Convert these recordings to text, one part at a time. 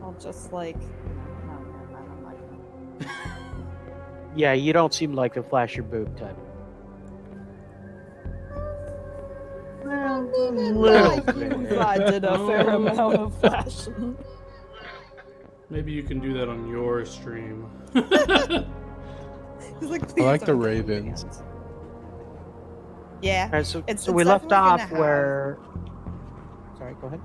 I'll just like. No, I'm not gonna. Yeah, you don't seem like a flash your boob type. Little bit. I did a fair amount of flashing. Maybe you can do that on your stream. He's like, I like the don't get me ravens. hands. Yeah. Alright, so It's we left definitely off gonna have- where. Sorry, go ahead.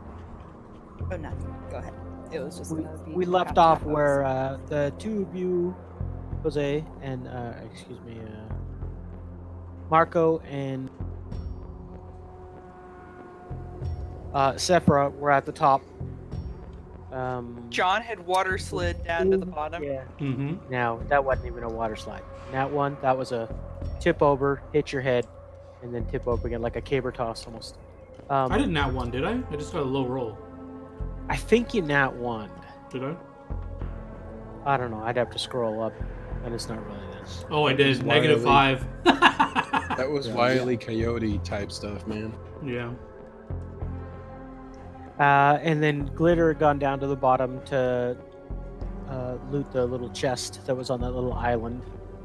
Oh, nothing. Go ahead. It was just gonna be. We left off where the two of you, Jose and Marco and Sephra were at the top. John had water slid down to the bottom. Yeah. Mm-hmm. Now that wasn't even a water slide. That was a tip over, hit your head, and then tip over again like a caber toss almost. I did nat 1, did I? I just got a low roll. I think you nat 1. Did I? I don't know. I'd have to scroll up, and it's not really this. Oh, I did. Wily. -5. That was Yeah. Wile E. Coyote type stuff, man. Yeah. And then Glitter had gone down to the bottom to loot the little chest that was on that little island.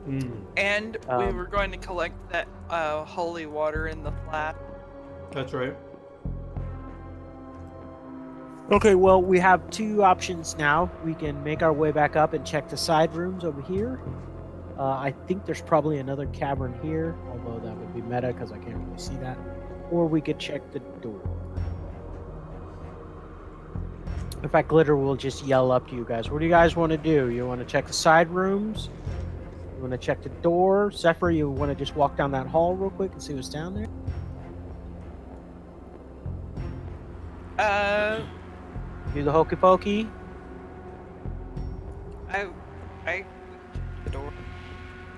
Mm. And we Um, were going to collect that holy water in the flat. That's right. Okay, well, we have two options now. We can make our way back up and check the side rooms over here. I think there's probably another cavern here, although that would be meta because I can't really see that. Or we could check the door. In fact, Glitter will just yell up to you guys. What do you guys want to do? You want to check the side rooms? You want to check the door? Zephyr, you want to just walk down that hall real quick and see what's down there? Do the hokey pokey? I the door.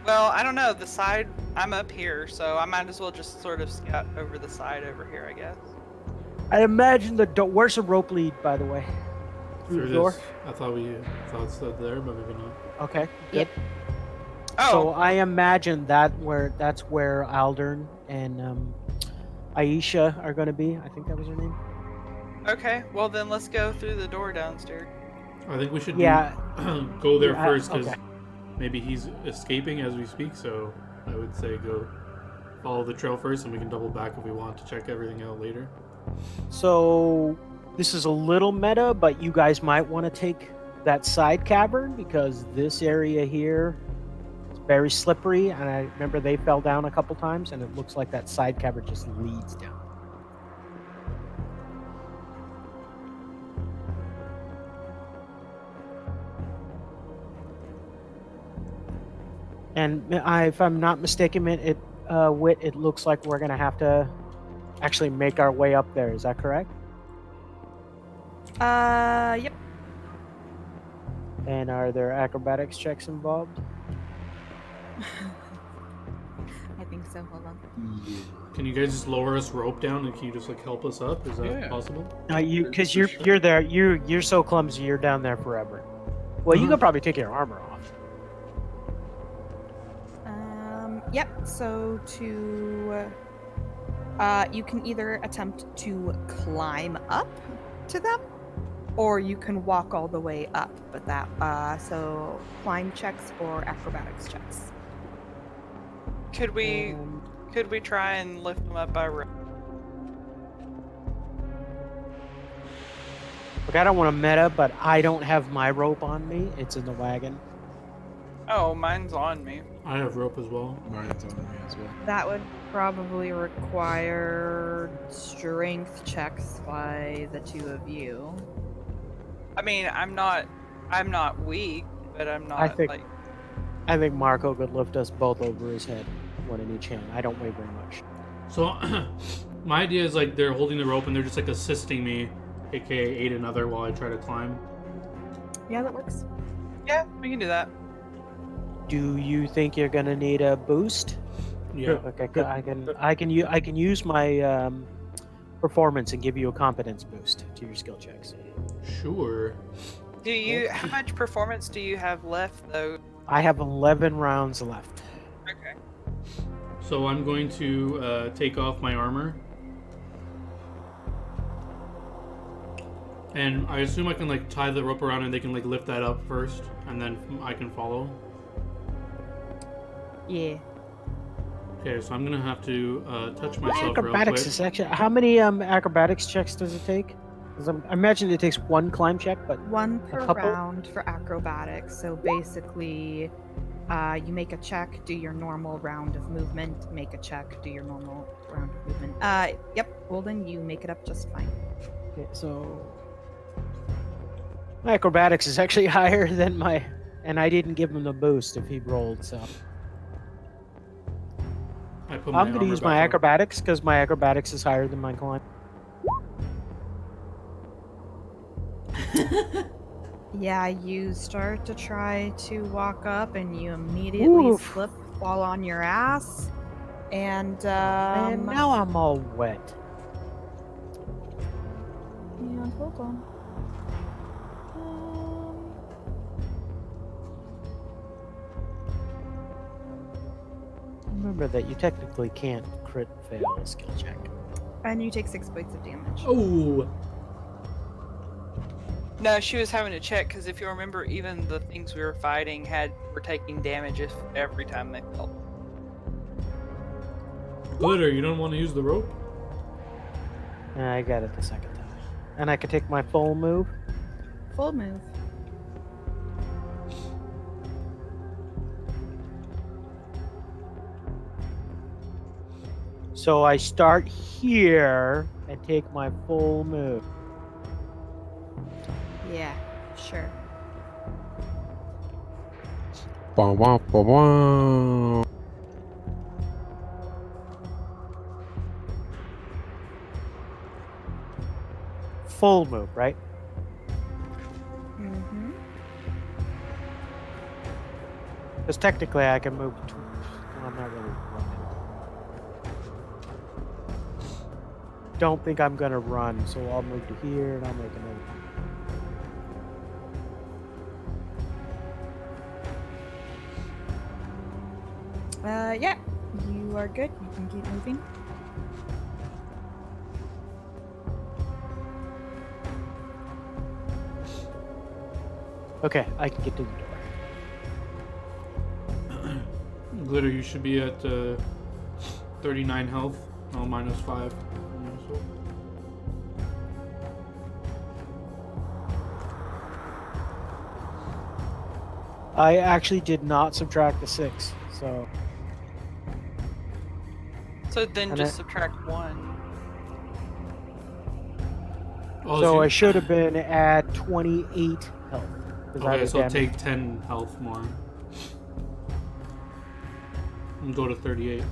Well, I don't know. The side, I'm up here, so I might as well just sort of scout over the side over here, I guess. I imagine the door. Where's the rope lead, by the way? Through the door? This. I thought it said there, but maybe not. Okay, good. Oh, So I imagine that's where Aldern and Aisha are going to be. I think that was her name. okay. Well, then let's go through the door downstairs. I think we should Yeah. go there Yeah, first because okay. maybe he's escaping as we speak. So I would say go follow the trail first, and we can double back if we want to check everything out later. So this is a little meta, but you guys might want to take that side cavern because this area here is very slippery, and I remember they fell down a couple times, and it looks like that side cavern just leads down. And if I'm not mistaken, it looks like we're gonna have to actually make our way up there. Is that correct? Yep. And are there acrobatics checks involved? I think so. Hold on. Can you guys just lower us rope down, and can you just like help us up? Is that Yeah. possible? Because For sure. you're there. You're so clumsy. You're down there forever. Well, you could probably take your armor off. Yep. So you can either attempt to climb up to them, or you can walk all the way up. But so climb checks or acrobatics checks. Could we Um, try and lift them up by rope? Look, I don't want to meta, but I don't have my rope on me. It's in the wagon. Oh, mine's on me. I have rope as well. Mine's on me as well. That would probably require strength checks by the two of you. I mean, I'm not weak, but I'm not I think Marco could lift us both over his head, one in each hand. I don't weigh very much. So my idea is like they're holding the rope and they're just like assisting me, aka aid another while I try to climb. Yeah, that works. Yeah, we can do that. Do you think you're gonna need a boost? Yeah. Okay, good. I can use my performance and give you a competence boost to your skill checks. Sure. Do you? How much performance do you have left, though? I have 11 rounds left. Okay. So I'm going to take off my armor. And I assume I can like tie the rope around and they can like lift that up first, and then I can follow. Yeah. Okay, so I'm gonna have to touch My myself real acrobatics quick. is actually. How many acrobatics checks does it take? 'Cause I imagine it takes one climb check, but One per couple? round for acrobatics. So basically, you make a check, do your normal round of movement, make a check, do your normal round of movement. Yep, Golden, you make it up just fine. okay, so my acrobatics is actually higher than my, and I didn't give him the boost if he rolled. So I put my I'm going to armor use my back on. acrobatics because my acrobatics is higher than my climb. Yeah, you start to try to walk up and you immediately Oof. slip, fall on your ass, and And now I'm all wet. and hold on. Remember that you technically can't crit fail a skill check. And you take 6 points of damage. Oh, No, she was having to check because if you remember, even the things we were fighting were taking damage every time they fell. Glitter, you don't want to use the rope? I got it the second time. And I can take my full move. Full move. So I start here and take my full move. Yeah, sure. Wah, wah, wah, wah. Full move, right? Mm-hmm. Because technically I can move. Well, I'm not really running. Don't think I'm gonna run, so I'll move to here and I'll make another. Yeah, you are good. You can keep moving. Okay, I can get to the door. Glitter, you should be at 39 health. Oh, -5. I actually did not subtract the 6, so So then And just it- subtract 1. Oh, so you- I should have been at 28 health. 'cause I Okay, was so damaged. take 10 health more. And go to 38.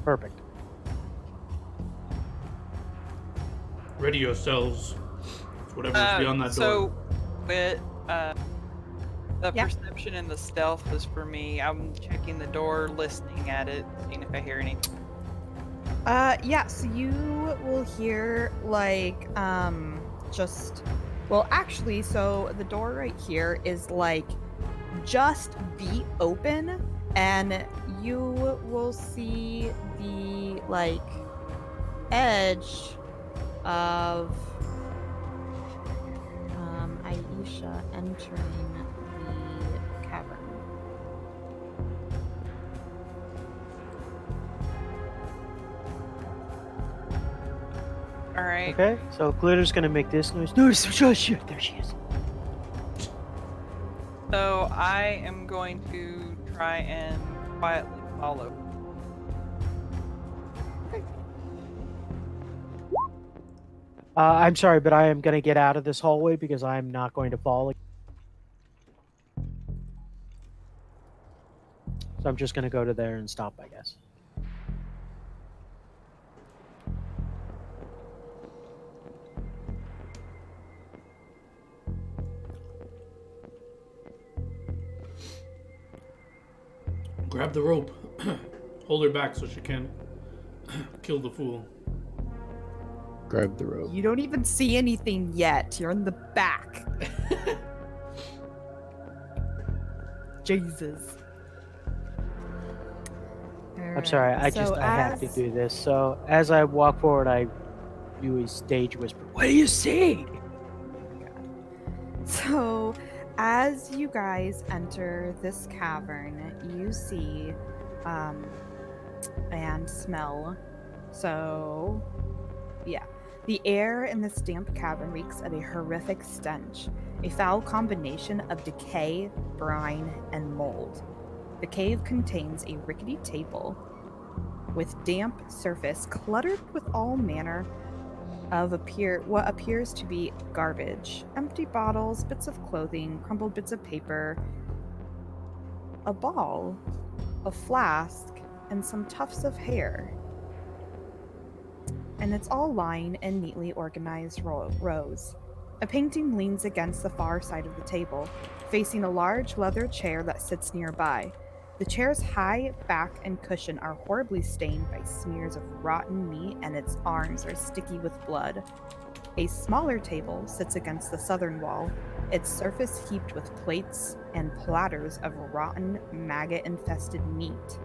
Perfect. Ready yourselves. Whatever's beyond that So door. with the Yeah. perception and the stealth is for me. I'm checking the door, listening at it, seeing if I hear anything. Yeah, so you will hear like just well actually so the door right here is like just be open and you will see the like edge of Aisha entering the cavern. All right. Okay, so Glitter's gonna make this noise. No, shit, there she is. So I am going to try and quietly follow. I'm sorry, but I am gonna get out of this hallway because I'm not going to fall. So I'm just gonna go to there and stop, I guess. Grab the rope. Hold her back so she can't kill the fool. Grab the rope. You don't even see anything yet. You're in the back. Jesus. All I'm sorry, I have to do this. So as I walk forward, I do a stage whisper. What do you see? So, as you guys enter this cavern, you see and smell. So, yeah. The air in this damp cavern reeks of a horrific stench, a foul combination of decay, brine, and mold. The cave contains a rickety table with damp surface cluttered with all manner of what appears to be garbage. Empty bottles, bits of clothing, crumpled bits of paper, a ball, a flask, and some tufts of hair. And it's all lying in neatly organized rows. A painting leans against the far side of the table, facing a large leather chair that sits nearby. The chair's high back and cushion are horribly stained by smears of rotten meat, and its arms are sticky with blood. A smaller table sits against the southern wall, its surface heaped with plates and platters of rotten, maggot-infested meat.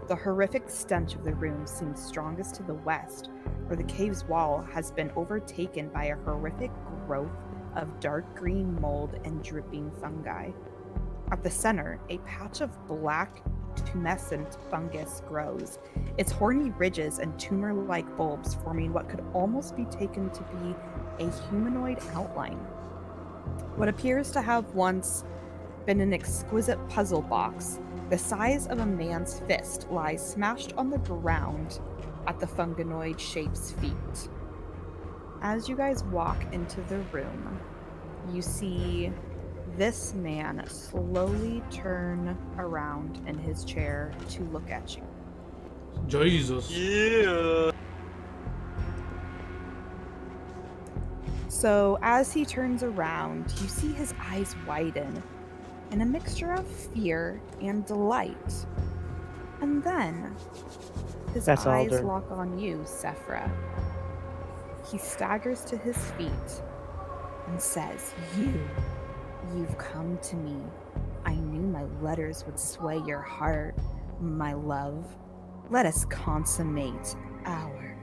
The horrific stench of the room seems strongest to the west, where the cave's wall has been overtaken by a horrific growth of dark green mold and dripping fungi. At the center, a patch of black, tumescent fungus grows, its horny ridges and tumor-like bulbs forming what could almost be taken to be a humanoid outline. What appears to have once been an exquisite puzzle box, the size of a man's fist, lies smashed on the ground at the fungoid shape's feet. As you guys walk into the room, you see this man slowly turn around in his chair to look at you. Jesus. Yeah. So as he turns around, you see his eyes widen in a mixture of fear and delight. And then his That's eyes Alder. lock on you, Sephra. He staggers to his feet and says, You've come to me. I knew my letters would sway your heart, my love. Let us consummate our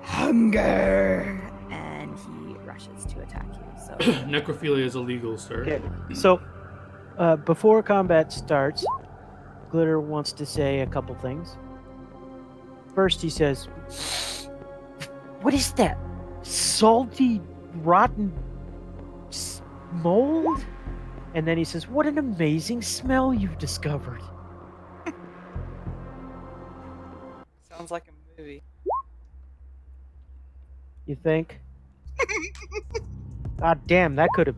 hunger. And he rushes to attack you. So Necrophilia is illegal, sir. Okay, so before combat starts, Glitter wants to say a couple things. First, he says, "What is that? Salty, rotten mold?" And then he says, "What an amazing smell you've discovered." Sounds like a movie. You think? God damn, that could have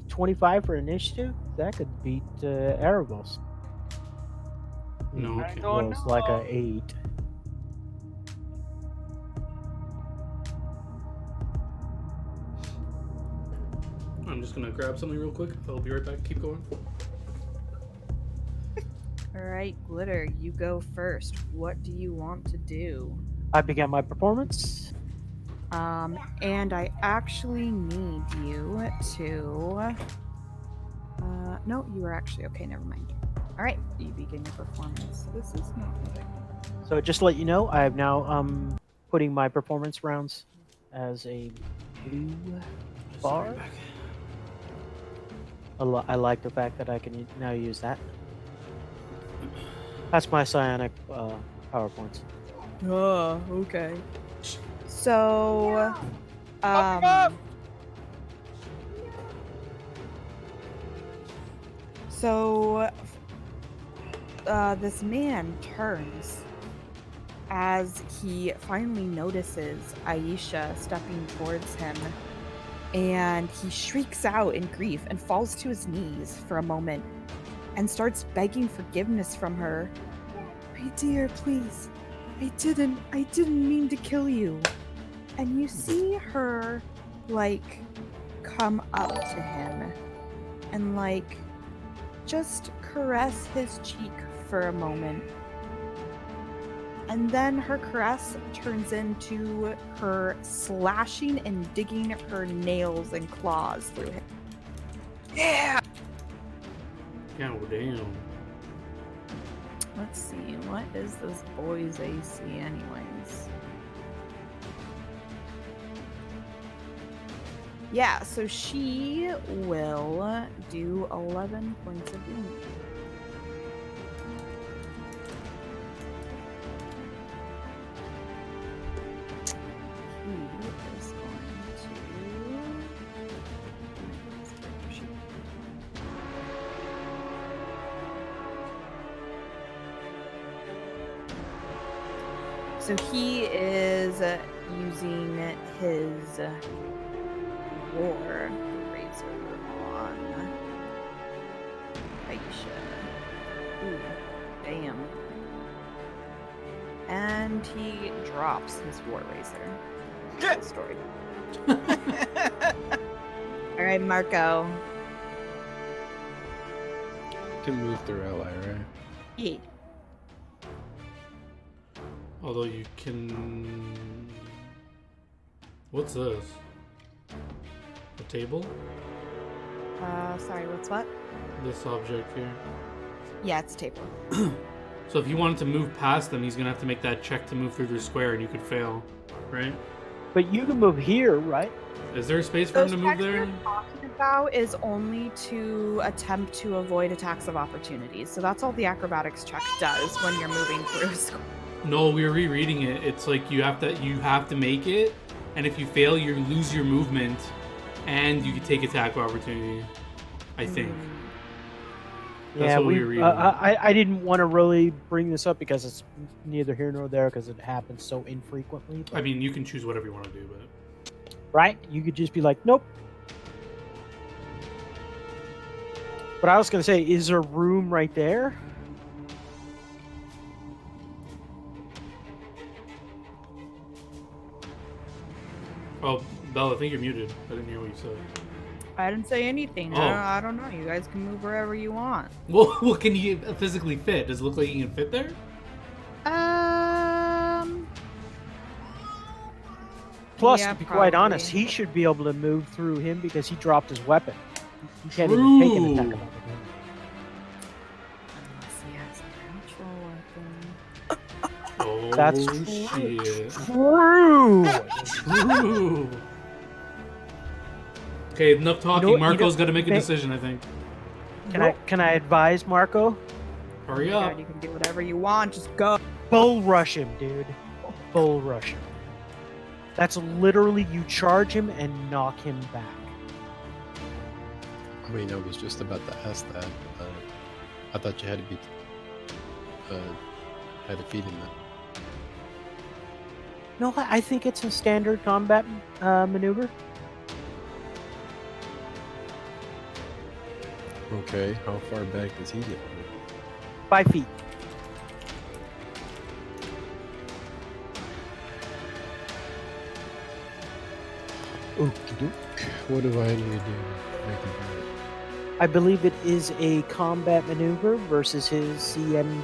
25 for initiative. That could beat Erebos. No, It okay. was like a 8. I'm just gonna grab something real quick. I'll be right back. Keep going. Alright, Glitter, you go first. What do you want to do? I began my performance. And I actually need you to... no, you are actually... Okay, never mind. Alright, you begin your performance. This is not moving. So just to let you know, I have now putting my performance rounds as a blue bar. I like the fact that I can now use that. That's my psionic PowerPoints. Oh, okay. So, this man turns as he finally notices Aisha stepping towards him, and he shrieks out in grief and falls to his knees for a moment and starts begging forgiveness from her. "My dear, please. I didn't mean to kill you." And you see her, like, come up to him and, like, just caress his cheek for a moment. And then her caress turns into her slashing and digging her nails and claws through him. Yeah. Oh, damn. Let's see, what is this boy's AC anyways? Yeah, so she will do 11 points of damage. He is going to... So he is using his war razor on Aisha. Ooh, damn. And he drops his war razor. Good story. Alright, Marco. You can move through ally, right? Yeah. Although you can. What's this? A table? Sorry, what's what? This object here. Yeah, it's a table. So if you wanted to move past them, he's gonna have to make that check to move through the square, and you could fail, right? But you can move here, right? Is there a space for him Those to move checks there? you're talking about is only to attempt to avoid attacks of opportunities. So that's all the acrobatics check does when you're moving through a square. No, we were rereading it. It's like you have to make it, and if you fail, you lose your movement, and you can take attack of opportunity. I think. That's Yeah, what we were reading. I didn't want to really bring this up because it's neither here nor there because it happens so infrequently. I mean, you can choose whatever you want to do, but Right? You could just be like, nope. But I was going to say, is there room right there? oh, Belle, I think you're muted. I didn't hear what you said. I didn't say anything. Oh. I don't know. You guys can move wherever you want. Well, can you physically fit? Does it look like you can fit there? Plus, Yeah, to be quite honest, probably. he should be able to move through him because he dropped his weapon. He can't even take an attack True. of opportunity. Unless he has a natural weapon. Oh, That's shit. True! True. Okay, enough talking. You know- Marco's got to make a decision, I think. Can I advise Marco? Hurry Oh my up. God, you can do whatever you want. Just go. Bull rush him, dude. Bull rush him. That's literally you charge him and knock him back. I mean, I was just about to ask that. I thought you had to be had to feed him that. No, I think it's a standard combat maneuver. Okay, how far back does he get? 5 feet. Okey-doke. What do I need to do to make him do it? I believe it is a combat maneuver versus his CM.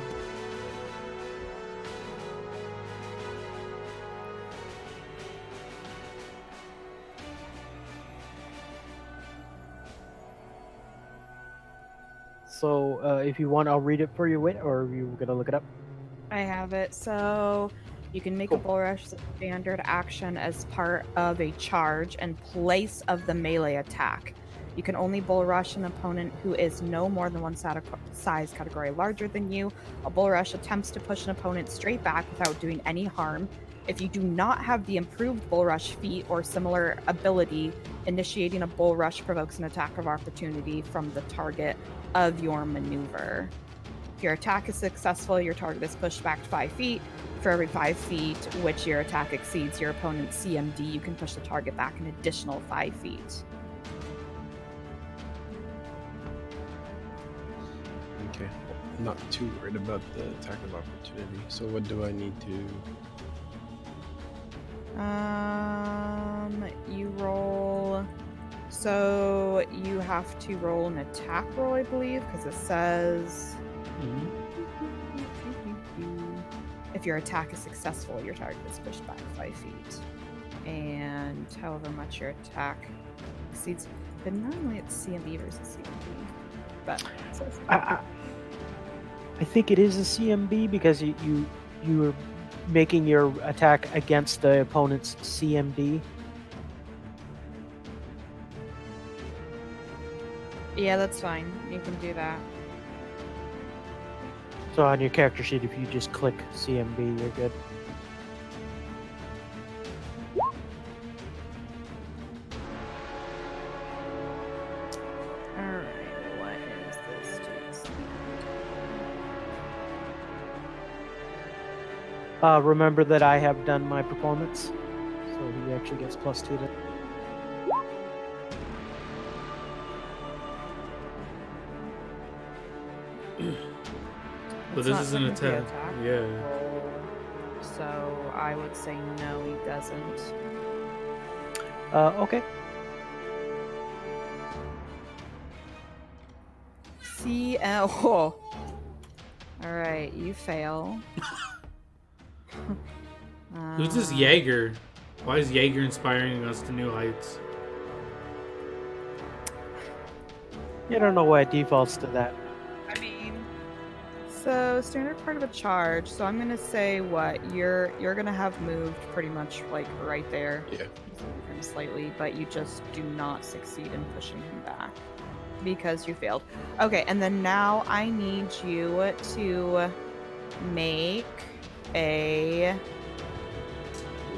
So, if you want, I'll read it for you, Wit, or are you gonna look it up? I have it. So you can make a bull rush as a standard action as part of a charge in place of the melee attack. You can only bull rush an opponent who is no more than one size category larger than you. A bull rush attempts to push an opponent straight back without doing any harm. If you do not have the improved bull rush feat or similar ability, initiating a bull rush provokes an attack of opportunity from the target of your maneuver. If your attack is successful, your target is pushed back 5 feet. For every 5 feet which your attack exceeds your opponent's CMD, you can push the target back an additional 5 feet. Okay, I'm not too worried about the attack of opportunity. So what do I need to? You roll. So you have to roll an attack roll, I believe, because it says if your attack is successful, your target is pushed back 5 feet. And however much your attack exceeds, but normally it's CMB versus CMB. But it says I I think it is a CMB because you are making your attack against the opponent's CMD. Yeah, that's fine. You can do that. So on your character sheet, if you just click CMB, you're good. Alright, what is this dude's Remember that I have done my performance, so he actually gets +2 to. But It's this not is an technically attack. Yeah. roll, so I would say no, he doesn't. Okay. Oh. Alright, you fail. Who's this Jaeger? Why is Jaeger inspiring us to new heights? You don't know why it defaults to that. I mean, So standard part of a charge. So I'm gonna say what you're gonna have moved pretty much like right there. Yeah. Him slightly, but you just do not succeed in pushing him back because you failed. Okay, and then now I need you to make a.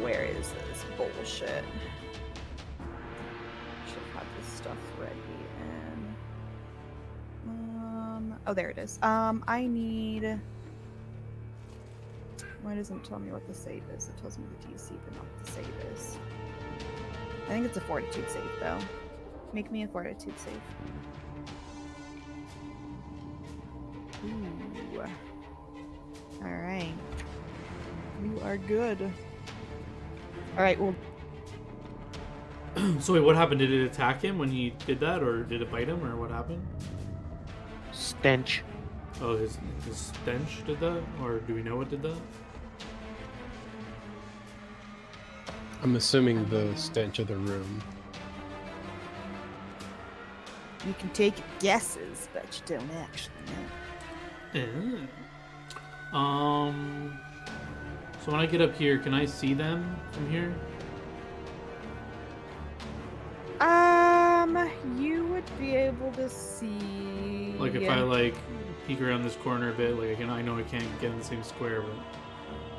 Where is this bullshit? Should have had this stuff ready and. Oh, there it is. I need. Why doesn't it tell me what the save is? It tells me the DC, but not what the save is. I think it's a fortitude save, though. Make me a fortitude save. Ooh. Alright. You are good. Alright, well, So wait, what happened? Did it attack him when he did that, or did it bite him, or what happened? Stench. Oh, his stench did that, or do we know what did that? I'm assuming the stench of the room. you can take guesses, but you don't actually know. So when I get up here, can I see them from here? You would be able to see. Like if I like peek around this corner a bit, like I know I can't get in the same square, but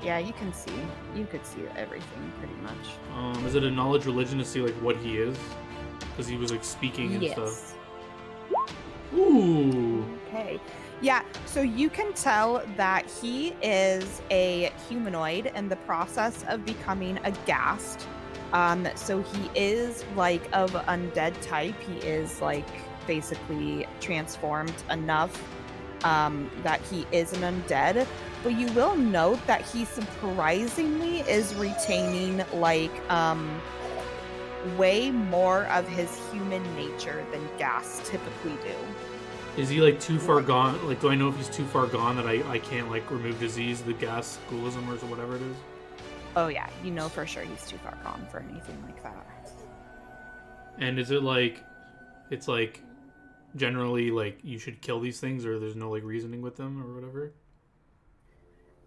Yeah, you can see. You could see everything pretty much. is it a knowledge religion to see like what he is? Because he was like speaking and Yes. stuff. Ooh. Okay. Yeah, so you can tell that he is a humanoid in the process of becoming a ghast. So he is like of undead type. He is like basically transformed enough that he is an undead. But you will note that he surprisingly is retaining like way more of his human nature than ghasts typically do. Is he like too far gone? Like, do I know if he's too far gone that I can't like remove disease, the gas, ghoulism, or whatever it is? Oh yeah, you know for sure he's too far gone for anything like that. And is it like, it's like, generally like you should kill these things, or there's no like reasoning with them or whatever?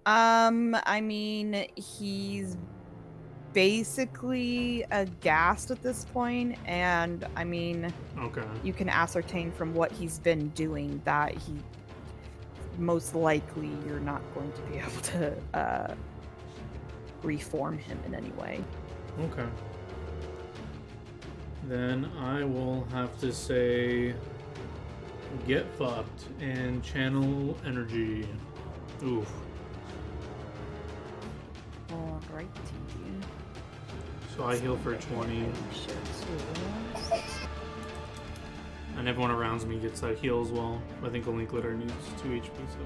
I mean, he's basically a ghast at this point, and I mean, Okay. you can ascertain from what he's been doing that he most likely you're not going to be able to reform him in any way. Okay. Then I will have to say, get fucked and channel energy. Oof. Alrighty. So I heal for 20, Shit. and everyone around me gets that heal as well. I think only Glitter needs 2 HP, so.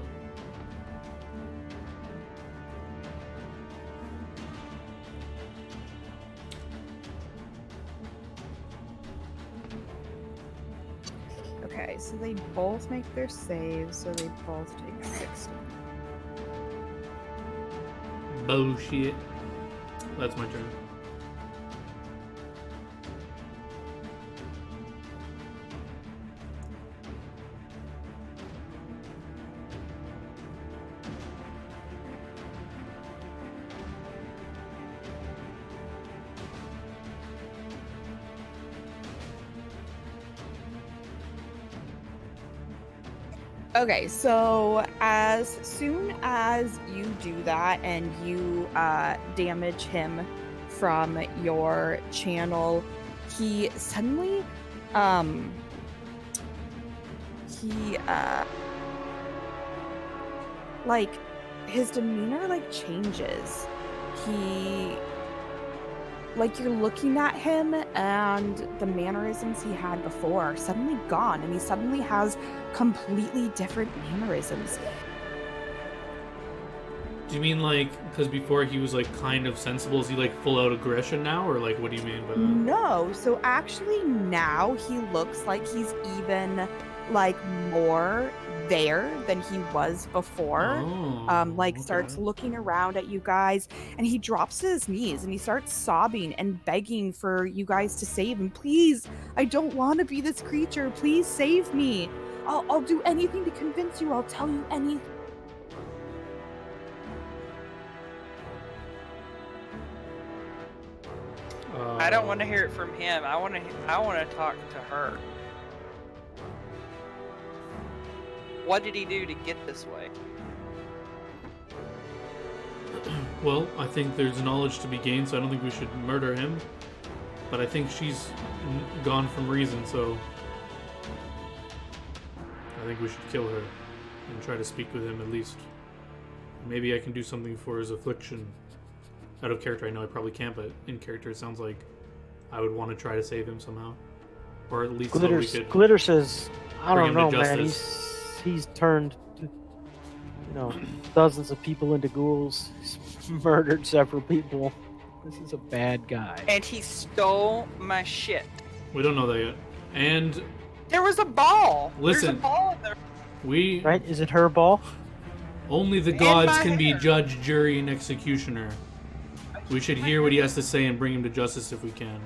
Okay, so they both make their saves, so they both take 60. Bullshit. That's my turn. Okay, so as soon as you do that and you damage him from your channel, he suddenly he like his demeanor like changes. He like you're looking at him and the mannerisms he had before are suddenly gone, and he suddenly has completely different mannerisms. Do you mean like because before he was like kind of sensible? Is he like full out aggression now, or like what do you mean by that? No, so actually now he looks like he's even like more there than he was before. Oh, Starts okay. looking around at you guys, and he drops to his knees and he starts sobbing and begging for you guys to save him. Please, I don't want to be this creature. Please save me. I'll do anything to convince you. I'll tell you anything. I don't want to hear it from him. I want to talk to her. What did he do to get this way? Well, I think there's knowledge to be gained, so I don't think we should murder him. But I think she's gone from reason, so I think we should kill her and try to speak with him at least. Maybe I can do something for his affliction. Out of character, I know I probably can't, but in character, it sounds like I would want to try to save him somehow, or at least so we could. Glitter says, "I bring don't him to know, man. justice." He's turned, dozens of people into ghouls. He's murdered several people. This is a bad guy." And he stole my shit. We don't know that yet. And There was a ball. Listen. There's a ball in there. we Right? Is it her ball? only the And gods my can be hair. judge, jury, and executioner. We should hear what he has to say and bring him to justice if we can.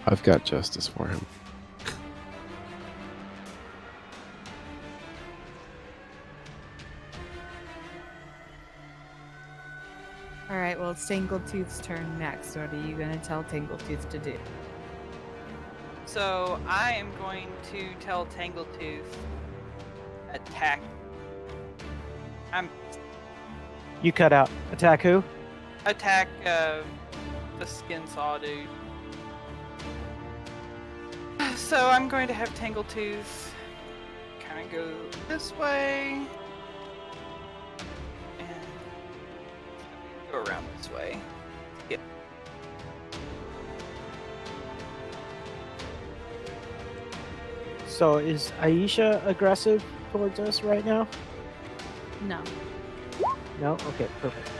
I've got justice for him. All right, well, it's Tangletooth's turn next. What are you going to tell Tangletooth to do? So I am going to tell Tangletooth, attack. You cut out. Attack who? Attack the skin saw dude. So I'm going to have Tangletooth kind of go this way and go around this way. Yep. So is Aisha aggressive towards us right now? No. No? Okay, perfect.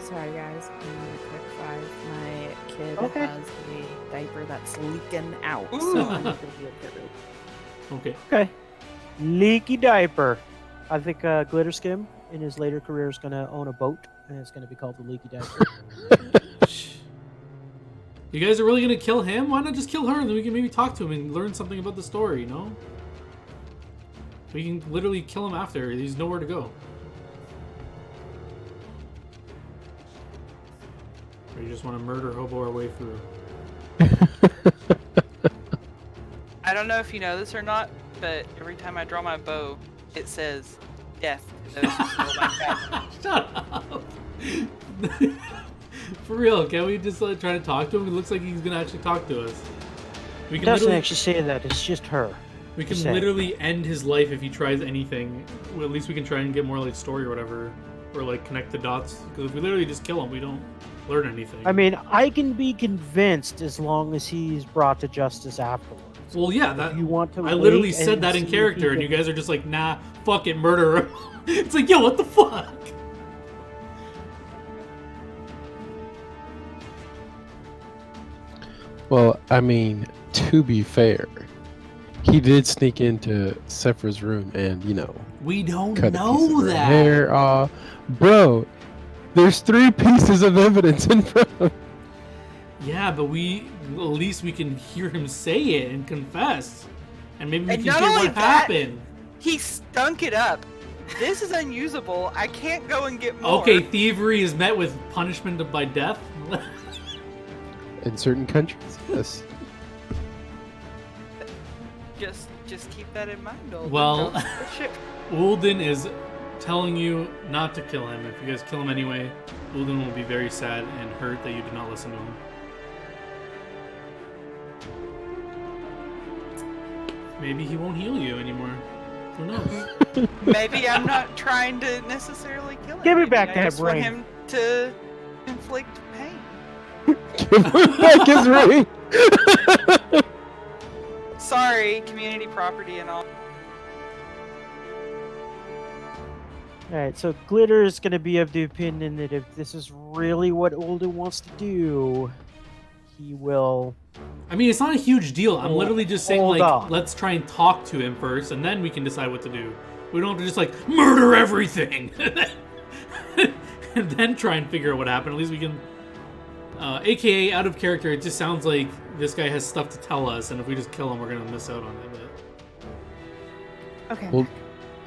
Sorry, guys. I need a quick five. My kid Okay. has a diaper that's leaking out, Ooh. so I'm going to be a bit rude. Okay. Okay. Leaky diaper. I think Glitter Skim in his later career is going to own a boat, and it's going to be called the Leaky Diaper. You guys are really gonna kill him? Why not just kill her and then we can maybe talk to him and learn something about the story, you know? We can literally kill him after. He's nowhere to go. Or you just want to murder hobo our way through? I don't know if you know this or not, but every time I draw my bow, it says death to those who stole my cat. Shut up! For real, can't we just try to talk to him? It looks like he's gonna actually talk to us. We It can doesn't literally, actually say that. It's just her. we can say. literally end his life if he tries anything. Well, at least we can try and get more like story or whatever, or like connect the dots. Because if we literally just kill him, we don't learn anything. I mean, I can be convinced as long as he's brought to justice afterwards. well, yeah, that If you want to I literally wait said and that in see if character, he and you can- guys are just like, nah, fuck it, murder him. It's like, yo, what the fuck? Well, I mean, to be fair, he did sneak into Sephra's room and, We don't cut a piece know of her that. hair off. Bro, there's 3 pieces of evidence in front of Yeah, but at least we can hear him say it and confess. And maybe we And can not hear only what that- happened. He stunk it up This is unusable. I can't go and get more. Okay, thievery is met with punishment by death. In certain countries, yes. Just keep that in mind. Olden. Well, Don't push it. Ulden is telling you not to kill him. If you guys kill him anyway, Ulden will be very sad and hurt that you did not listen to him. Maybe he won't heal you anymore. Who knows? Maybe I'm not trying to necessarily kill him. Give me Maybe back I that just want ring. him to inflict pain. Give him back his ring. Sorry, community property and all. Alright, so Glitter is going to be of the opinion that if this is really what Ulden wants to do, he will... I mean, it's not a huge deal. I'm literally just saying, Hold like, on. let's try and talk to him first, and then we can decide what to do. We don't have to just, like, murder everything! And then try and figure out what happened. At least we can... AKA, out of character, it just sounds like this guy has stuff to tell us, and if we just kill him, we're gonna miss out on it. But... Okay. Well,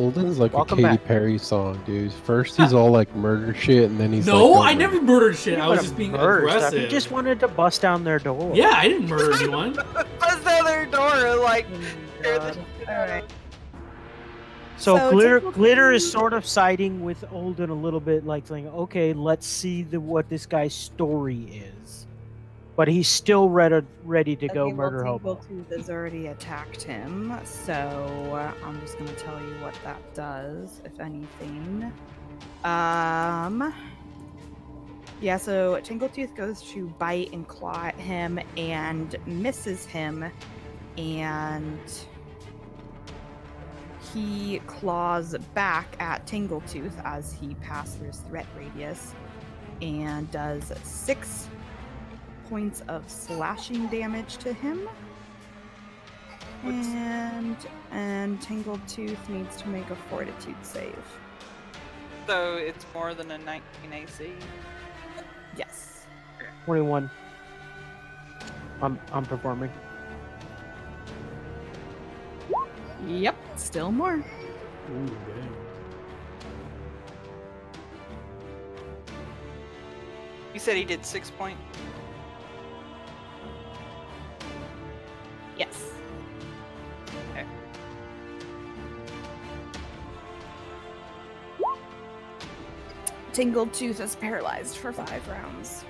Ulden's like Welcome a Katy back. Perry song, dude. First he's all like murder shit, and then he's No, like, I never murdered shit. I was just being aggressive. He just wanted to bust down their door. Yeah, I didn't murder anyone. Bust down their door, like. scare the shit out of Alright. them. So, So Glitter is sort of siding with Ulden a little bit, like saying, okay, let's see what this guy's story is. But he's still ready to go Okay, murder well, Hobo. Tingle has already attacked him, so I'm just gonna tell you what that does, if anything. Yeah, so Tingletooth goes to bite and claw at him and misses him, and he claws back at Tingletooth as he passes through his threat radius and does 6 points of slashing damage to him. And Tingletooth needs to make a fortitude save. So it's more than a 19 AC. Yes. 21. I'm performing. Yep, still more. Ooh, damn. You said he did 6 points. Yes. Okay. Tingletooth is paralyzed for 5 rounds.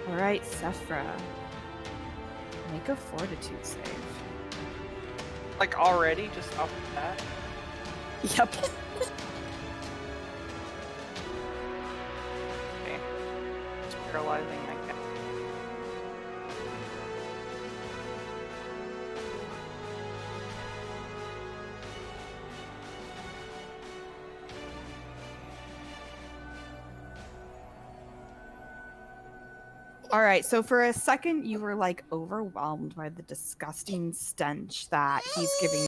Alright, Sephra. Make a fortitude save. Like already, just off the bat. Yep. Okay. It's paralyzing, I guess. Alright, so for a second you were like overwhelmed by the disgusting stench that he's giving.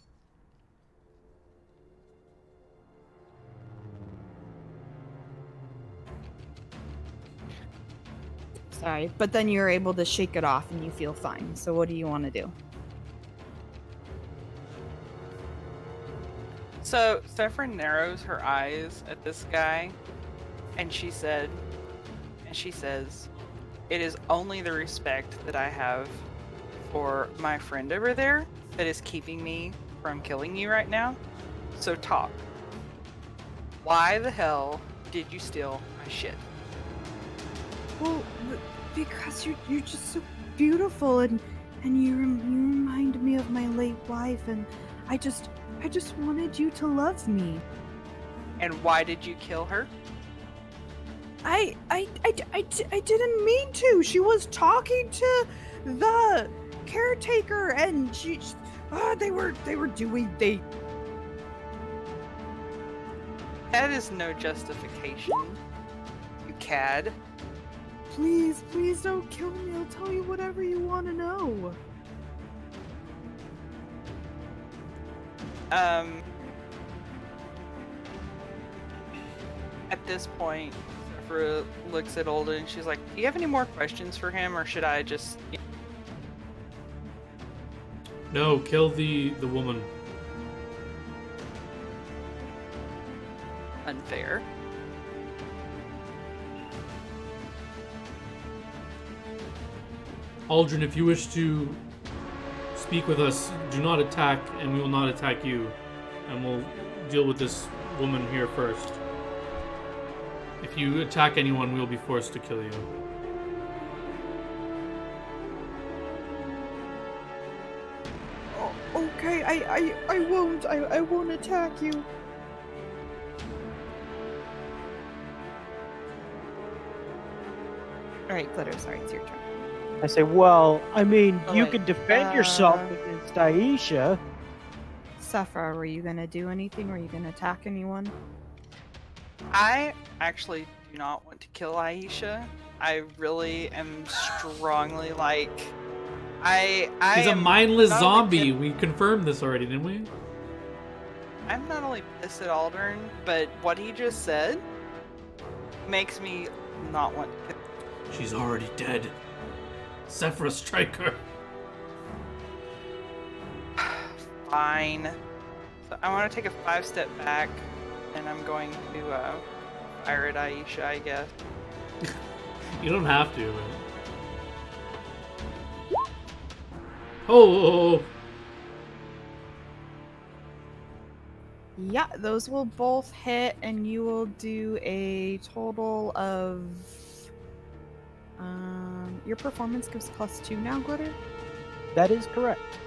Sorry, but then you're able to shake it off and you feel fine. So what do you want to do? So Sephra narrows her eyes at this guy, and she says, "It is only the respect that I have for my friend over there that is keeping me from killing you right now. So talk. Why the hell did you steal my shit?" Well, because you're just so beautiful and you remind me of my late wife, and I just wanted you to love me. And why did you kill her? I didn't mean to. She was talking to the caretaker, and they were doing. That is no justification, you cad. Please don't kill me. I'll tell you whatever you want to know. At this point, Sephra looks at Olden and she's like, "Do you have any more questions for him, or should I just?" No, kill the woman. Unfair. Aldrin, if you wish to speak with us, do not attack, and we will not attack you. And we'll deal with this woman here first. If you attack anyone, we will be forced to kill you. Oh, okay, I won't. I won't attack you. All right, Glitter. Sorry, it's your turn. I say, well, I mean, Oh, you wait, can defend yourself against Aisha. Saphra, were you gonna do anything? Were you gonna attack anyone? I actually do not want to kill Aisha. I really am strongly like. I He's a am mindless not only zombie. We confirmed this already, didn't we? I'm not only pissed at Aldern, but what he just said makes me not want to kill. She's already dead. Sephra, strike her. Fine. So I want to take a 5-step back, and I'm going to fire at Aisha, I guess. You don't have to. Oh! Yeah, those will both hit, and you will do a total of. Your performance gives +2 now, Glitter? That is correct.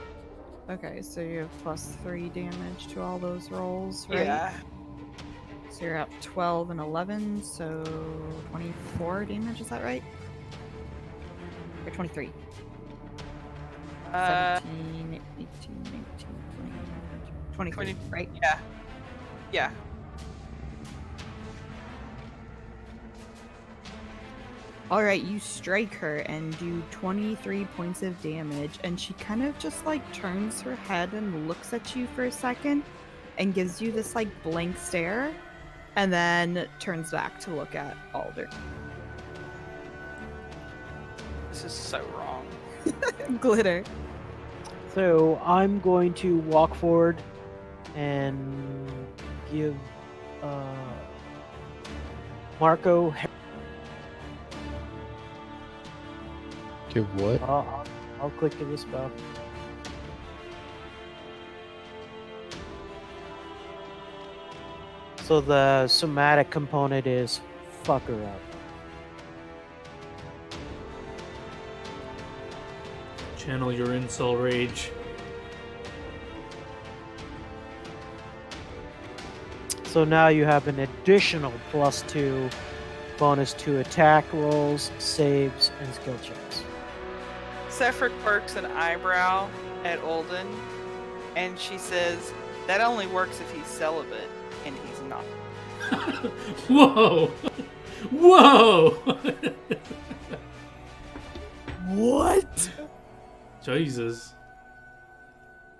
Okay, so you have +3 damage to all those rolls, right? Yeah. So you're at 12 and 11, so 24 damage, is that right? Or 23? 17, 18, 19, 20, 23, 20, right? Yeah. Yeah. Alright, you strike her and do 23 points of damage, and she kind of just like turns her head and looks at you for a second and gives you this like blank stare, and then turns back to look at Alder. This is so wrong. Glitter. So I'm going to walk forward and give Marco. Give what? I'll click to the spell. So the somatic component is fuck her up. Channel your incel rage. So now you have an additional +2 bonus to attack rolls, saves, and skill checks. Sephra quirks an eyebrow at Olden, and she says, "That only works if he's celibate, and he's not." Whoa! Whoa! What? Jesus.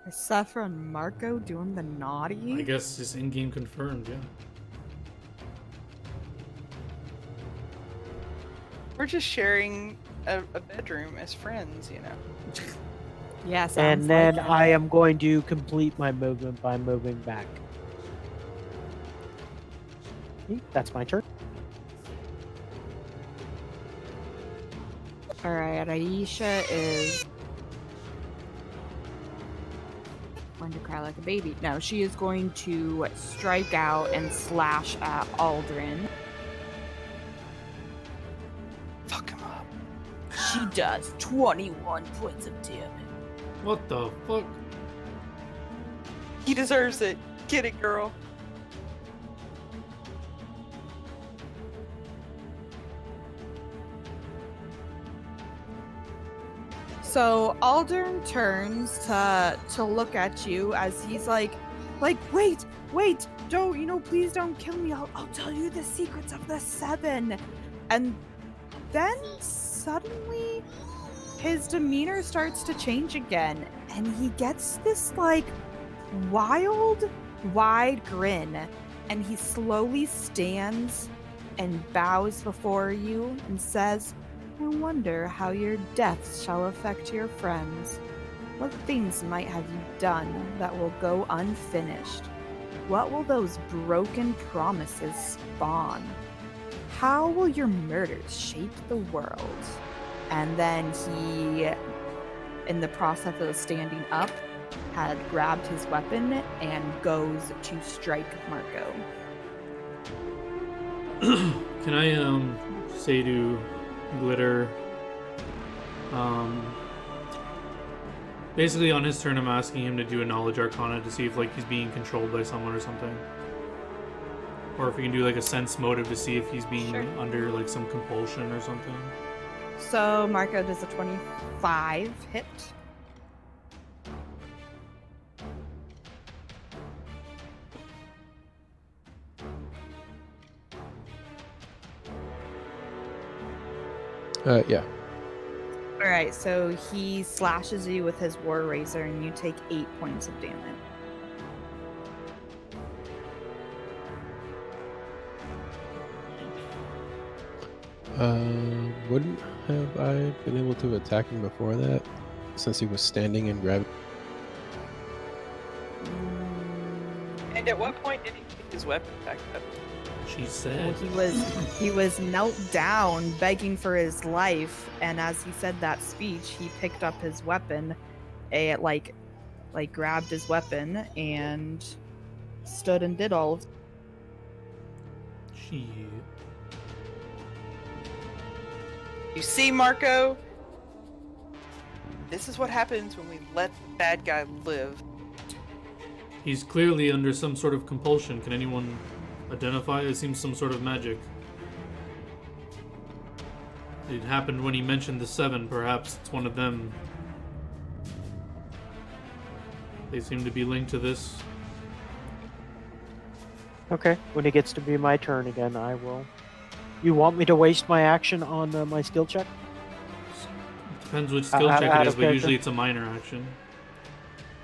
Is Saphra and Marco doing the naughty? I guess just in-game confirmed, yeah. We're just sharing a bedroom as friends, you know. Yeah, sounds And then like it. I am going to complete my movement by moving back. That's my turn. Alright, Aisha is going to cry like a baby. No, she is going to strike out and slash at Aldrin. Fuck him up. She does 21 points of damage. What the fuck? He deserves it. Get it, girl. So Aldern turns to look at you as he's like, wait, don't, please don't kill me. I'll tell you the secrets of the 7. And then suddenly his demeanor starts to change again, and he gets this like wild, wide grin, and he slowly stands and bows before you and says, I wonder how your deaths shall affect your friends. What things might have you done that will go unfinished? What will those broken promises spawn? How will your murders shape the world? And then he, in the process of standing up, had grabbed his weapon and goes to strike Marco. Can I say to Glitter, basically on his turn I'm asking him to do a knowledge arcana to see if like he's being controlled by someone or something. Or if we can do like a sense motive to see if he's being under like some compulsion or something. So Marco does a 25 hit. Yeah. Alright, so he slashes you with his War Razor and you take 8 points of damage. Wouldn't have I been able to attack him before that, since he was standing and grabbing? And at what point did he pick his weapon back up? She Well, said. he was knelt down begging for his life, and as he said that speech, he picked up his weapon, like grabbed his weapon and stood and did all of. She. You see, Marco? This is what happens when we let the bad guy live. He's clearly under some sort of compulsion. Can anyone identify? It seems some sort of magic. It happened when he mentioned the 7. Perhaps it's one of them. They seem to be linked to this. Okay, when it gets to be my turn again, I will. You want me to waste my action on my skill check? Depends which skill Out check it of is, but character? usually it's a minor action.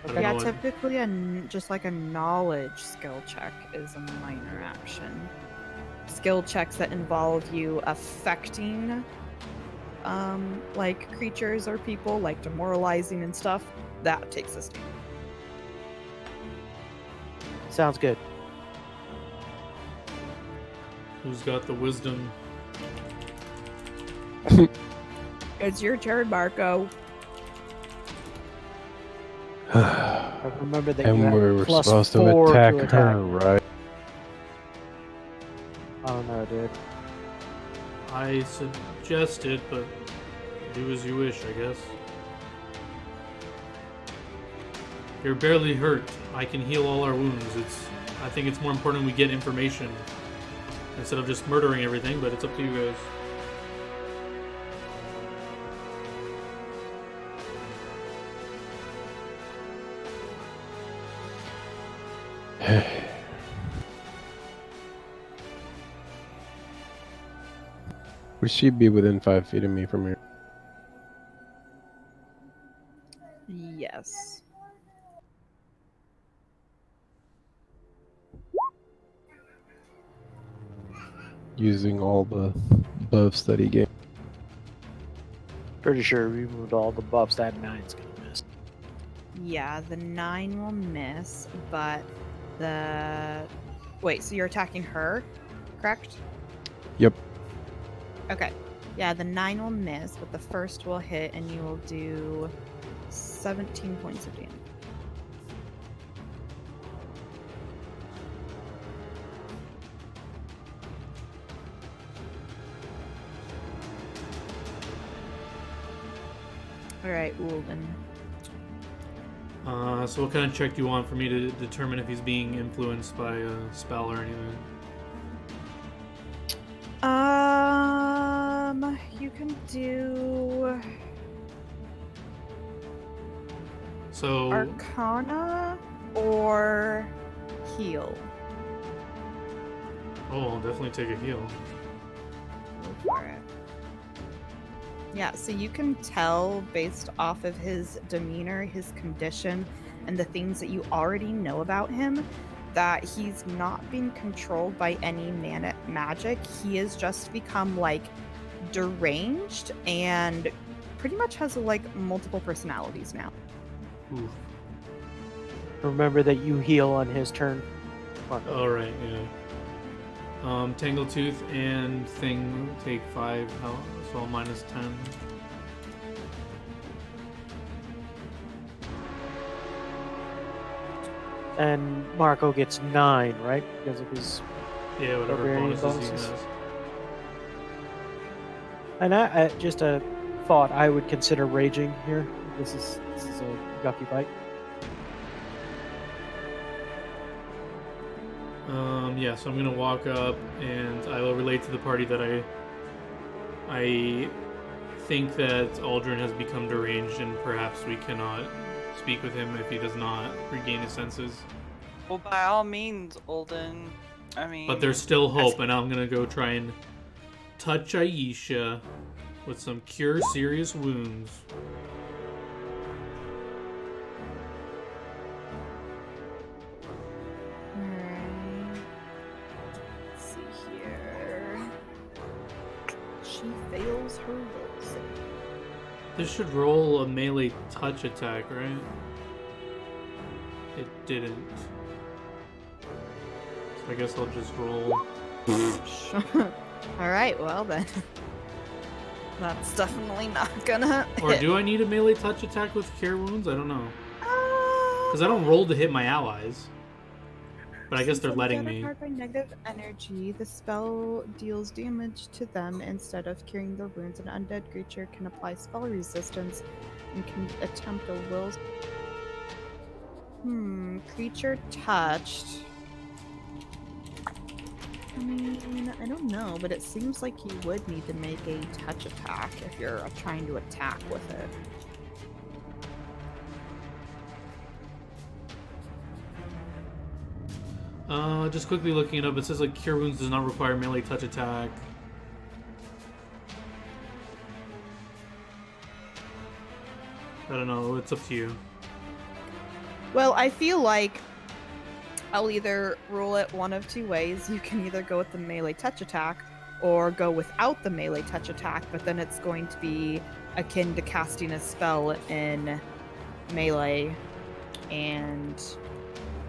I don't Yeah, know what- typically just like a knowledge skill check is a minor action. Skill checks that involve you affecting like creatures or people, like demoralizing and stuff, that takes a stand. Sounds good. Who's got the wisdom? It's your turn, Marco. I remember that you And had we're plus supposed to 4 attack her, right? Oh no, dude. I suggest it, but do as you wish, I guess. You're barely hurt. I can heal all our wounds. I think it's more important we get information instead of just murdering everything, but it's up to you guys. Would she be within 5 feet of me from here? Yes. Using all the buffs that he gave. Pretty sure we removed all the buffs. That 9's gonna miss. Yeah, the 9 will miss, but the... Wait, so you're attacking her, correct? Yep. Okay. Yeah, the 9 will miss, but the first will hit, and you will do 17 points of damage. Alright, Ulden. So what kind of check do you want for me to determine if he's being influenced by a spell or anything? You can do So Arcana or Heal. Oh, I'll definitely take a heal. Go for it. Yeah, so you can tell based off of his demeanor, his condition, and the things that you already know about him that he's not being controlled by any magic. He has just become like deranged and pretty much has like multiple personalities now. Oof. Remember that you heal on his turn. Marco. All right, yeah. Tangletooth and Thing take 5 health, so minus 10. And Marco gets 9, right? Because of his. Yeah, whatever Barbarian bonuses he bonuses. has. And I just a thought, I would consider raging here. This is a yucky bite. Yeah, so I'm gonna walk up and I will relate to the party that I think that Aldrin has become deranged and perhaps we cannot speak with him if he does not regain his senses. Well, by all means, Olden. I mean, But there's still hope, and I'm gonna go try and touch Aisha with some Cure Serious Wounds. Alright. Let's see here. She fails her will save. This should roll a melee touch attack, right? It didn't. So I guess I'll just roll. Alright, well then. That's definitely not gonna Or hit. do I need a melee touch attack with Cure Wounds? I don't know. Because I don't roll to hit my allies. But I guess they're Since letting under me. attack by negative energy, the spell deals damage to them instead of curing their wounds. An undead creature can apply spell resistance and can attempt a will. Creature touched. I mean, I don't know, but it seems like you would need to make a touch attack if you're trying to attack with it. Just quickly looking it up, it says like Cure Wounds does not require melee touch attack. I don't know, it's up to you. Well, I feel like I'll either rule it one of two ways. You can either go with the melee touch attack or go without the melee touch attack, but then it's going to be akin to casting a spell in melee, and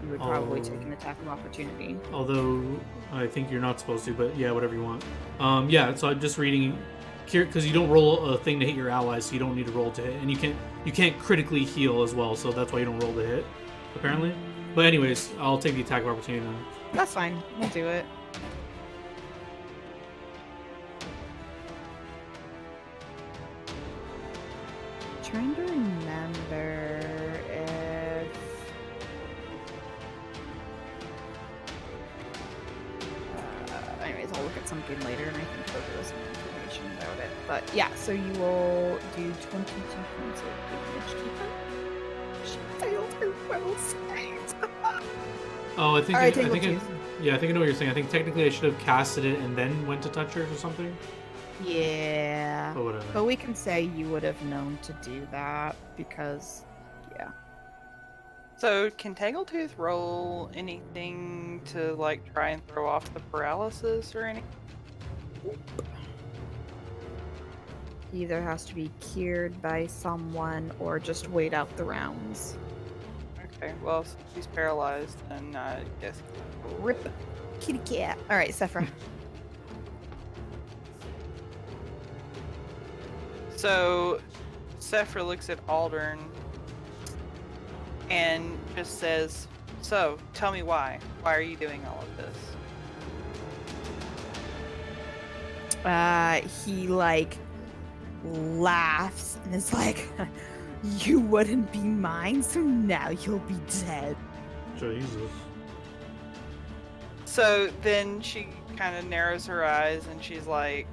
you would probably take an attack of opportunity. Although I think you're not supposed to, but yeah, whatever you want. Yeah, so I'm just reading because you don't roll a thing to hit your allies, so you don't need to roll to hit, and you can't critically heal as well, so that's why you don't roll to hit, apparently. But anyways, I'll take the attack of opportunity then. That's fine. We'll do it. Trying to remember if anyways, I'll look at something later and I can go through some information about it. But yeah, so you will do 22 points of damage to her. She failed her will save. Oh, I think Alright, I take think what yeah, I think I know what you're saying. I think technically I should have casted it and then went to touch her or something. Yeah. But whatever. But we can say you would have known to do that because, yeah. So can Tangletooth roll anything to like try and throw off the paralysis or anything? He either has to be cured by someone or just wait out the rounds. Okay, well since he's paralyzed, then I guess. Rip. Kitty cat. Alright, Sephra. So Sephra looks at Aldern and just says, "So tell me why. Why are you doing all of this?" He like laughs and is like, "You wouldn't be mine, so now you'll be dead." Jesus. So then she kind of narrows her eyes and she's like,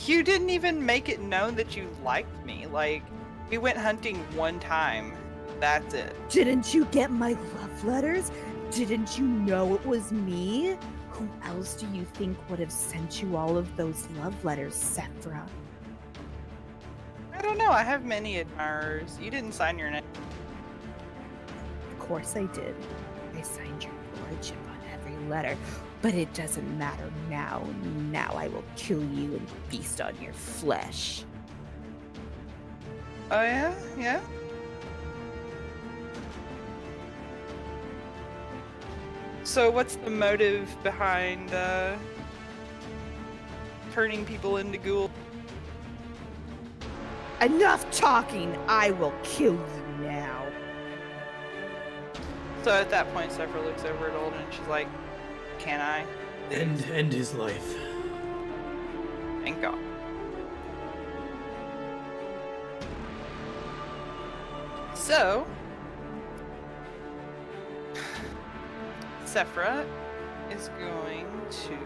"You didn't even make it known that you liked me. Like, we went hunting one time. That's it." Didn't you get my love letters? Didn't you know it was me? Who else do you think would have sent you all of those love letters, Sephra? I don't know. I have many admirers. You didn't sign your name. Of course I did. I signed your a chip on every letter. But it doesn't matter now. Now I will kill you and feast on your flesh. Oh yeah, yeah. So what's the motive behind turning people into ghouls? Enough talking! I will kill you now. So at that point, Sephra looks over at Olden and she's like, "Can I?" End his life. Thank God. So, Sephra is going to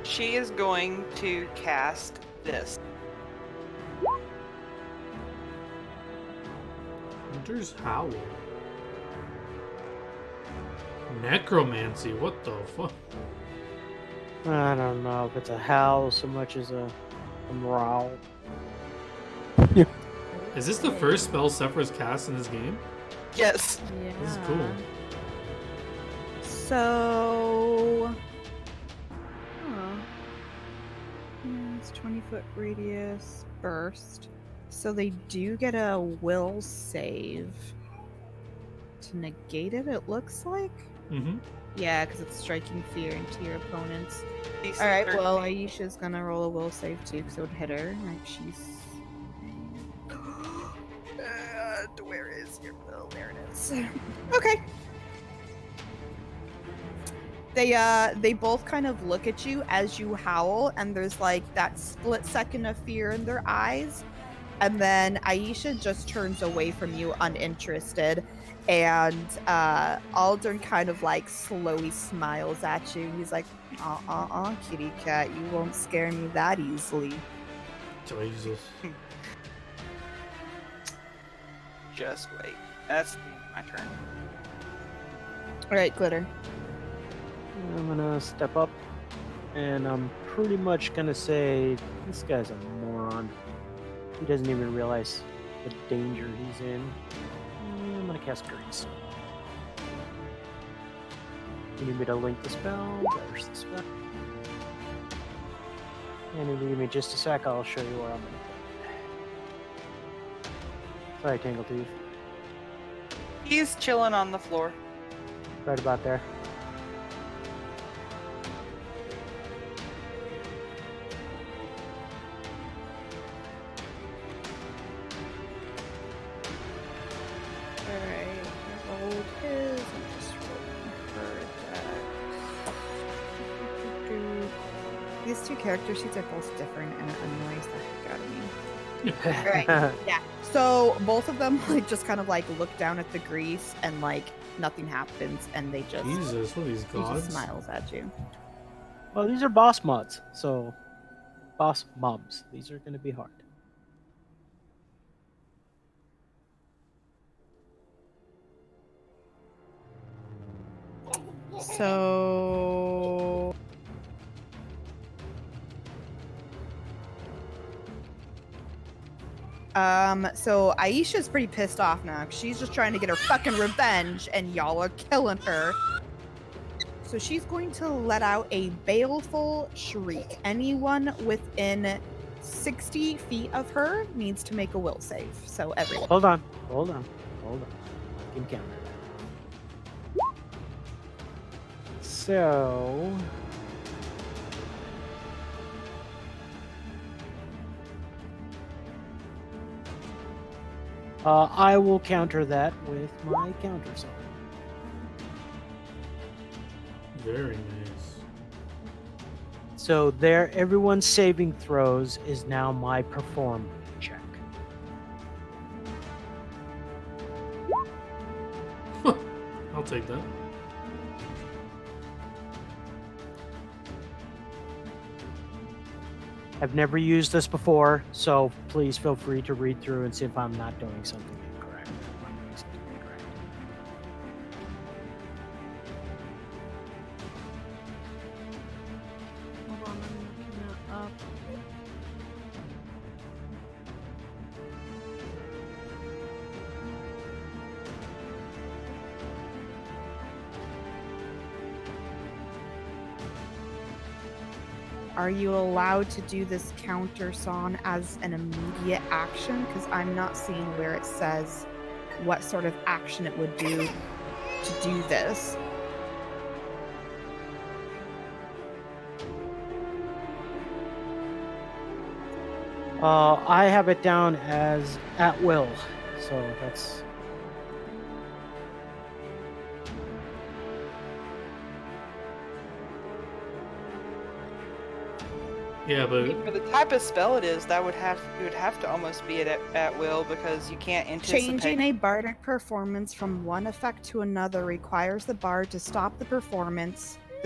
she is going to cast this. Hunter's Howl. Necromancy, what the fuck? I don't know if it's a howl so much as a growl. Is this the first spell Sephra's cast in this game? Yes. Yeah. This is cool. So... Huh. Yeah, it's 20-foot radius burst. So they do get a will save to negate it, it looks like? Mm-hmm. Yeah, because it's striking fear into your opponents. DC Alright, 13. well, Aisha's gonna roll a will save too, because it would hit her. Like, she's... where is your will? There it is. Okay. They both kind of look at you as you howl, and there's like that split second of fear in their eyes. And then Aisha just turns away from you uninterested. And Aldern kind of like slowly smiles at you. He's like, kitty cat, you won't scare me that easily. Jesus. Just wait. That's my turn. Alright, Glitter. I'm gonna step up, and I'm pretty much gonna say this guy's a moron. He doesn't even realize the danger he's in. I'm gonna cast Grease. You need me to link the spell? There's the spell. And if you give me just a sec, I'll show you where I'm gonna put it. Sorry, Tangle Teeth. He's chilling on the floor. Right about there. Alright, I rolled his. I'm just rolling her deck. These two character sheets are both different, and it annoys the heck out of me. Alright, yeah. So both of them like just kind of like look down at the grease, and like nothing happens, and they just Jesus, what are these he just gods? smiles at you. Well, these are boss mods, so boss mobs. These are going to be hard. So so Aisha's pretty pissed off now. 'Cause she's just trying to get her fucking revenge, and y'all are killing her. So she's going to let out a baleful shriek. Anyone within 60 feet of her needs to make a will save. So everyone. Hold on. I can counter that. So... I will counter that with my counter song. Very nice. So there, everyone's saving throws is now my perform check. I'll take that. I've never used this before, so please feel free to read through and see if I'm not doing something incorrect. Are you allowed to do this counter song as an immediate action? Because I'm not seeing where it says what sort of action it would do to do this. I have it down as at will, so that's. Yeah, I but mean, for the type of spell it is, you would have to almost be at will because you can't anticipate. Changing a bardic performance from one effect to another requires the bard to stop the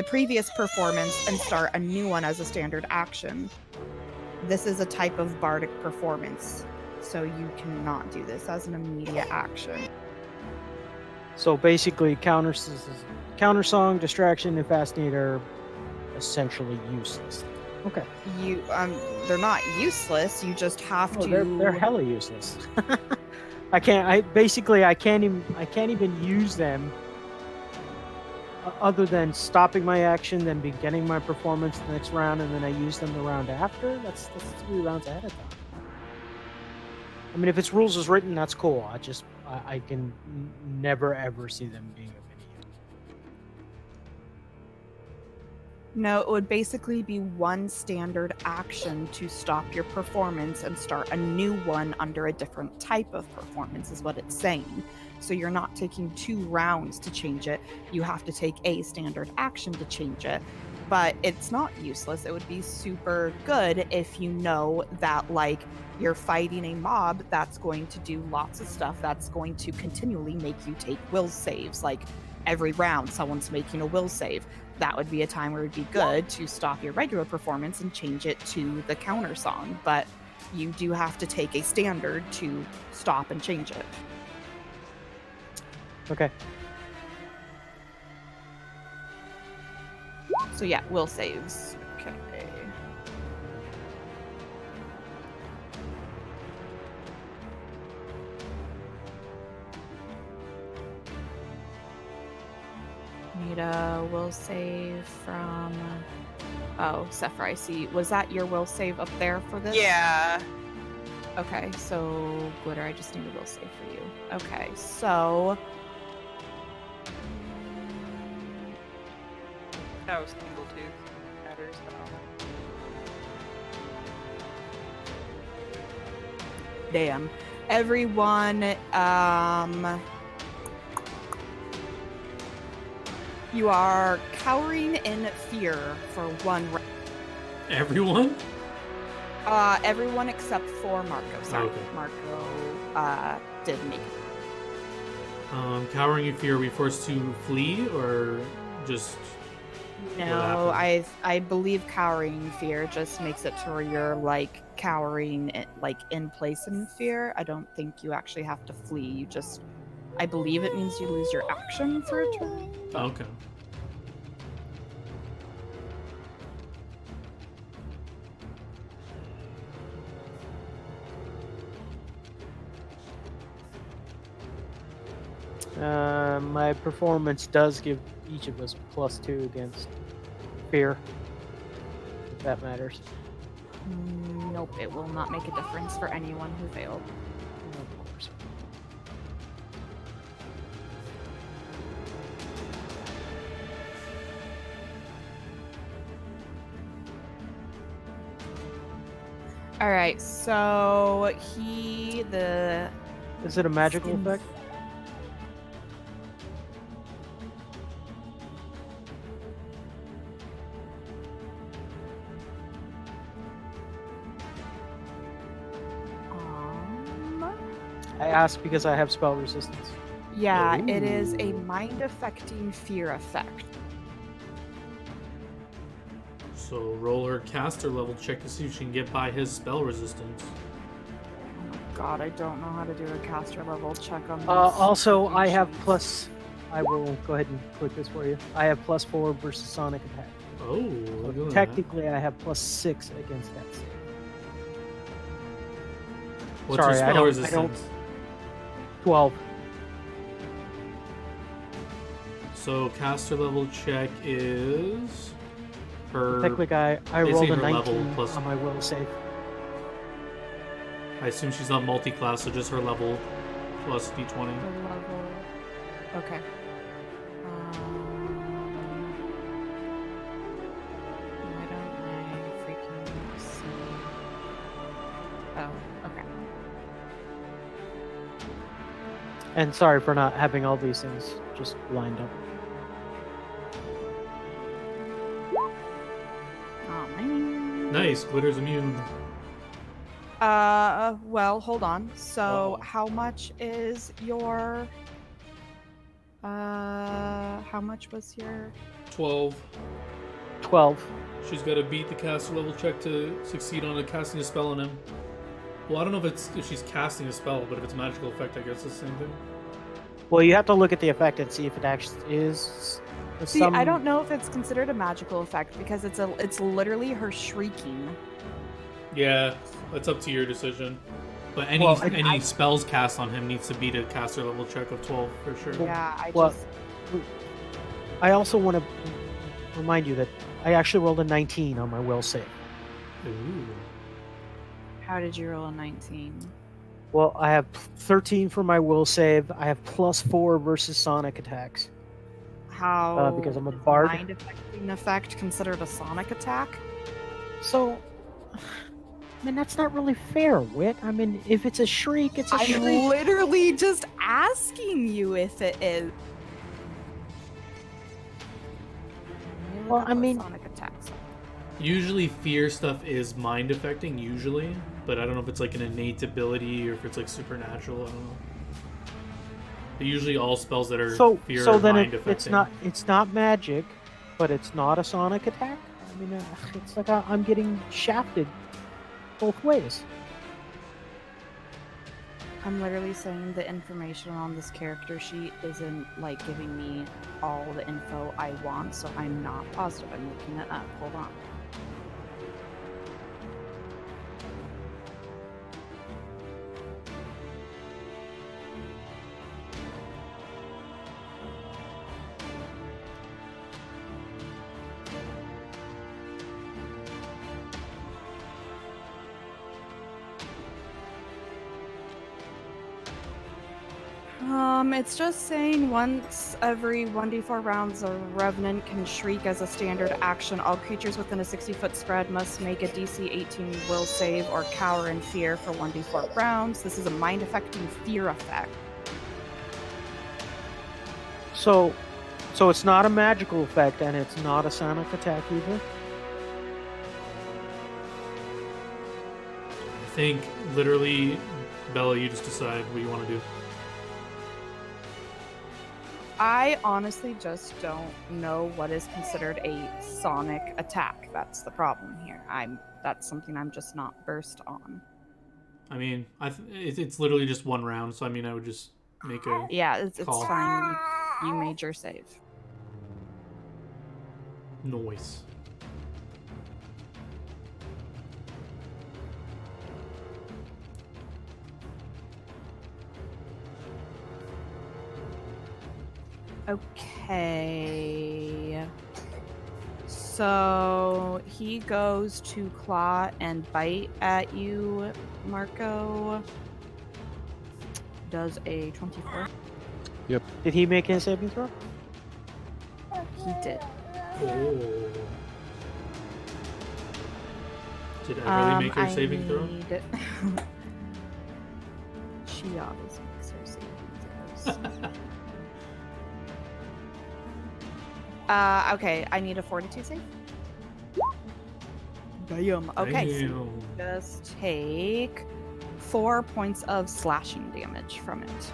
previous performance, and start a new one as a standard action. This is a type of bardic performance, so you cannot do this as an immediate action. So basically, counter song, distraction, and fascinator are essentially useless. Okay. They're not useless. You just have to. They're hella useless. I can't even use them other than stopping my action, then beginning my performance the next round, and then I use them the round after. That's 3 rounds ahead of time. I mean, if it's rules as written, that's cool. I can never ever see them being of any use. No, it would basically be one standard action to stop your performance and start a new one under a different type of performance, is what it's saying. So you're not taking 2 rounds to change it. You have to take a standard action to change it. But it's not useless. It would be super good if you know that, like, you're fighting a mob that's going to do lots of stuff that's going to continually make you take will saves. Like, every round, someone's making a will save. That would be a time where it would be good to stop your regular performance and change it to the counter song. But you do have to take a standard to stop and change it. Okay. So yeah, will saves. Okay. Need a will save from. Oh, Sephra, I see. Was that your will save up there for this? Yeah. Okay, so Glitter, I just need a will save for you. Okay, so. That was single tooth. Matters. Damn. Everyone, you are cowering in fear for 1 round. everyone? Everyone except for Marco. Sorry, Okay. Marco did make it. Cowering in fear, are we forced to flee or just? No, happened? I believe cowering in fear just makes it to where you're like cowering like in place in fear. I don't think you actually have to flee. You just, I believe it means you lose your action for a turn. Okay. My performance does give each of us +2 against fear, if that matters. Nope, it will not make a difference for anyone who failed. Of course. All right, so Is it a magical Skins. effect? I asked because I have spell resistance. Yeah, it is a Ooh. mind-affecting fear effect. So roll her caster level check to see if she can get by his spell resistance. Oh my god, I don't know how to do a caster level check on this. Also, I have species. plus. I will go ahead and click this for you. I have +4 versus sonic attack. Oh, So look at that. technically, I have +6 against that save. What's sorry, your I spell don't- resistance? 12. So caster level check is her. Technically, I they rolled say a her level 19 plus- on my will save. I assume she's not multi-class, so just her level plus d20. The level. Okay. Why don't I freaking see? Oh, okay. And sorry for not having all these things just lined up. Oh man. Nice, Glitter's immune. Well, hold on. So, Uh-oh. how much is your? How much was your? 12. 12. She's got to beat the caster level check to succeed on casting a spell on him. Well, I don't know if she's casting a spell, but if it's a magical effect, I guess it's the same thing. Well, you have to look at the effect and see if it actually is. See, I don't know if it's considered a magical effect because it's literally her shrieking. Yeah, that's up to your decision. But any Well, any spells cast on him needs to beat a caster level check of 12 for sure. Yeah, Well, I also want to remind you that I actually rolled a 19 on my will save. Ooh. How did you roll a 19? Well, I have 13 for my will save. I have +4 versus sonic attacks. How? Because I'm a is bard. Mind affecting effect considered a sonic attack? So, I mean, that's not really fair, Wit. I mean, if it's a shriek, it's a I'm shriek. literally just asking you if it is. Let me look Well, up I what mean- sonic attacks. Usually fear stuff is mind affecting, usually. But I don't know if it's like an innate ability or if it's like supernatural, I don't know. But usually all spells that are fear So are then mind affecting. it's not magic, but it's not a sonic attack. I mean, it's like I'm getting shafted both ways. I'm literally saying the information on this character sheet isn't like giving me all the info I want, so I'm not positive. I'm looking it up. Hold on. It's just saying once every 1d4 rounds, a revenant can shriek as a standard action. All creatures within a 60-foot spread must make a DC 18 will save or cower in fear for 1d4 rounds. This is a mind-affecting fear effect. So it's not a magical effect, and it's not a sonic attack either. I think literally, Bella, you just decide what you want to do. I honestly just don't know what is considered a sonic attack. That's the problem here. That's something I'm just not versed on. I mean, it's literally just one round, so I mean, I would just make a Yeah, it's call. fine. You made your save. Noise. Okay. So he goes to claw and bite at you, Marco. Does a 24. Did he make a saving throw? He did. Oh. Did I really make her saving throw? She always makes her saving throws. Okay, I need a fortitude save. Damn. Okay, so you just take 4 points of slashing damage from it.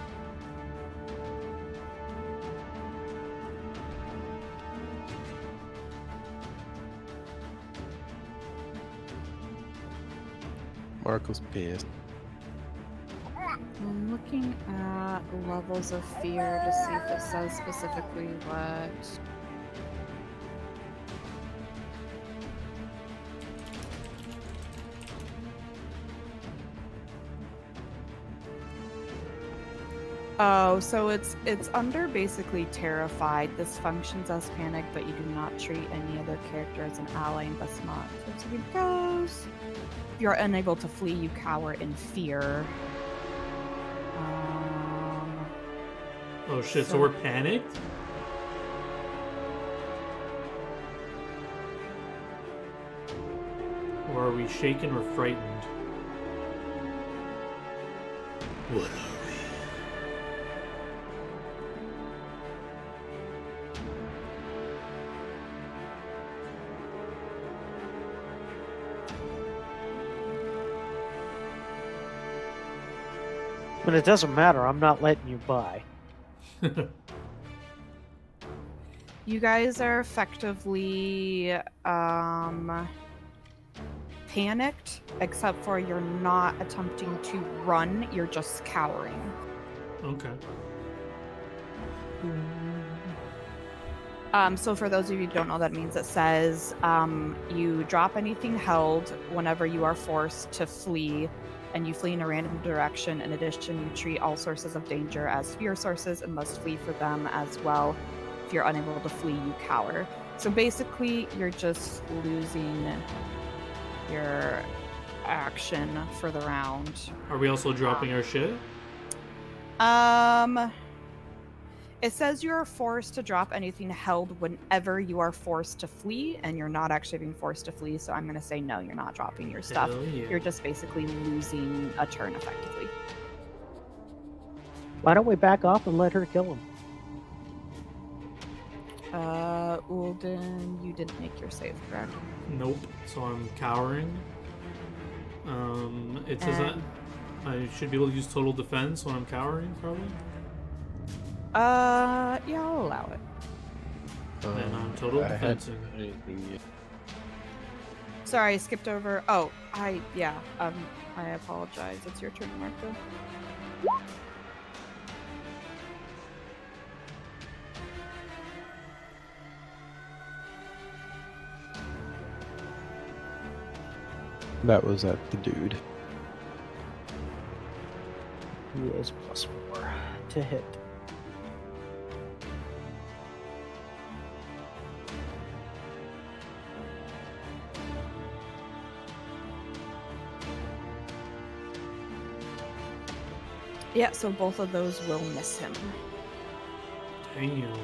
Marco's pissed. I'm looking at levels of fear to see if it says specifically what. Oh, so it's under basically terrified. This functions as panic, but you do not treat any other character as an ally and thus not. So it goes. If you're unable to flee, you cower in fear. Oh shit, so So- we're panicked? Or are we shaken or frightened? What are we? But it doesn't matter. I'm not letting you by. You guys are effectively panicked, except for you're not attempting to run, you're just cowering. Okay. So for those of you who don't know, that means it says you drop anything held whenever you are forced to flee, and you flee in a random direction. In addition, you treat all sources of danger as fear sources and must flee for them as well. If you're unable to flee, you cower. So basically, you're just losing your action for the round. Are we also dropping our shit? It says you are forced to drop anything held whenever you are forced to flee, and you're not actually being forced to flee, so I'm going to say no, you're not dropping your stuff. Hell yeah. You're just basically losing a turn effectively. Why don't we back off and let her kill him? Ulden, you didn't make your save, correct? Nope. So I'm cowering. It says that And- I should be able to use total defense when I'm cowering, probably. Yeah, I'll allow it. Then I'm total I hadn't defensive. done anything yet. Sorry, I skipped over. I apologize. It's your turn, Marco. That was at the dude. He is +4 to hit. Yeah, so both of those will miss him. Damn.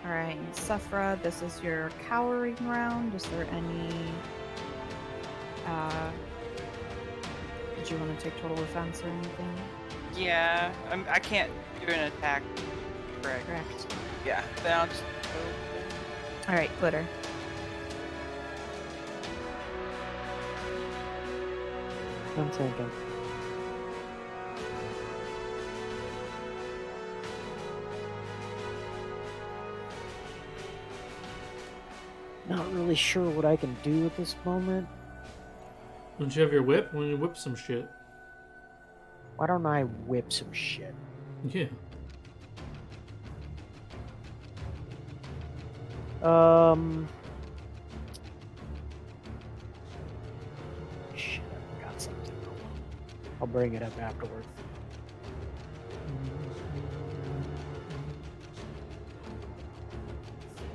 All right, and Sephra, this is your cowering round. Is there any? Did you want to take total defense or anything? Yeah, I can't do an attack. Correct. Correct. Yeah, then I'll just. All right, Glitter. I'm thinking. Not really sure what I can do at this moment. Don't you have your whip? Why don't you whip some shit? Why don't I whip some shit? Yeah. Shit, I forgot something. I'll bring it up afterward.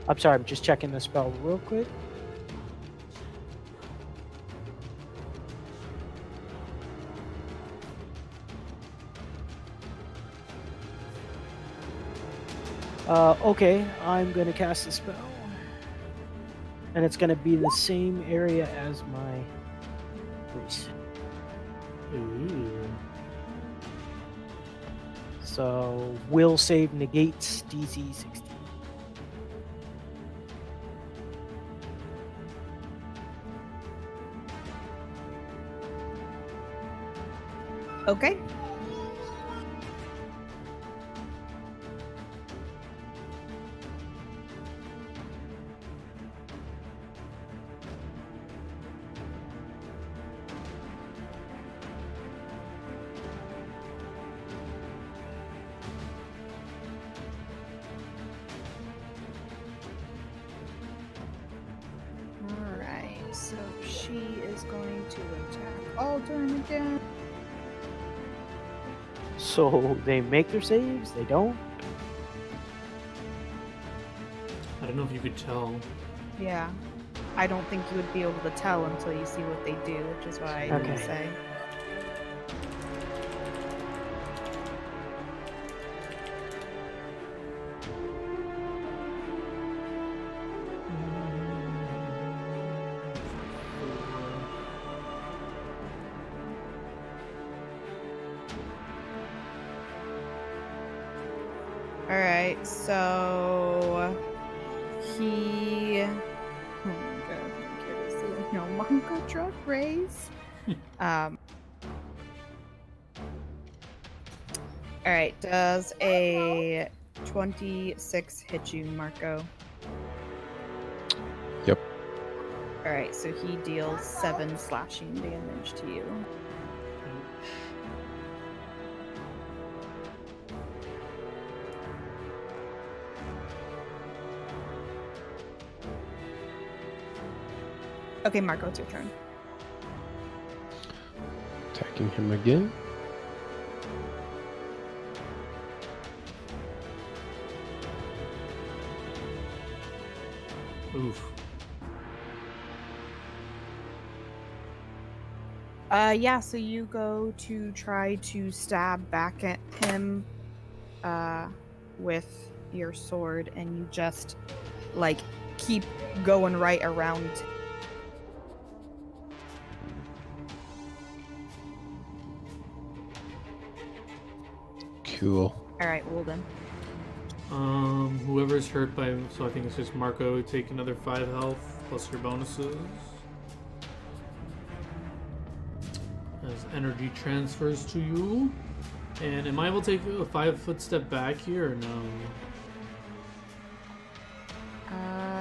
I'm sorry, I'm just checking the spell real quick. Okay, I'm gonna cast a spell. And it's gonna be the same area as my priest. Ooh. So, will save negates DC 16. Okay. All right. So she is going to attack Aldern again. So they make their saves, they don't. I don't know if you could tell. Yeah. I don't think you would be able to tell until you see what they do, which is why I didn't Okay. say. Alright, so he oh my god, I'm curious to know manga truck race. Alright, does a 26 hit you, Marco? Yep. Alright, so he deals 7 slashing damage to you. Okay, Marco, it's your turn. Attacking him again. Oof. Yeah, so you go to try to stab back at him with your sword, and you just like keep going right around. Cool. All right, Walden. Whoever's hurt by, so I think it's just Marco, take another 5 health plus your bonuses. As energy transfers to you. And am I able to take a 5-foot step back here or no?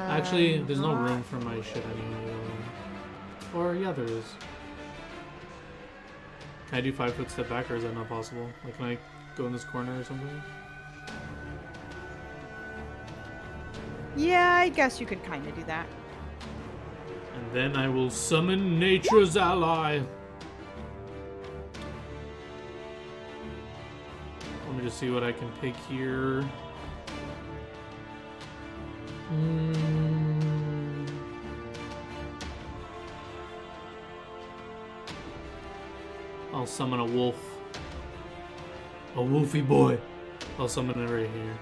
Actually, there's no room for my shit anyway. Or yeah, there is. Can I do 5-foot step back, or is that not possible? Like, can I go in this corner or something? Yeah, I guess you could kind of do that. And then I will summon Nature's Ally. Let me just see what I can pick here. I'll summon a wolf. A wolfy boy. I'll summon it right here.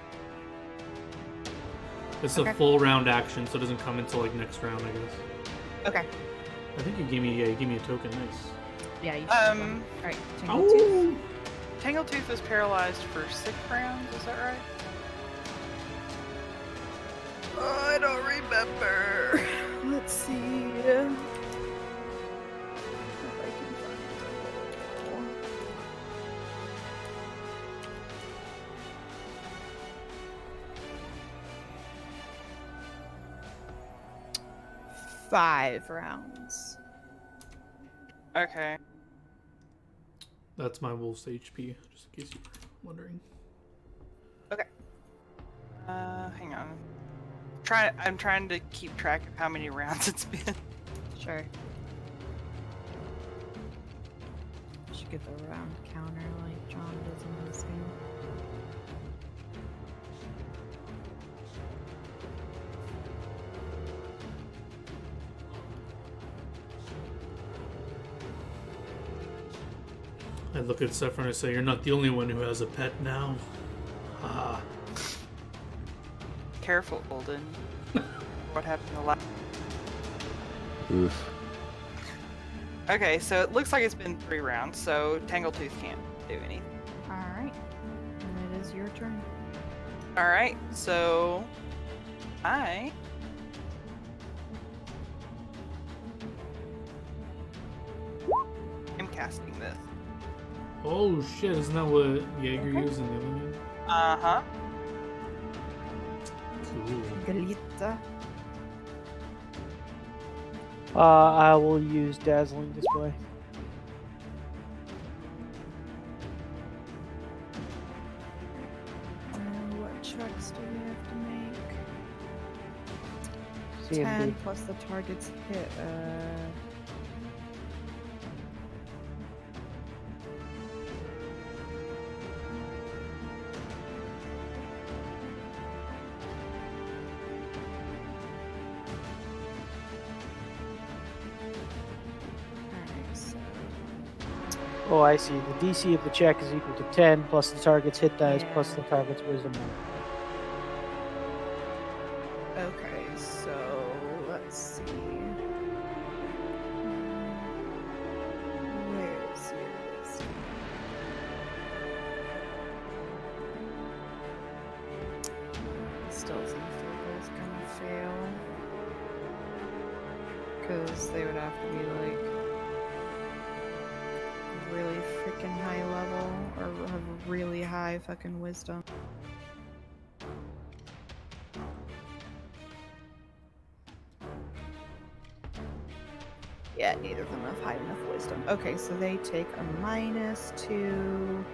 It's a full round action, so it doesn't come until like next round, I guess. Okay. I think you gave me a token. Nice. Yeah. You Um. All right. Tooth. Tangletooth is paralyzed for 6 rounds. Is that right? I don't remember. Let's see. If I can find it. 5 rounds. Okay. That's my wolf's HP, just in case you were wondering. Okay. Hang on. I'm trying to keep track of how many rounds it's been. Sure. Should get the round counter like John does in this game. I look at Sephiroth and I say, "You're not the only one who has a pet now." Ah. Careful, Golden. What happened the last? Oof. Okay, so it looks like it's been 3 rounds, so Tangletooth can't do anything. Alright. And it is your turn. Alright, so I am casting this. Oh shit! Isn't that what Jaeger used in the other one? Uh-huh. Cool. Galita. I will use Dazzling Display. What checks do we have to make? CMD. 10 plus the target's hit. Oh, I see. The DC of the check is equal to 10 plus the target's hit dice plus Yeah. the target's wisdom. Okay, so let's see. Where is your wisdom? Still think they're both gonna fail. Because they would have to be like really freaking high level or have a really high fucking wisdom. Yeah, neither of them have high enough wisdom. Okay, so they take a -2.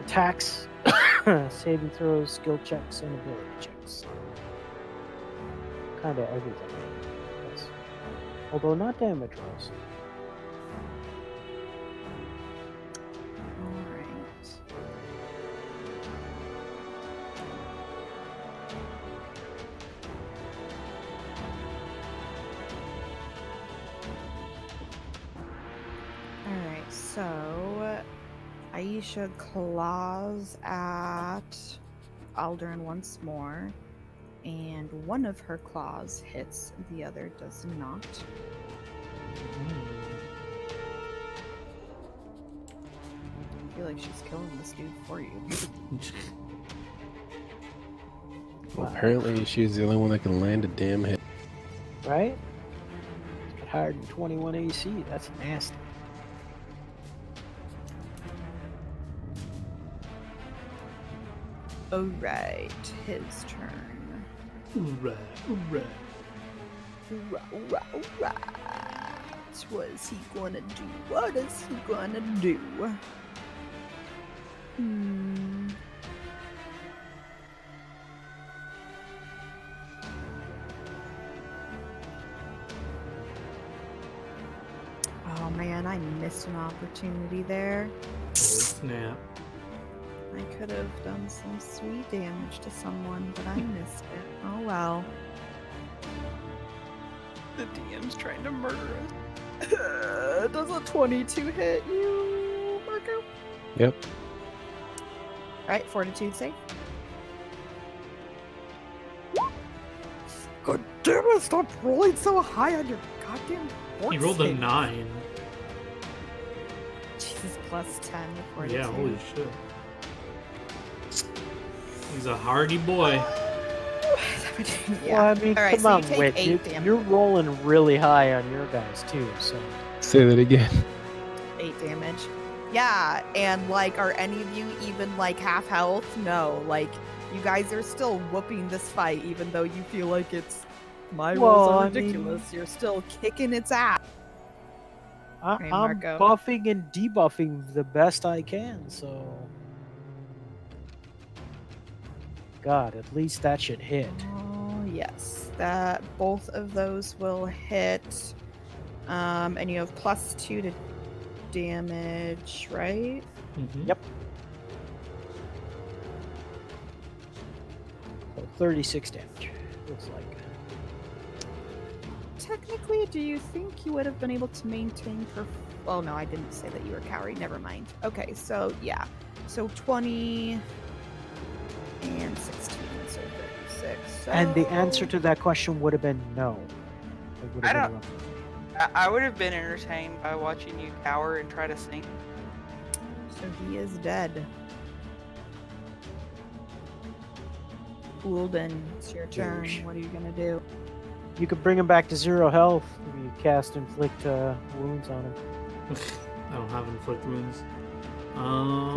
Attacks, saving throws, skill checks, and ability checks. Kind of everything. Yes. Although not damage rolls. Alright. Alright, so Aisha claws at Aldrin once more, and one of her claws hits, the other does not. I feel like she's killing this dude for you. Well, apparently, she's the only one that can land a damn hit. Right? Get higher than 21 AC. That's nasty. Alright, his turn. Hoorah, hoorah. What is he gonna do? What is he gonna do? Oh man, I missed an opportunity there. Oh, snap. I could have done some sweet damage to someone, but I missed it. Oh well. The DM's trying to murder us. Does a 22 hit you, Marco? Yep. Alright, fortitude save. God damn it, stop rolling so high on your goddamn He rolled a 9. Jesus, plus 10 to fortitude. Yeah, holy shit. He's a hardy boy. Yeah. Well, I mean, Alright, come so on, you take Wit. 8 damage. You're rolling really high on your guys, too, so... Say that again. 8 damage. Yeah, and like, are any of you even like half health? No, like, you guys are still whooping this fight, even though you feel like it's my rolls Well, are I mean- ridiculous. You're still kicking its ass. Hey, I'm Marco. buffing and debuffing the best I can, so... God, at least that should hit. Oh yes, that both of those will hit. And you have +2 to damage, right? Mhm. Yep. So 36 damage, looks like. Technically, do you think you would have been able to maintain Oh no, I didn't say that you were cowrie. Never mind. Okay, so yeah. So 20 and 16, so 36. So... And the answer to that question would have been no. It would have I been don't- wrong. I would have been entertained by watching you cower and try to sneak. So he is dead. Ulden, it's your turn. Douche. What are you gonna do? You could bring him back to 0 health if you cast inflict wounds on him. I don't have inflict wounds. It's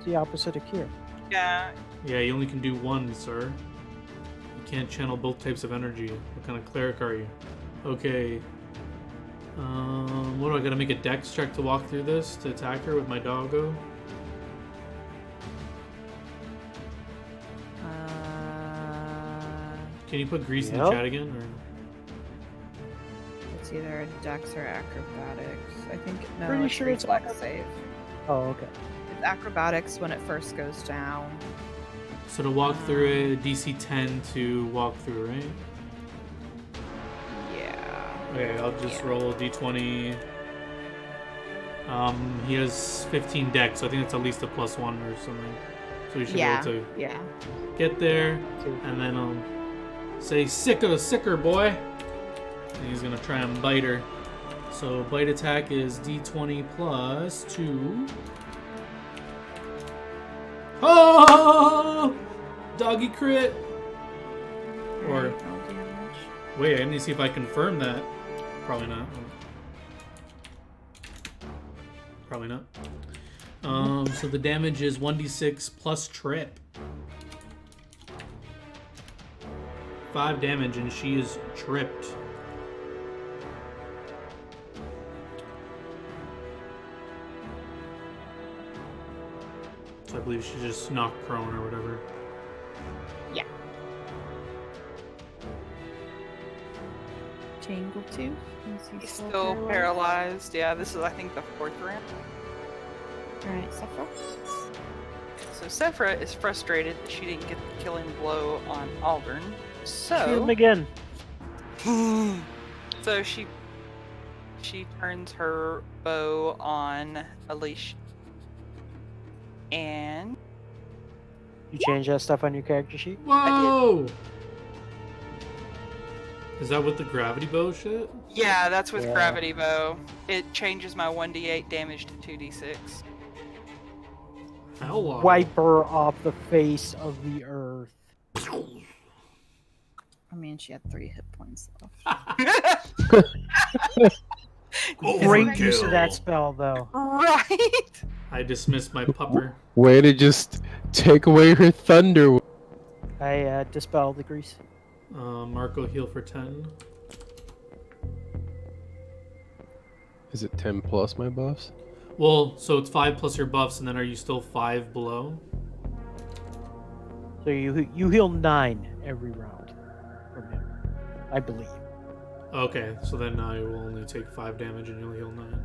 the opposite of cure. Yeah, Yeah, you only can do one, sir. You can't channel both types of energy. What kind of cleric are you? Okay. What do I gotta make a dex check to walk through this to attack her with my doggo? Can you put grease in the Yep. chat again? Or It's either a dex or acrobatics. I think no. Pretty sure it's reflex save. Oh, okay. It's acrobatics when it first goes down. so to walk through it, DC 10 to walk through, right? Yeah. Okay, I'll just Yeah. roll a d20. He has 15 dex, so I think it's at least a +1 or something. So he should Yeah. be able to Yeah. get there, and then say sicker boy, and he's gonna try and bite her. So bite attack is d20 plus 2. Oh, doggy crit. Or Alright, roll damage. wait, I need to see if I confirm that. Probably not. Probably not. So the damage is 1d6 plus trip. 5 damage, and she is tripped. So I believe she just knocked prone or whatever. Yeah. Tangle too. He's still paralyzed. Yeah, this is, I think, the 4th round. Alright, Sephra. So Sephra is frustrated that she didn't get the killing blow on Aldern. Shoot him So, again. so she turns her bow on Alicia. And You change that stuff on your character sheet? Whoa! Is that with the gravity bow shit? yeah, that's with Yeah. gravity bow. It changes my 1d8 damage to 2d6. Hello. Wipe her off the face of the earth. I mean, she had 3 hit points left. Great use of Overkill. that spell, though. Right? I dismissed my pupper. Way to just take away her thunder. I dispel the grease. Marco heal for 10. Is it 10 plus my buffs? Well, so it's 5 plus your buffs, and then are you still 5 below? So you heal 9 every round from him, I believe. Okay, so then I will only take 5 damage and you'll heal 9.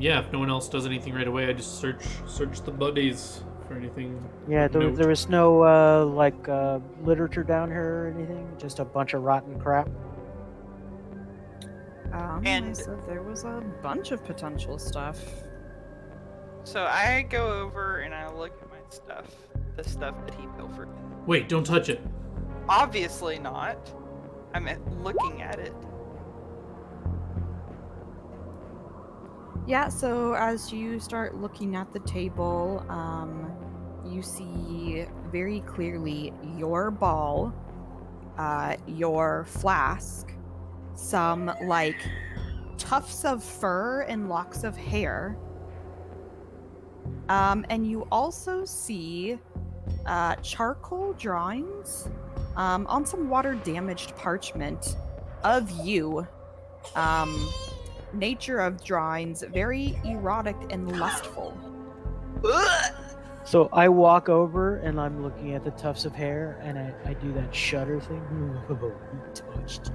Yeah, if no one else does anything right away, I just search the buddies for anything. Yeah, of note. there was no literature down here or anything. Just a bunch of rotten crap. And- So there was a bunch of potential stuff. So I go over and I look at my stuff. The stuff that he pilfered. Wait, don't touch it. Obviously not. I'm looking at it. Yeah, so as you start looking at the table, you see very clearly your ball, your flask, some like tufts of fur and locks of hair. And you also see charcoal drawings on some water damaged parchment of you. Nature of drawings, very erotic and lustful. Ugh! So I walk over and I'm looking at the tufts of hair and I do that shudder thing. Ooh, you touched.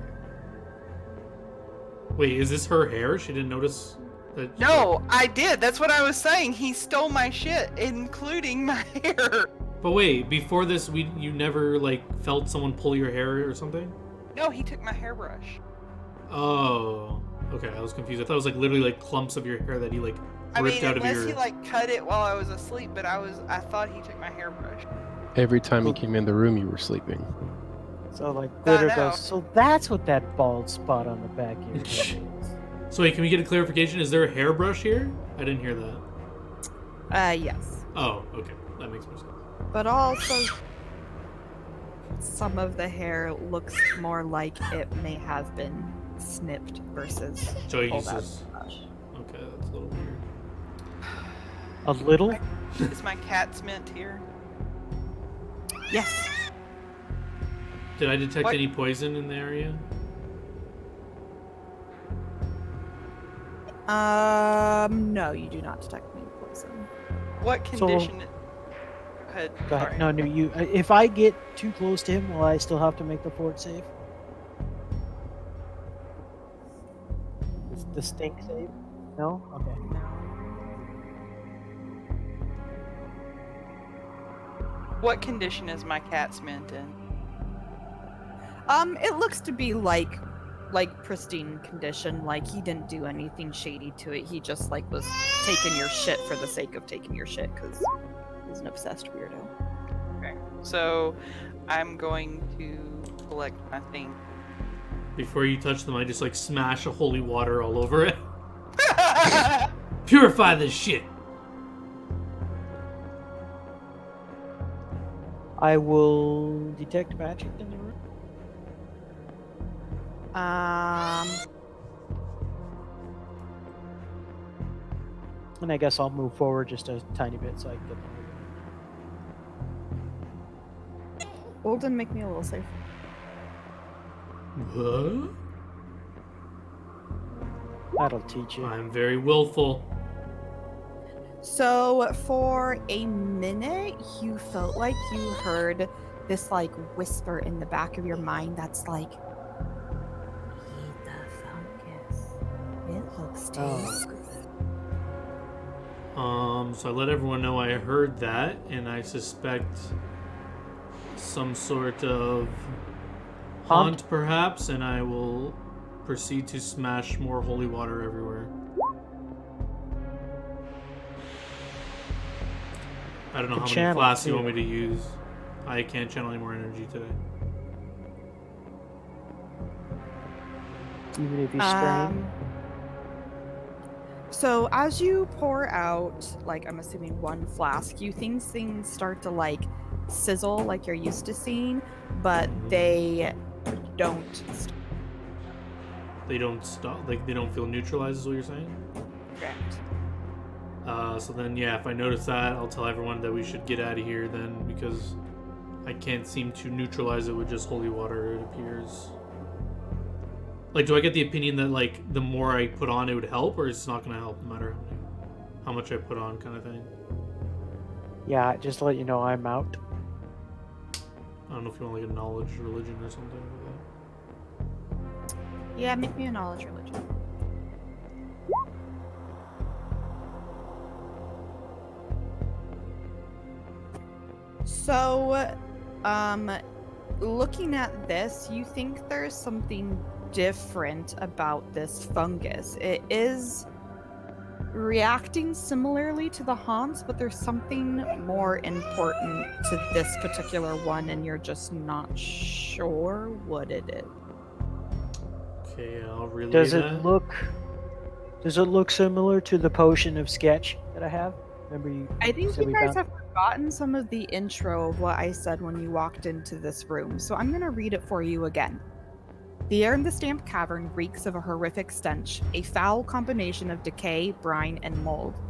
Wait, is this her hair? She didn't notice that. No, I did. That's what I was saying. He stole my shit, including my hair. But wait, before this, you never like felt someone pull your hair or something? No, he took my hairbrush. Oh, okay. I was confused. I thought it was like literally like clumps of your hair that he like I ripped mean, out of unless your. he like cut it while I was asleep, but I thought he took my hairbrush. Every time you came in the room, you were sleeping. So like I glitter know. goes. So that's what that bald spot on the back of your head is. So wait, can we get a clarification? Is there a hairbrush here? I didn't hear that. Yes. Oh, okay. That makes more sense. But also, some of the hair looks more like it may have been snipped versus So he pulled out uses. of the brush. Okay, that's a little weird. A little. Is my cat's mint here? Yes. Did I detect What? any poison in the area? No, you do not detect any poison. What So- condition? Go ahead. Go ahead. Sorry. No, you. If I get too close to him, will I still have to make the fort save? The stink save? No. Okay. What condition is my cat's mint in? It looks to be like like pristine condition. Like he didn't do anything shady to it. He just like was taking your shit for the sake of taking your shit because he's an obsessed weirdo. Okay. So I'm going to collect my thing. Before you touch them, I just like smash a holy water all over it. Purify this shit. I will detect magic in the room. And I guess I'll move forward just a tiny bit so I can get the Olden, make me a little safe. What? That'll teach you. I'm very willful. So for a minute, you felt like you heard this like whisper in the back of your mind that's like, eat the fungus. It looks tasty. So I let everyone know I heard that, and I suspect some sort of haunt, perhaps, and I will proceed to smash more holy water everywhere. I don't know how many flasks you want me to use. I can't channel any more energy today. Even if you strain. So as you pour out, like I'm assuming one flask, you think things start to like sizzle like you're used to seeing, but they don't. They don't stop. Like they don't feel neutralized. Is what you're saying? Correct. So then, yeah, if I notice that, I'll tell everyone that we should get out of here then, because I can't seem to neutralize it with just holy water, it appears. Like, do I get the opinion that, like, the more I put on, it would help, or it's not going to help no matter how much I put on, kind of thing? Yeah, just to let you know, I'm out. I don't know if you want, like, a knowledge religion or something like that. Yeah, make me a knowledge religion. So, looking at this, you think there's something different about this fungus. It is reacting similarly to the haunts, but there's something more important to this particular one, and you're just not sure what it is. Okay, I'll relay Does that. it look similar to the potion of sketch that I have? Remember you? I think said you we guys found- have forgotten some of the intro of what I said when you walked into this room, so I'm going to read it for you again. The air in the Stamped Cavern reeks of a horrific stench, a foul combination of decay, brine, and mold.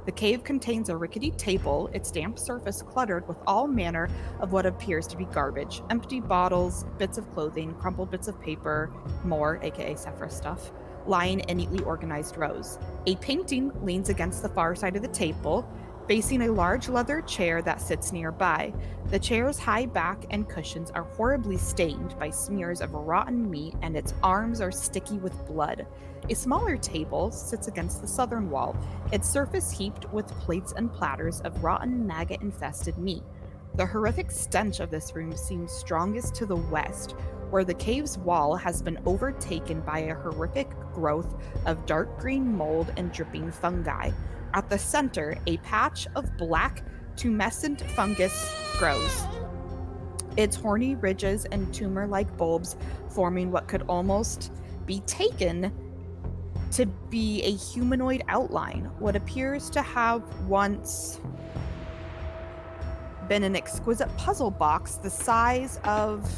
The cave contains a rickety table, its damp surface cluttered with all manner of what appears to be garbage. Empty bottles, bits of clothing, crumpled bits of paper, more, aka Sephra stuff, lying in neatly organized rows. A painting leans against the far side of the table, facing a large leather chair that sits nearby. The chair's high back and cushions are horribly stained by smears of rotten meat, and its arms are sticky with blood. A smaller table sits against the southern wall, its surface heaped with plates and platters of rotten, maggot-infested meat. The horrific stench of this room seems strongest to the west, where the cave's wall has been overtaken by a horrific growth of dark green mold and dripping fungi. At the center, a patch of black tumescent fungus grows, its horny ridges and tumor-like bulbs forming what could almost be taken to be a humanoid outline. What appears to have once been an exquisite puzzle box the size of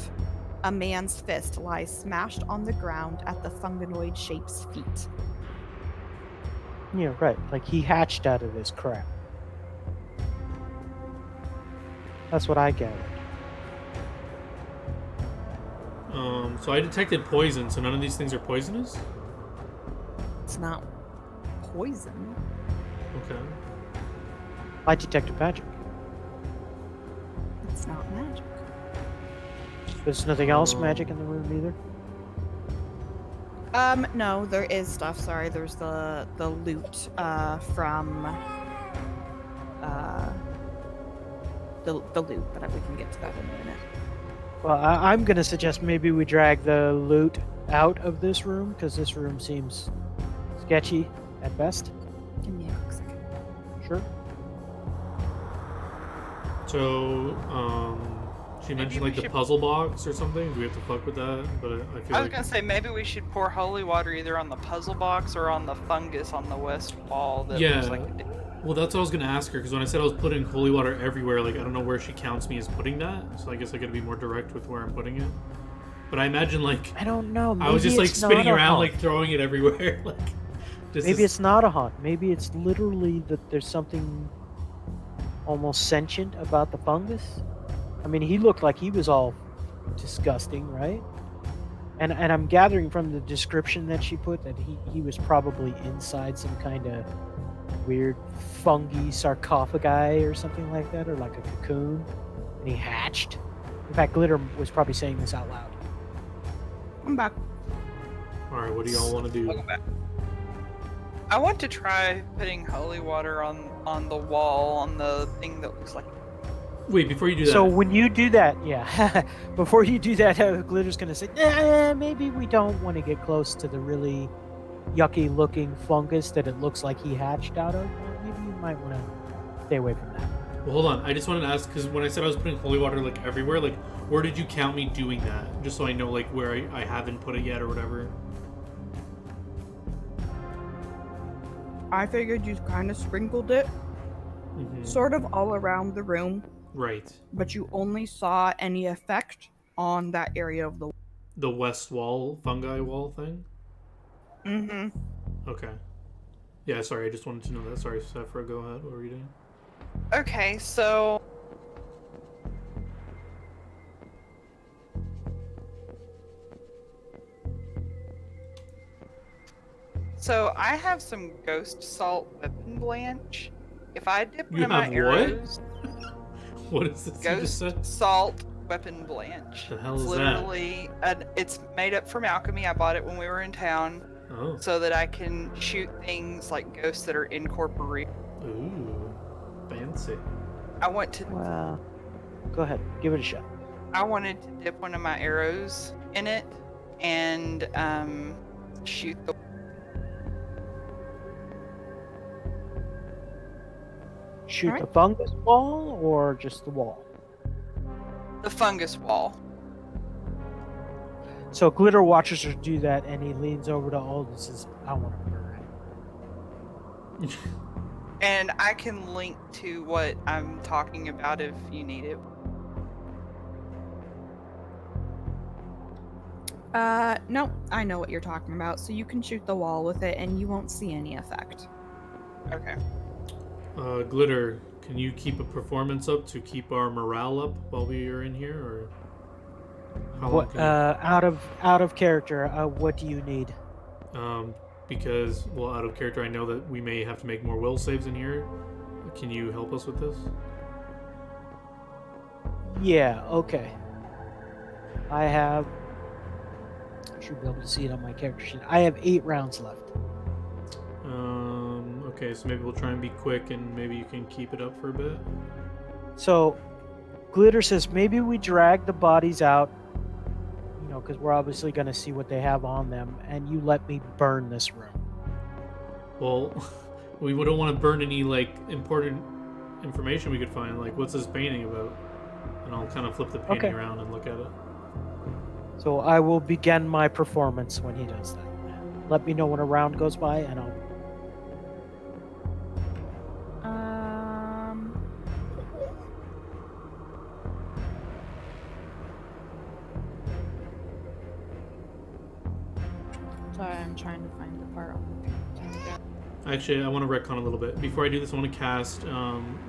a man's fist lies smashed on the ground at the fungoid shape's feet. Yeah, right. Like he hatched out of this crap. That's what I gathered. So I detected poison, so none of these things are poisonous? It's not poison. Okay. I detected magic. It's not magic. There's nothing else magic in the room either. No, there is stuff. Sorry, there's the loot from the loot, but we can get to that in a minute. Well, I'm gonna suggest maybe we drag the loot out of this room? Because this room seems sketchy at best. Give me a quick second. Sure. So, she Maybe mentioned we like the should- puzzle box or something. Do we have to fuck with that? But I feel I was like gonna say maybe we should pour holy water either on the puzzle box or on the fungus on the west wall that Yeah. looks like it. Well, that's what I was gonna ask her because when I said I was putting holy water everywhere, like I don't know where she counts me as putting that. So I guess I gotta be more direct with where I'm putting it. But I imagine like I don't know. I was maybe just like it's spinning not a around, haunt. like throwing it everywhere. Like just Maybe as- it's not a haunt. Maybe it's literally that there's something almost sentient about the fungus. I mean, he looked like he was all disgusting, right? And I'm gathering from the description that she put that he was probably inside some kind of weird fungi sarcophagi or something like that, or like a cocoon, and he hatched. In fact, Glitter was probably saying this out loud. I'm back. All right, what do y'all want to do? Welcome back. I want to try putting holy water on the wall on the thing that looks like. Wait, before you do that. So when you do that, yeah, before you do that, Glitter's gonna say, maybe we don't want to get close to the really yucky-looking fungus that it looks like he hatched out of. Maybe you might want to stay away from that. Well, hold on. I just wanted to ask because when I said I was putting holy water like everywhere, like where did you count me doing that? Just so I know like where I haven't put it yet or whatever. I figured you kind of sprinkled it Mhm. sort of all around the room, Right. but you only saw any effect on that area of the wall. The west wall, fungi wall thing? Mm-hmm. Okay. Yeah, sorry, I just wanted to know that. Sorry, Sephra, go ahead. What were you doing? Okay, so I have some ghost salt weapon blanch. If I dip one You of my have what? arrows, What is this you just ghost said? salt weapon blanch. The hell It's is that? literally it's made up from alchemy. I bought it when we were in town Oh. so that I can shoot things like ghosts that are incorporeal. Ooh. Fancy. I want to Well, go ahead, give it a shot. I wanted to dip one of my arrows in it and shoot the Shoot Alright. the fungus wall or just the wall? fungus wall. So Glitter watches her do that, and he leans over to Alden and says, "I want to burn." And I can link to what I'm talking about if you need it. No, I know what you're talking about. So you can shoot the wall with it, and you won't see any effect. Okay. Glitter, can you keep a performance up to keep our morale up while we are in here, or how long What? can you- Out of character. What do you need? Because, well, out of character, I know that we may have to make more will saves in here. Can you help us with this? Yeah. Okay. I have. I should be able to see it on my character sheet. I have 8 rounds left. Okay, so maybe we'll try and be quick, and maybe you can keep it up for a bit. So, Glitter says maybe we drag the bodies out, you know, because we're obviously going to see what they have on them, and you let me burn this room. Well, we don't want to burn any, like, important information we could find. Like, what's this painting about? And I'll kind of flip the painting Okay. around and look at it. So I will begin my performance when he does that. Let me know when a round goes by, and I'll. Sorry, I'm trying to find the part on the page. Actually, I want to retcon a little bit. Before I do this, I want to cast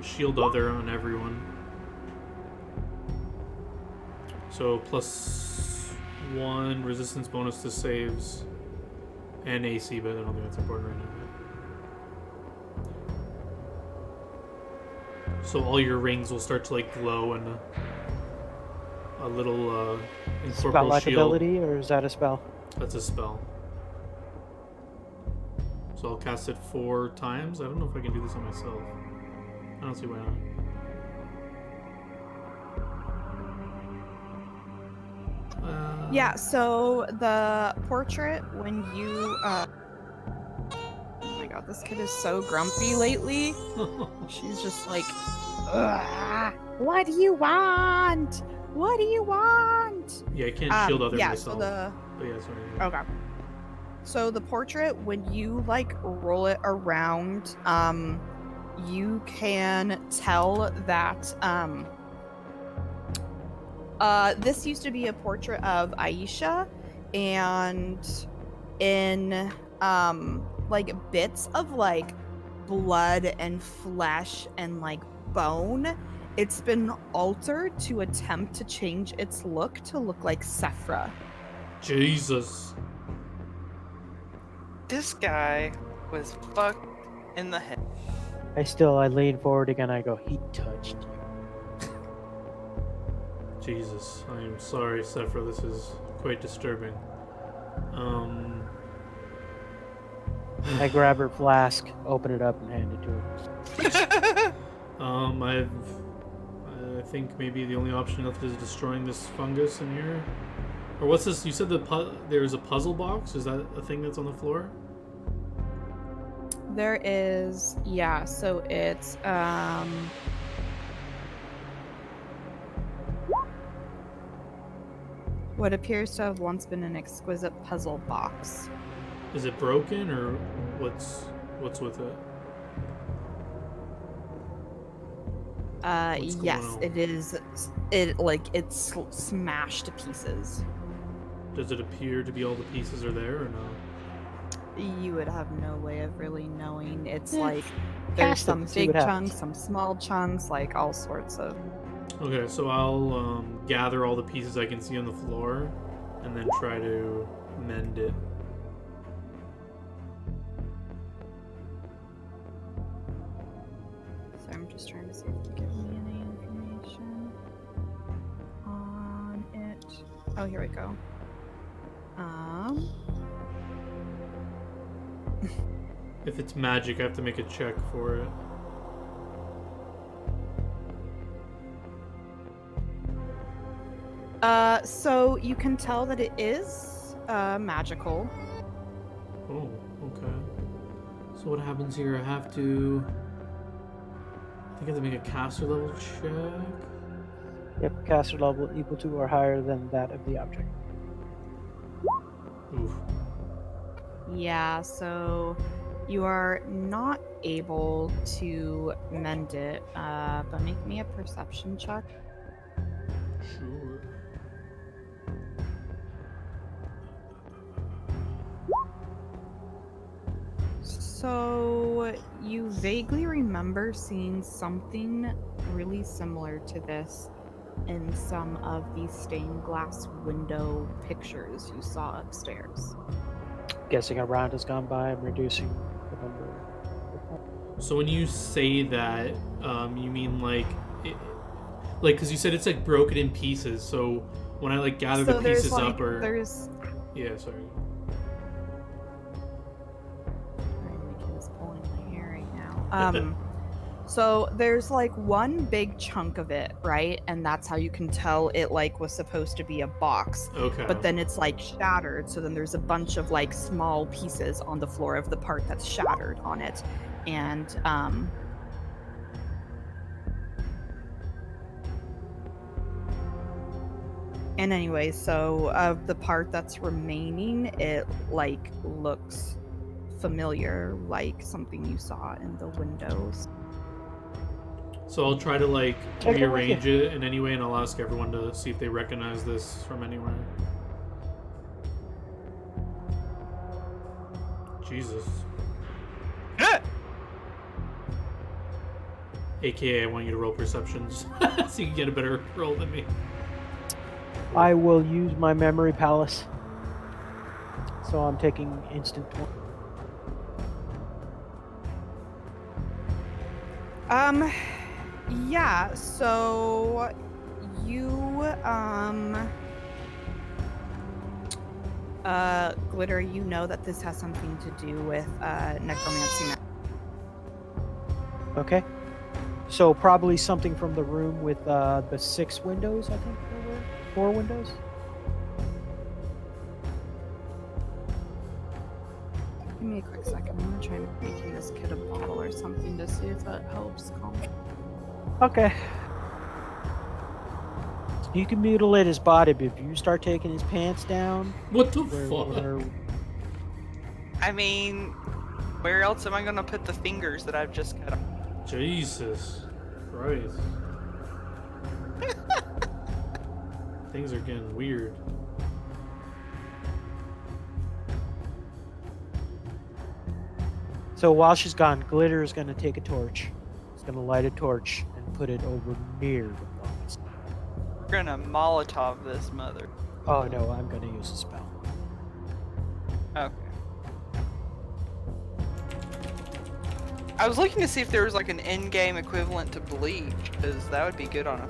Shield Other on everyone. So +1 resistance bonus to saves and AC, but I don't think that's important right now. So all your rings will start to like glow and a little incorporeal Spell-like shield. ability, or is that a spell? That's a spell. So I'll cast it 4 times. I don't know if I can do this on myself. I don't see why not. Yeah, so the portrait, when you, oh my god, this kid is so grumpy lately. She's just like, "Ugh, what do you want? What do you want?" Yeah, I can't shield other Yeah, myself. But yeah, sorry. okay. So the portrait, when you like roll it around, you can tell that this used to be a portrait of Aisha, and in like bits of like blood and flesh and like bone, it's been altered to attempt to change its look to look like Sephra. Jesus. This guy was fucked in the head. I lean forward again. I go, he touched you. Jesus. I am sorry, Sephra. This is quite disturbing. I grab her flask, open it up, and hand it to her. I think maybe the only option left is destroying this fungus in here. Or what's this? You said there's a puzzle box? Is that a thing that's on the floor? There is, yeah, so it's what appears to have once been an exquisite puzzle box. Is it broken or what's with it? What's going Yes, on? it is. It's smashed to pieces. Does it appear to be all the pieces are there or no? You would have no way of really knowing. It's Yeah, like there's cast it some and see big what happens. chunks, some small chunks, like all sorts of. Okay, so I'll gather all the pieces I can see on the floor and then try to mend it. So I'm just trying to see if it gives me any information on it. Oh, here we go. If it's magic, I have to make a check for it. So you can tell that it is magical. Oh, okay. So what happens here? I have to... I think I have to make a caster level check. Yep, caster level equal to or higher than that of the object. Oof. Yeah, so you are not able to mend it, but make me a perception check. Sure. So you vaguely remember seeing something really similar to this in some of the stained glass window pictures you saw upstairs. Guessing a round has gone by. I'm reducing the number. So when you say that, you mean like, because you said it's like broken in pieces. So when I like gather the there's pieces up, or there's yeah, sorry. my kid is pulling my hair right now. So there's like one big chunk of it, right? And that's how you can tell it like was supposed to be a box. Okay. But then it's like shattered, so then there's a bunch of like small pieces on the floor of the part that's shattered on it. And anyway, so of the part that's remaining, it like looks familiar, like something you saw in the windows. So I'll try to like Check it with rearrange it in any way, and I'll ask everyone to see if they recognize this from anywhere. Jesus. AKA, I want you to roll perceptions so you can get a better roll than me. I will use my memory palace. So I'm taking instant 20. Yeah, so you Glitter, you know that this has something to do with necromancy. Okay. So probably something from the room with the 6 windows, I think there were. 4 windows? Give me a quick second. I'm gonna try making this kid a bottle or something to see if that helps calm. Okay. You can mutilate his body, but if you start taking his pants down, What the we're- fuck? we're- I mean, where else am I gonna put the fingers that I've just cut off? Jesus Christ. Things are getting weird. So while she's gone, Glitter is going to take a torch. He's going to light a torch and put it over near the fungus. We're gonna Molotov this mother. Oh no, I'm going to use a spell. Okay. I was looking to see if there was like an in-game equivalent to bleach, because that would be good on a.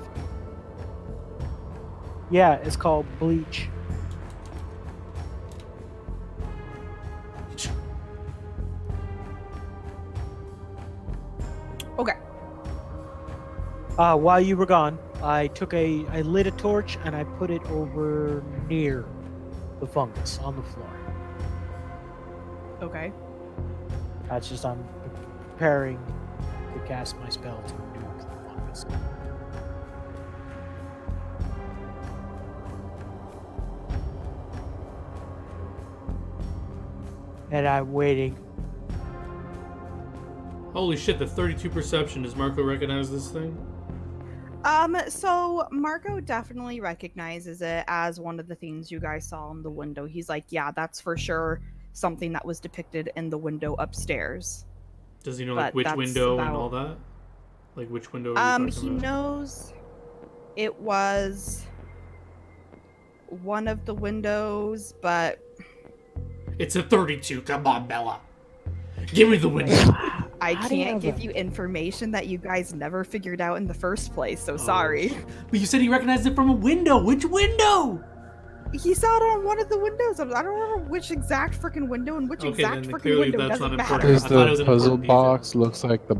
Yeah, it's called bleach. Okay. While you were gone, I lit a torch and I put it over near the fungus on the floor. Okay. That's just I'm preparing to cast my spell to nuke the fungus. And I'm waiting. Holy shit, the 32 perception. Does Marco recognize this thing? So Marco definitely recognizes it as one of the things you guys saw in the window. He's like, yeah, that's for sure something that was depicted in the window upstairs. Does he know like But which that's window and about- all that? Like which window are you He talking about? knows it was one of the windows, but It's a 32. Come on, Bella. Give me the window. I How do you can't know give that? you information that you guys never figured out in the first place, so Oh, sorry. But you said he recognized it from a window. Which window? He saw it on one of the windows. I don't remember which exact freaking window and which Okay, exact then freaking clearly window that's doesn't not matter. important. Does I thought it was the an puzzle important detail. box looks like the?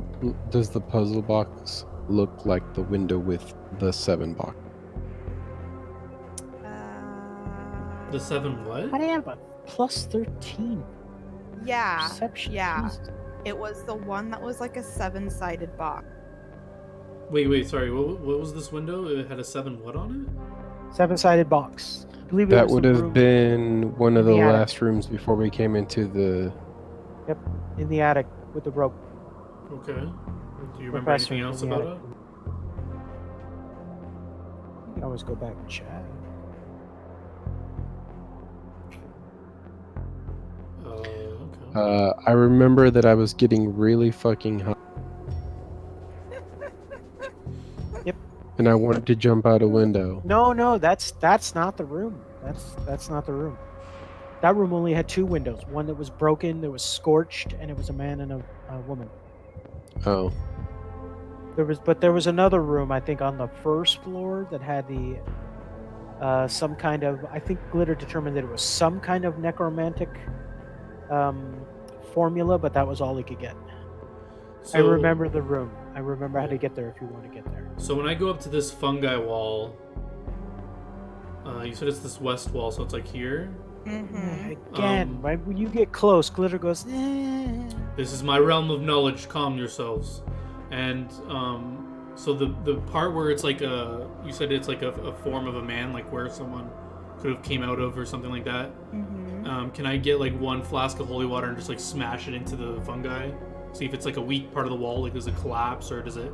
Does the puzzle box look like the window with the 7 box? The 7 what? How do you have a plus 13 Yeah, perception? yeah. Jesus. It was the one that was like a 7-sided box. Wait, sorry. What was this window? It had a 7 what on it? 7-sided box. I believe it That was would the have room been one of in the the attic. last rooms before we came into the. in the attic with the rope. Okay. Do you remember Professor anything in else the about attic. it? You can always go back and chat. Okay. I remember that I was getting really fucking hot. Yep. And I wanted to jump out a window. No, that's not the room. That's not the room. That room only had 2 windows. One that was broken, that was scorched, and it was a man and a woman. Oh. There was another room, I think, on the first floor that had the some kind of. I think Glitter determined that it was some kind of necromantic formula, but that was all he could get. I So- remember the room. I remember how to get there if you want to get there. So when I go up to this fungi wall, you said it's this west wall, so it's like here. Mm-hmm. Again, right when you get close, Glitter goes. This is my realm of knowledge. Calm yourselves. And so the part where it's like you said it's like a form of a man, like where someone could have came out of or something like that. Mm-hmm. Can I get like 1 flask of holy water and just like smash it into the fungi? See if it's like a weak part of the wall, like does it collapse or does it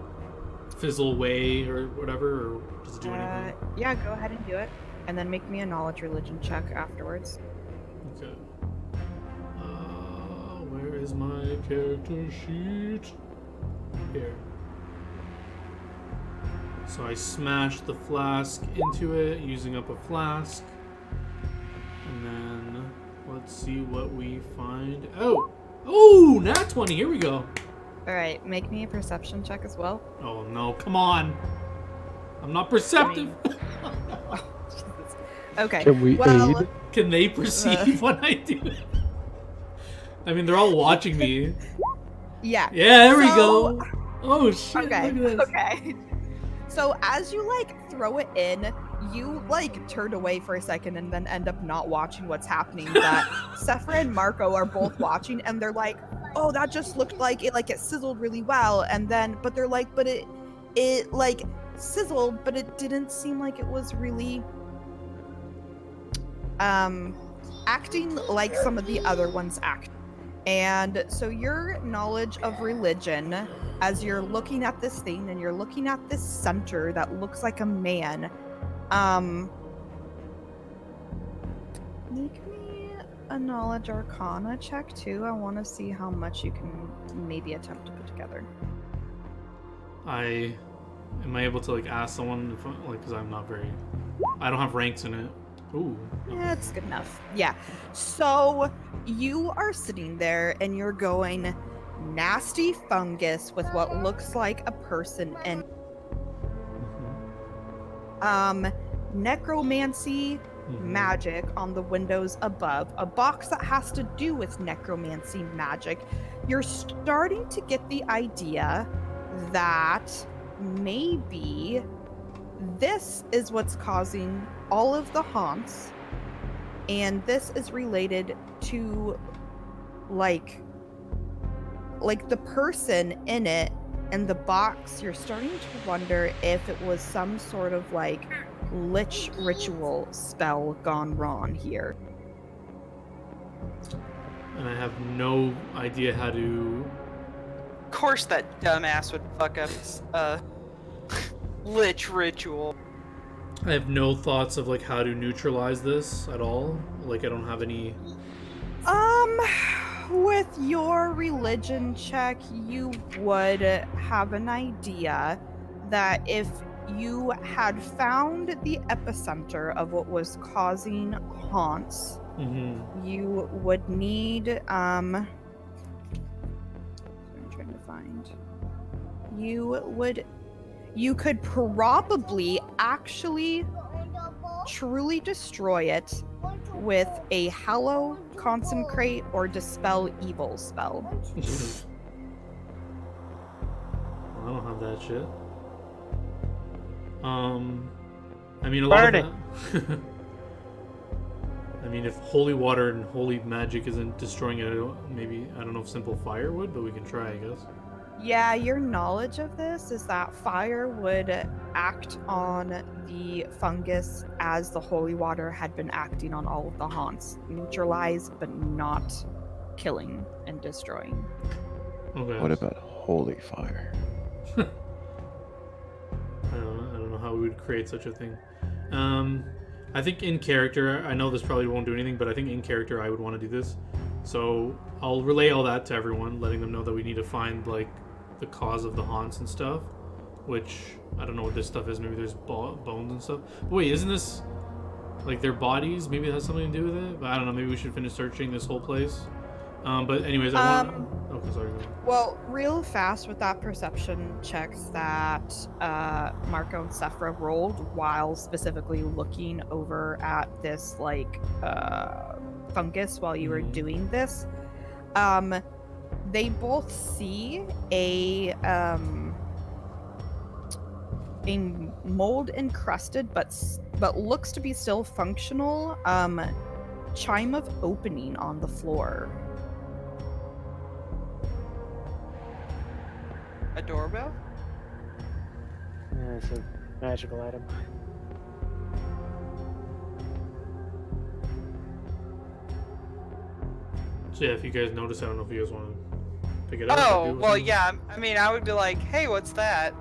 fizzle away or whatever, or does it do anything? Yeah, go ahead and do it. And then make me a knowledge religion check afterwards. Okay. Where is my character sheet? Here. So I smashed the flask into it, using up a flask. And then let's see what we find. Oh, nat 20. Here we go. All right, make me a perception check as well. Oh no, come on. I'm not perceptive. Okay. Can we well, aid? Can they perceive what I do? I mean, they're all watching me. Yeah. Yeah, there we So- go. Oh shit! Okay. Look at this. Okay. So as you like throw it in, you like turn away for a second and then end up not watching what's happening. But Sephra and Marco are both watching, and they're like, "Oh, that just looked like it sizzled really well." And then, but they're like, "But it like sizzled, but it didn't seem like it was really acting like some of the other ones act." And so your knowledge of religion, as you're looking at this thing and you're looking at this center that looks like a man, make me a knowledge arcana check too. I want to see how much you can maybe attempt to put together. Am I able to like ask someone if, like, because I don't have ranks in it. Ooh. Yeah, it's good enough. Yeah. So you are sitting there and you're going nasty fungus with what looks like a person and necromancy magic on the windows above, a box that has to do with necromancy magic. You're starting to get the idea that maybe this is what's causing all of the haunts, and this is related to like the person in it and the box. You're starting to wonder if it was some sort of like lich ritual spell gone wrong here. And I have no idea how to. Of course that dumbass would fuck up lich ritual. I have no thoughts of like how to neutralize this at all. Like I don't have any. With your religion check, you would have an idea that if you had found the epicenter of what was causing haunts, you would need I'm trying to find. You could probably actually truly destroy it with a Hallow, Consecrate, or Dispel Evil spell. I don't have that shit. I mean, Burn it. I mean, if holy water and holy magic isn't destroying it, I don't know if simple fire would, but we can try, I guess. Yeah, your knowledge of this is that fire would act on the fungus as the holy water had been acting on all of the haunts. Neutralize, but not killing and destroying. Okay. What about holy fire? I don't know how we would create such a thing. I think in character, I know this probably won't do anything, but I think in character I would want to do this. So I'll relay all that to everyone, letting them know that we need to find like the cause of the haunts and stuff, which I don't know what this stuff is. Maybe there's bones and stuff. But wait, isn't this like their bodies? Maybe it has something to do with it. But I don't know. Maybe we should finish searching this whole place. But anyways, I want. Okay, sorry. Well, real fast with that perception checks that Marco and Sephra rolled while specifically looking over at this like fungus while you were doing this. They both see a mold encrusted but looks to be still functional chime of opening on the floor. A doorbell? Yeah, it's a magical item. So yeah, if you guys notice, I don't know if you guys want to pick it up. Oh, well, yeah. I mean, I would be like, hey, what's that?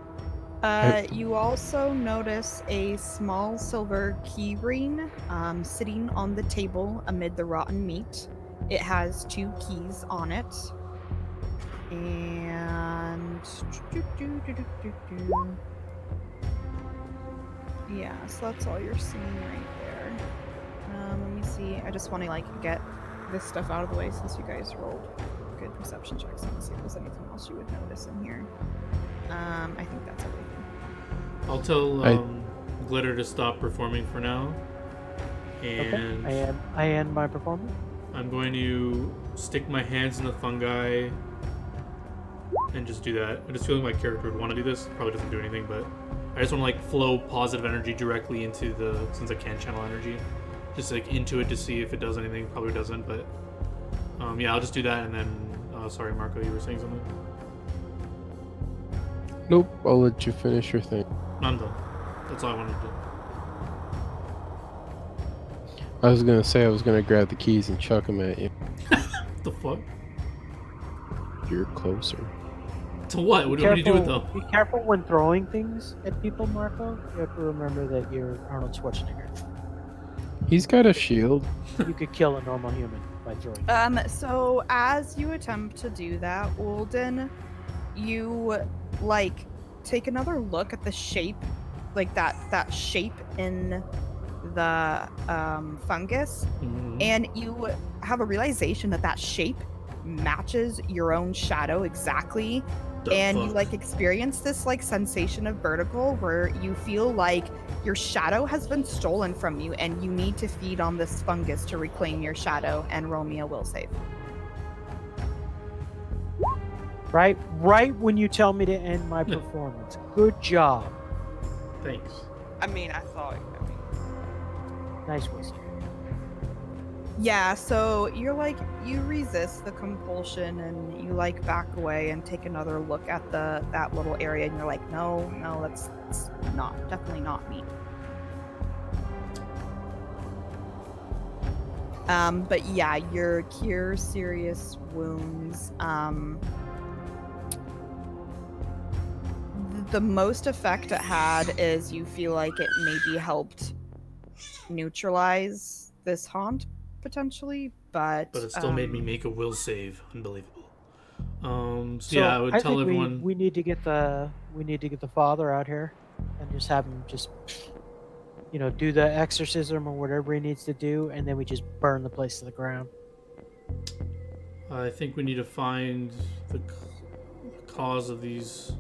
You also notice a small silver key ring sitting on the table amid the rotten meat. It has 2 keys on it. And yeah, so that's all you're seeing right there. Let me see. I just want to like get this stuff out of the way since you guys rolled good perception checks. Let me see if there's anything else you would notice in here. I think that's everything. I'll tell Glitter to stop performing for now. And okay. I end my performance. I'm going to stick my hands in the fungi and just do that. I just feel like my character would want to do this. Probably doesn't do anything, but I just want to like flow positive energy directly into the, since I can't channel energy, just like into it to see if it does anything. Probably doesn't, but yeah, I'll just do that and then. Sorry, Marco, you were saying something. Nope, I'll let you finish your thing. I'm done. That's all I wanted to do. I was gonna say I was gonna grab the keys and chuck them at you. What the fuck? You're closer. To what? What do you do with them? Be careful when throwing things at people, Marco. You have to remember that you're Arnold Schwarzenegger. He's got a shield. You could kill a normal human by throwing. So as you attempt to do that, Ulden, you like take another look at the shape, like that shape in the fungus, Mhm. and you have a realization that shape matches your own shadow exactly. The And you fuck? like experience this like sensation of vertigo where you feel like your shadow has been stolen from you and you need to feed on this fungus to reclaim your shadow, and Romeo will save. Right when you tell me to end my performance. Good job. Thanks. I mean, I saw it coming. Nice whistle. Yeah, so you're like, you resist the compulsion and you like back away and take another look at that little area, and you're like, no, that's definitely not me. But yeah, your cure serious wounds. The most effect it had is you feel like it maybe helped neutralize this haunt potentially, but But it still made me make a will save. Unbelievable. So So yeah, I would tell think everyone. we need to get the father out here and just have him just do the exorcism or whatever he needs to do, and then we just burn the place to the ground. I think we need to find the cause of these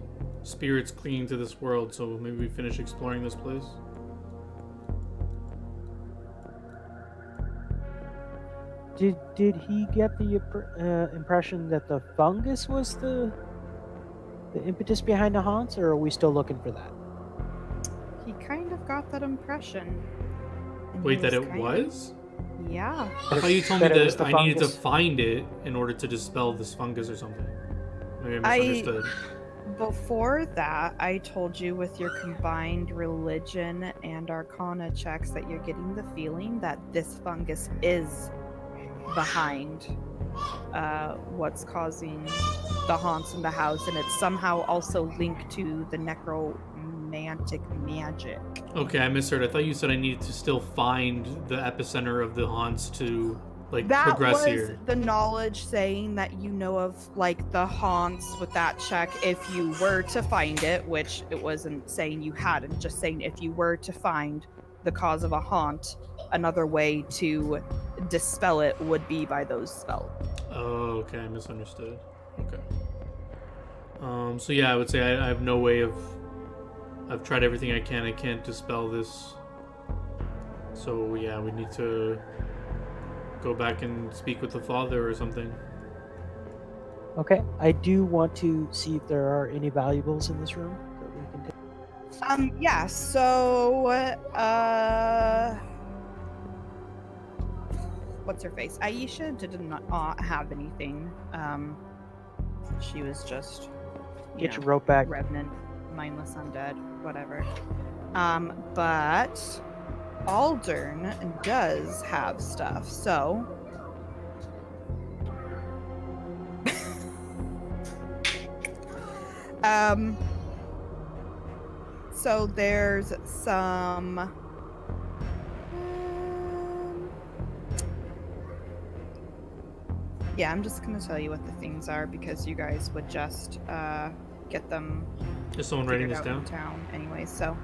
spirits clinging to this world. So maybe we finish exploring this place. Did he get the impression that the fungus was the impetus behind the haunts, or are we still looking for that? he kind of got that impression. And Wait, he that it kind of- was? Yeah. I thought you told me That it was that the I needed to fungus? find it in order to dispel this fungus or something. Maybe I misunderstood. Before that, I told you with your combined religion and arcana checks that you're getting the feeling that this fungus is behind what's causing the haunts in the house, and it's somehow also linked to the necromantic magic. Okay, I misheard. I thought you said I needed to still find the epicenter of the haunts to like That progress was here. the knowledge saying that you know of like the haunts with that check if you were to find it, which it wasn't saying you hadn't, just saying if you were to find the cause of a haunt, another way to dispel it would be by those spells. Oh, okay, I misunderstood. Okay. So yeah, I would say I have no way of. I've tried everything I can. I can't dispel this. So yeah, we need to go back and speak with the father or something. Okay, I do want to see if there are any valuables in this room that we can take. Yeah, so what's her face? Aisha did not have anything. She was just Get your rope back. revenant, mindless undead, whatever. But Aldern does have stuff, so so there's some yeah, I'm just gonna tell you what the things are because you guys would just get them Is someone writing figured this out in down? town anyway. So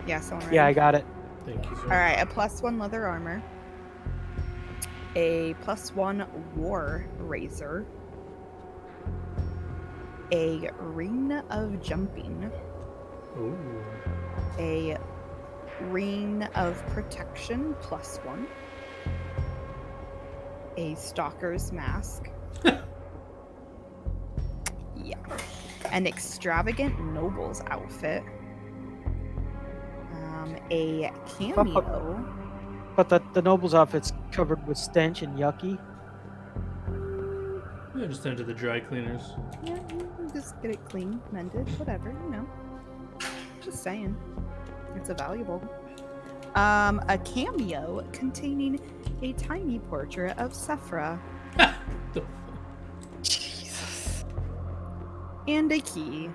yeah, someone. Yeah, I ready? got it. Thank you, sir. All right, a +1 leather armor, a +1 war razor, a ring of jumping, Ooh. a ring of protection +1, a stalker's mask, yeah, an extravagant noble's outfit, a cameo. But the noble's outfit's covered with stench and yucky. Yeah, just send it to the dry cleaners. Yeah, you can just get it clean, mended, whatever, you know. Just saying. It's a valuable. A cameo containing a tiny portrait of Sephra The and a key.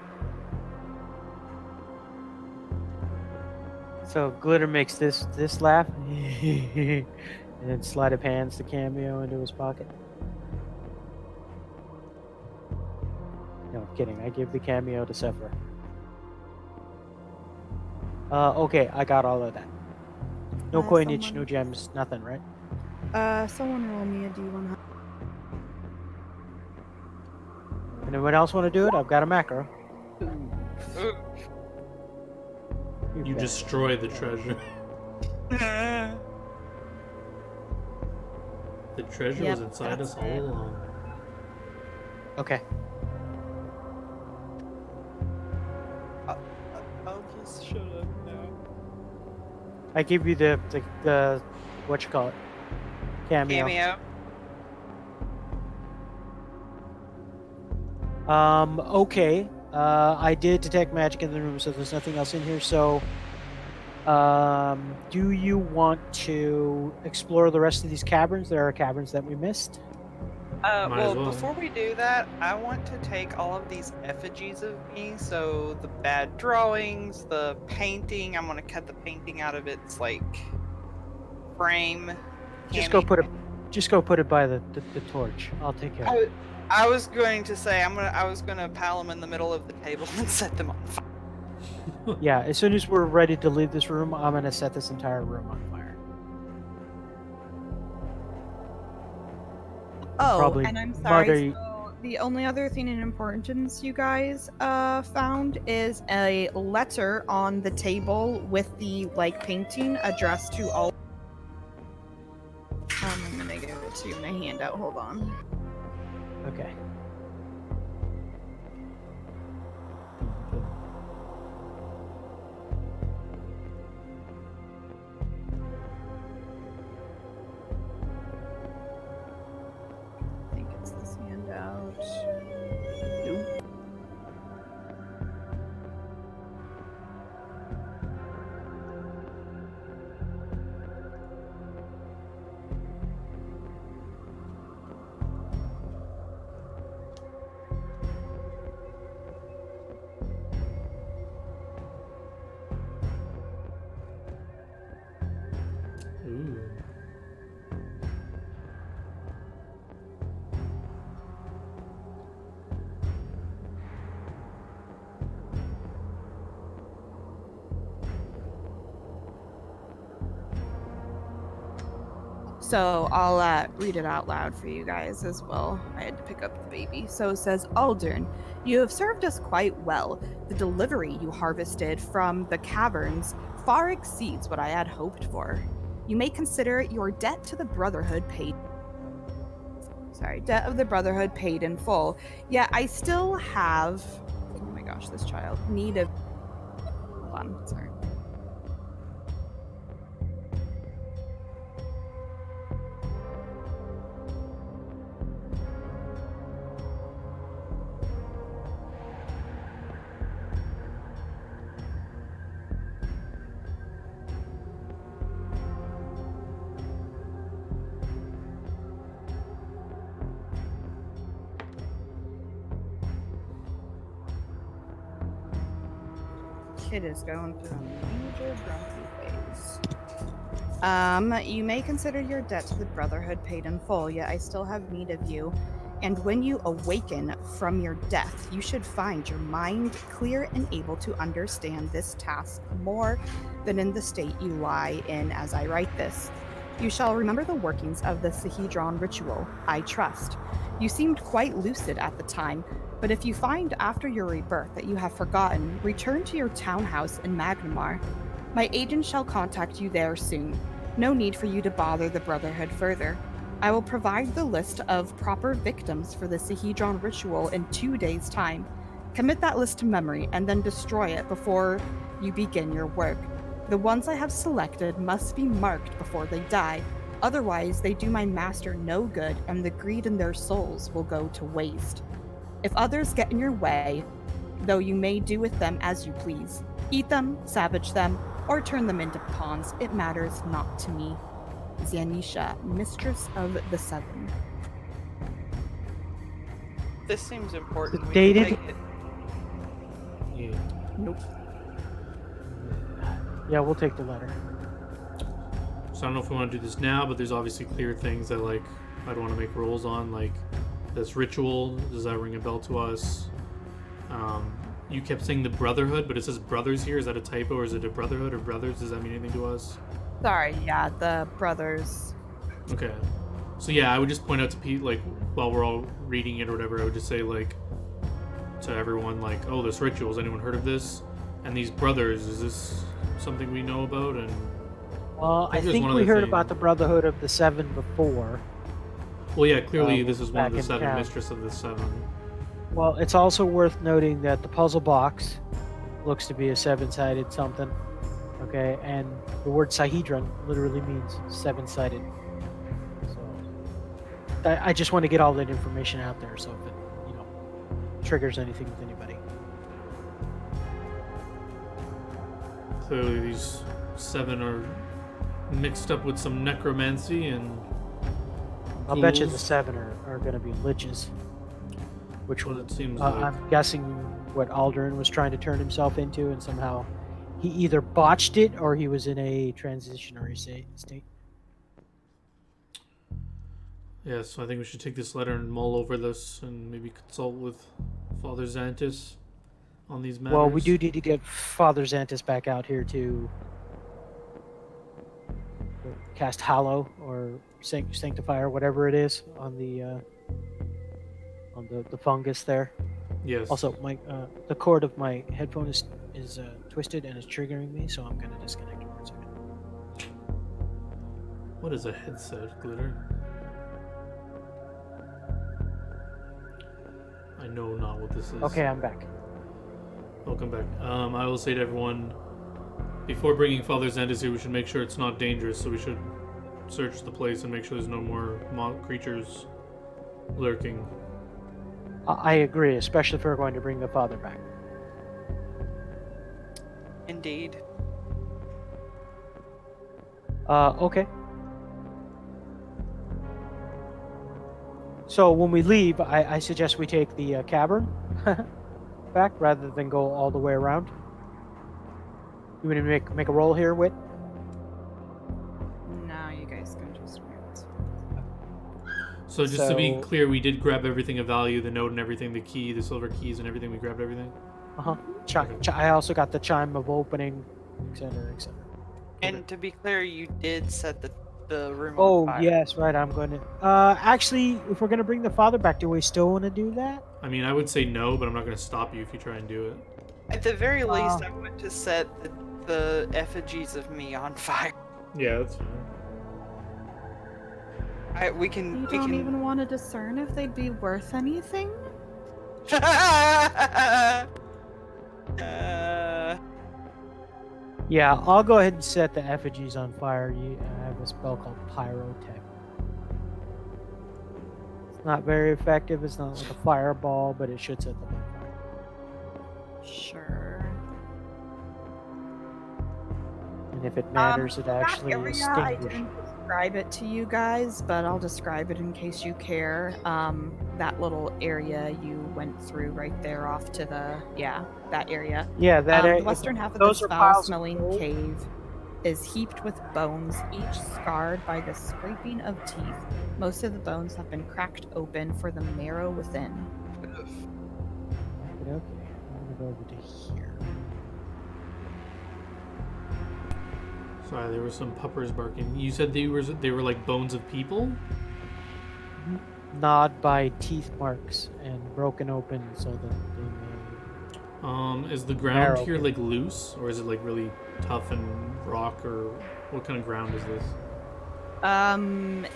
So Glitter makes this laugh, and then sleight of hands the cameo into his pocket. No, I'm kidding. I give the cameo to Sephra. Okay, I got all of that. No coinage, someone- no gems, nothing, right? Someone roll me a D100. Anyone else want to do it? I've got a macro. Ooh. You bet. destroy the treasure. The treasure Yep, was inside that's us all right. along. Okay. I'll just shut up now. I give you the what you call it? Cameo. Cameo. Okay. I did detect magic in the room, so there's nothing else in here. So, do you want to explore the rest of these caverns? There are caverns that we missed. Might as Well, well. before we do that, I want to take all of these effigies of me. So the bad drawings, the painting. I'm gonna cut the painting out of its like frame. Just go Hammy. put it by the torch. I'll take care of it. I was going to say I was gonna pile them in the middle of the table and set them on fire. Yeah, as soon as we're ready to leave this room, I'm gonna set this entire room on fire. Oh, Probably and I'm sorry. muddy- So the only other thing in importance you guys found is a letter on the table with the like painting addressed to all. I'm gonna give it to you in a handout. Hold on. Okay. I think it's this handout. Nope. Ooh. So I'll read it out loud for you guys as well. I had to pick up the baby. So it says, Aldern, you have served us quite well. The delivery you harvested from the caverns far exceeds what I had hoped for. You may consider your debt to the Brotherhood paid. Debt of the Brotherhood paid in full. Yeah, I still have. Oh my gosh, this child. Need of. Hold on, sorry. Kid is going through a major grumpy phase. You may consider your debt to the Brotherhood paid in full, yet I still have need of you. And when you awaken from your death, you should find your mind clear and able to understand this task more than in the state you lie in as I write this. You shall remember the workings of the Sahedron ritual, I trust. You seemed quite lucid at the time, but if you find after your rebirth that you have forgotten, return to your townhouse in Magnamar. My agent shall contact you there soon. No need for you to bother the Brotherhood further. I will provide the list of proper victims for the Sahedron ritual in 2 days' time. Commit that list to memory and then destroy it before you begin your work. The ones I have selected must be marked before they die. Otherwise, they do my master no good, and the greed in their souls will go to waste. If others get in your way, though you may do with them as you please, eat them, savage them, or turn them into pawns, it matters not to me. Zianisha, Mistress of the Seven. This seems important. We Dated? can take it. Yeah. Nope. Yeah, we'll take the letter. So I don't know if we want to do this now, but there's obviously clear things that like I'd want to make rolls on, like this ritual. Does that ring a bell to us? You kept saying the Brotherhood, but it says brothers here. Is that a typo, or is it a Brotherhood or brothers? Does that mean anything to us? Sorry, yeah, the brothers. Okay. So yeah, I would just point out to Pete, like, while we're all reading it or whatever, I would just say, like, to everyone, like, oh, this ritual, has anyone heard of this? And these brothers, is this something we know about? And Well, I This is think one of we the heard things. about the Brotherhood of the Seven before. well, yeah, clearly Um, this is one of back the in seven, town. Mistress of the Seven. Well, it's also worth noting that the puzzle box looks to be a seven-sided something. Okay, and the word Sahedron literally means seven-sided. So I just want to get all that information out there, so if it, triggers anything with anybody. Clearly these seven are mixed up with some necromancy and I'll bet you the ghouls. seven are going to be liches. Which Well, would, it seems like I'm guessing what Aldrin was trying to turn himself into, and somehow he either botched it or he was in a transitionary state. yeah, so I think we should take this letter and mull over this and maybe consult with Father Xantis on these matters. Well, we do need to get Father Xantis back out here to cast Hallow or Sanctify or whatever it is on the fungus there. Yes. Also, my the cord of my headphone is twisted and is triggering me, so I'm gonna disconnect it for a second. What is a headset, Glitter? I know not what this is. Okay, I'm back. Welcome back. I will say to everyone, before bringing Father Xantis here, we should make sure it's not dangerous, so we should search the place and make sure there's no more creatures lurking. I agree, especially if we're going to bring the father back. Indeed. Okay. So when we leave, I suggest we take the cavern back rather than go all the way around. You want to make a roll here, Wit? No, you guys can just wait. So just to be So- clear, we did grab everything of value, the note and everything, the key, the silver keys and everything. We grabbed everything. Uh-huh. I also got the chime of opening, etc., etc. And to be clear, you did set the room on Oh, fire. yes, right. I'm going to. Actually, if we're going to bring the father back, do we still want to do that? I mean, I would say no, but I'm not going to stop you if you try and do it. At the very least, I want to set the effigies of me on fire. Yeah, that's fine. We can. You we don't can... even want to discern if they'd be worth anything? Yeah, I'll go ahead and set the effigies on fire. I have a spell called Pyrotech. It's not very effective. It's not like a fireball, but it should set them on fire. Sure. And if it matters, it That actually area, I extinguishes. didn't describe it to you guys, but I'll describe it in case you care. That little area you went through right there off to that area. Yeah, that The area. western half of those this are piles of foul-smelling gold. cave is heaped with bones, each scarred by the scraping of teeth. Most of the bones have been cracked open for the marrow within. Okay, I'm gonna go over to here. Sorry, there were some puppers barking. You said they were like bones of people? Gnawed by teeth marks and broken open so that they may. Is the ground Marrow. here like loose, or is it like really tough and rock, or what kind of ground is this?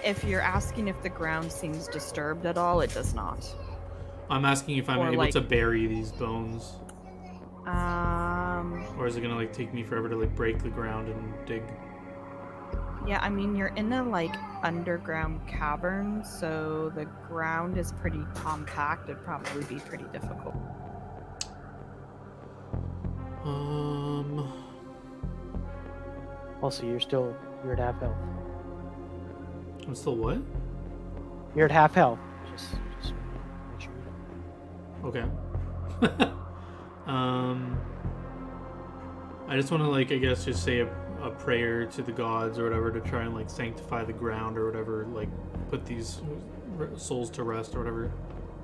If you're asking if the ground seems disturbed at all, it does not. I'm asking if I'm Or, able like- to bury these bones. Um, Or is it gonna like take me forever to like break the ground and dig? Yeah, I mean, you're in a like underground cavern, so the ground is pretty compact. It'd probably be pretty difficult. Also, you're at half health. I'm still what? You're at half health. Just make sure you know. Okay. I just want to like I guess just say a prayer to the gods or whatever to try and like sanctify the ground or whatever, like put these souls to rest or whatever,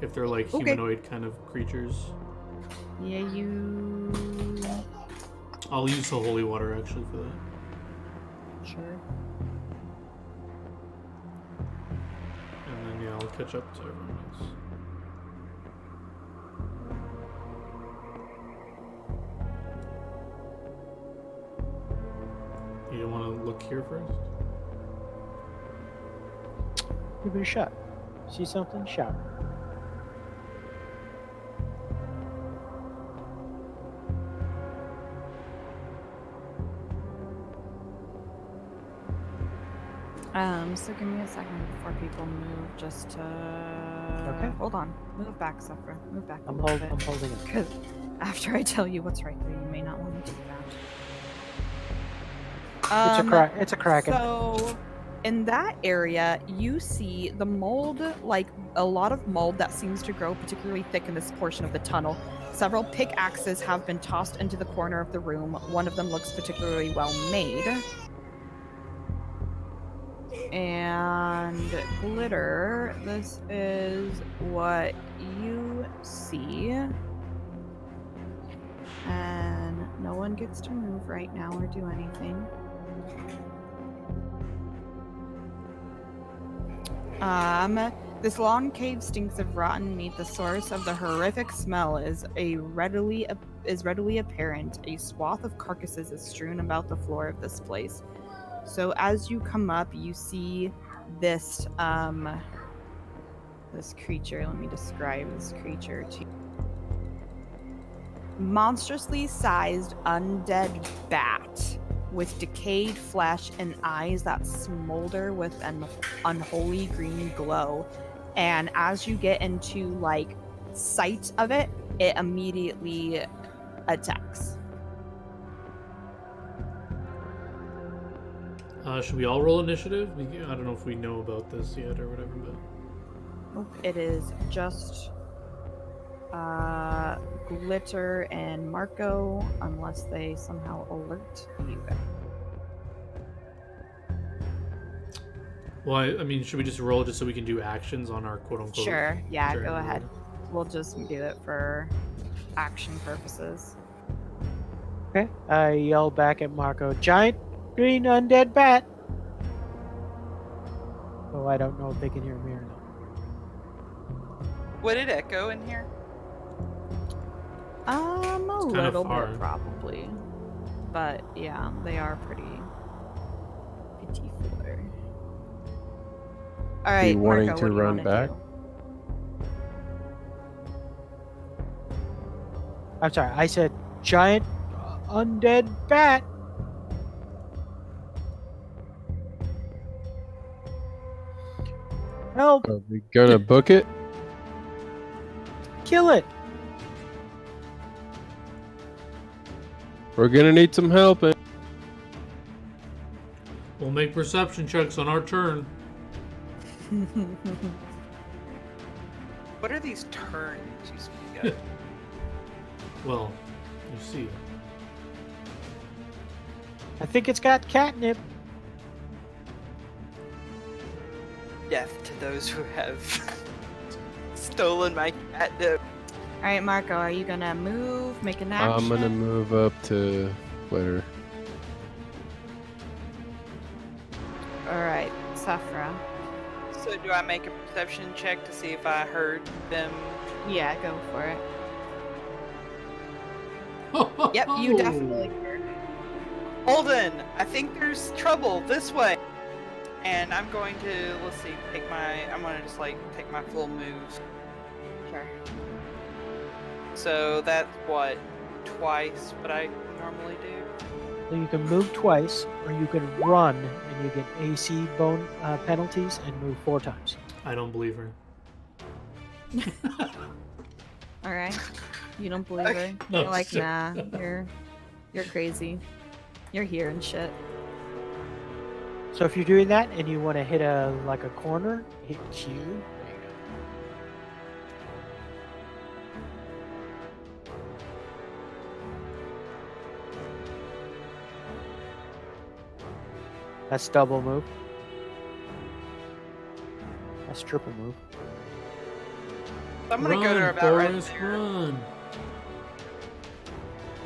if they're like Okay. humanoid kind of creatures. Yeah, you. I'll use the holy water actually for that, Sure. and then yeah, I'll catch up to everyone else. You don't want to look here first? Give it a shot. See something? Shout. So give me a second before people move, just to. Okay. Hold on. Move back, Sufra. Move back. I'm a little holding. I'm bit. holding it. Because after I tell you what's right there, you may not want to do that. It's a kraken. So, in that area, you see the mold, like a lot of mold that seems to grow particularly thick in this portion of the tunnel. Several pickaxes have been tossed into the corner of the room. One of them looks particularly well made. And Glitter, this is what you see. And no one gets to move right now or do anything. This long cave stinks of rotten meat. The source of the horrific smell is readily apparent. A swath of carcasses is strewn about the floor of this place. So as you come up, you see this this creature. Let me describe this creature to you. Monstrously sized undead bat with decayed flesh and eyes that smolder with an unholy green glow. And as you get into like sight of it, it immediately attacks. Should we all roll initiative? I don't know if we know about this yet or whatever, but Nope, it is just Glitter and Marco, unless they somehow alert you guys. well, I mean, should we just roll just so we can do actions on our quote unquote? Sure, yeah, turn go or ahead. whatever? We'll just do it for action purposes. Okay. I yell back at Marco. Giant green undead bat. Oh, I don't know if they can hear me or not. Would it echo in here? A kinda little far. bit probably. But yeah, they are pretty fuller. Alright, wanting Marco, to what do you run wanna back? do? I'm sorry. I said giant undead bat. Help! Are we gonna book it? Kill it! We're gonna need some help. We'll make perception checks on our turn. What are these turns you speak of? Well, you see. I think it's got catnip. Death to those who have stolen my catnip. Alright, Marco, are you gonna move, make an action? I'm gonna move up to Glitter. Alright, Safra. So do I make a perception check to see if I heard them? Yeah, go for it. Yep, you definitely heard. Holden, I think there's trouble this way. And I'm going to, let's see, I'm gonna just like take my full move. Sure. So that's what, twice what I can normally do? So you can move twice, or you can run, and you get AC penalties, and move 4 times. I don't believe her. All right. You don't believe her? No, You're like, sure. nah, you're crazy. You're here and shit. So if you're doing that and you want to hit a corner, hit Q. There you go. That's double move. That's triple move. I'm gonna go to about right Forrest, there, run.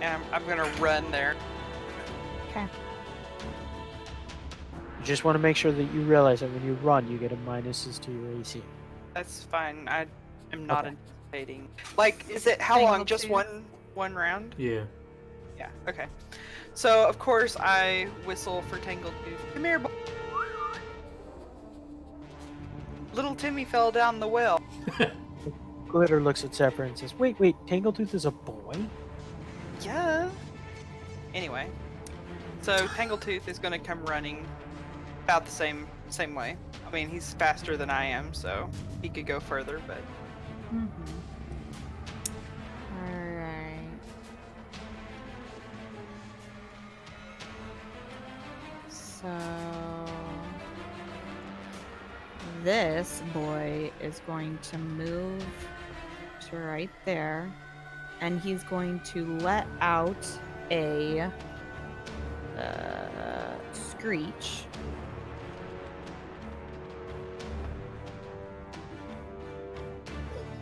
and I'm gonna run there. Okay. You just want to make sure that you realize that when you run, you get a minuses to your AC. That's fine. I am not Okay. anticipating. Like, is it how long? Tangled Just tooth. one round? Yeah. Yeah. Okay. So of course I whistle for Tangled Tooth. Come here, boy. Little Timmy fell down the well. Glitter looks at Zephyr and says, wait, Tangletooth is a boy? Yeah. Anyway, so Tangletooth is gonna come running about the same way. I mean, he's faster than I am, so he could go further, but Alright. So this boy is going to move to right there, and he's going to let out a screech.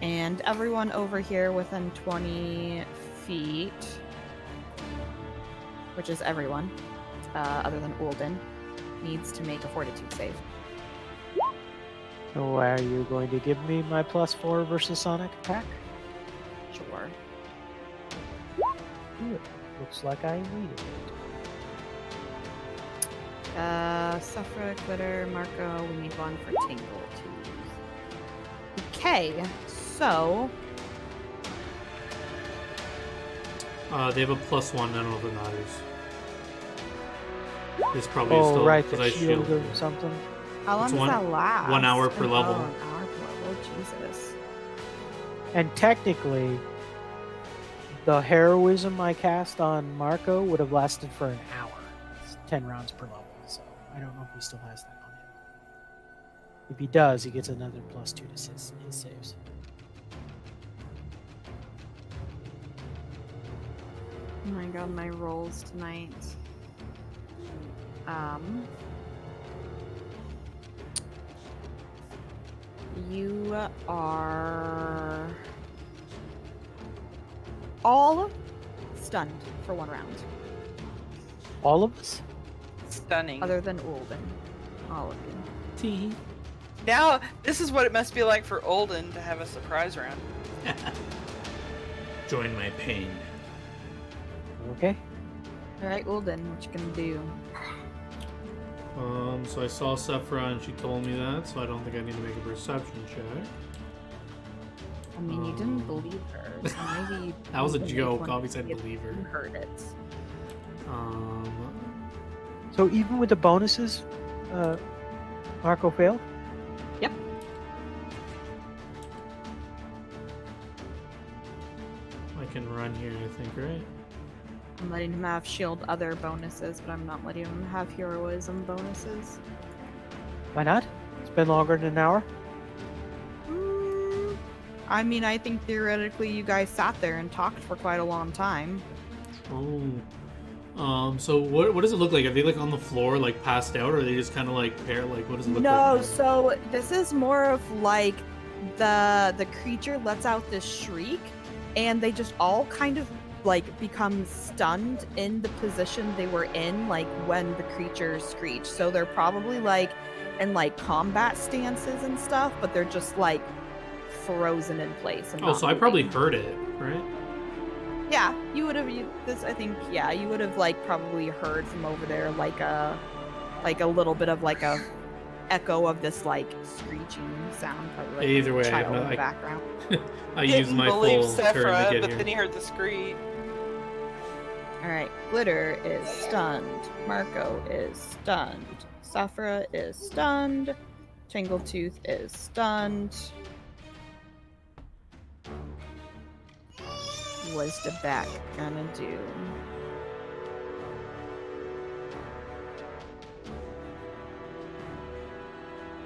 And everyone over here within 20 feet, which is everyone, other than Ulden, needs to make a fortitude save. So are you going to give me my +4 versus Sonic attack? Sure. Good. Looks like I needed it. Sufra, Glitter, Marco, we need one for Tingle too. Okay, so They have a +1. I don't know if it matters. This probably is Oh, still right, because the I shield shielded. or something. how long It's does one- that last? 1 hour per level. Oh, an hour per level, Jesus. And technically, the heroism I cast on Marco would have lasted for an hour. It's 10 rounds per level, so I don't know if he still has that on him. If he does, he gets another +2 to his saves. Oh my god, my rolls tonight. You are all stunned for 1 round, All of us? stunning. other than Ulden. All of you. Tee. Now, this is what it must be like for Ulden to have a surprise round. Join my pain. Okay. All right, Ulden, what you gonna do? So I saw Sephra and she told me that, so I don't think I need to make a perception check. I mean, you didn't believe her, so maybe you That was a can make joke. one Obviously, I if believe her. You heard it. So even with the bonuses, Marco failed? Yep. I can run here, I think, right? I'm letting him have shield other bonuses, but I'm not letting him have heroism bonuses. Why not? It's been longer than an hour. I mean, I think theoretically you guys sat there and talked for quite a long time. Oh. So what does it look like? Are they like on the floor, like passed out, or are they just kind of like like what does it look No, like? so this is more of like the creature lets out this shriek, and they just all kind of like become stunned in the position they were in, like when the creature screeched. So they're probably like in like combat stances and stuff, but they're just like frozen in place. And Oh, not so I probably moving. heard it, right? Yeah, you would have. This, I think. Yeah, you would have like probably heard from over there like a little bit of like a echo of this like screeching sound. Probably like Either way, I have child no- in the I- background. I used Didn't my believe full turn to Sephra, get but here. then he heard the screech. Alright, Glitter is stunned. Marco is stunned. Safra is stunned. Tangletooth is stunned. What's the back gonna do?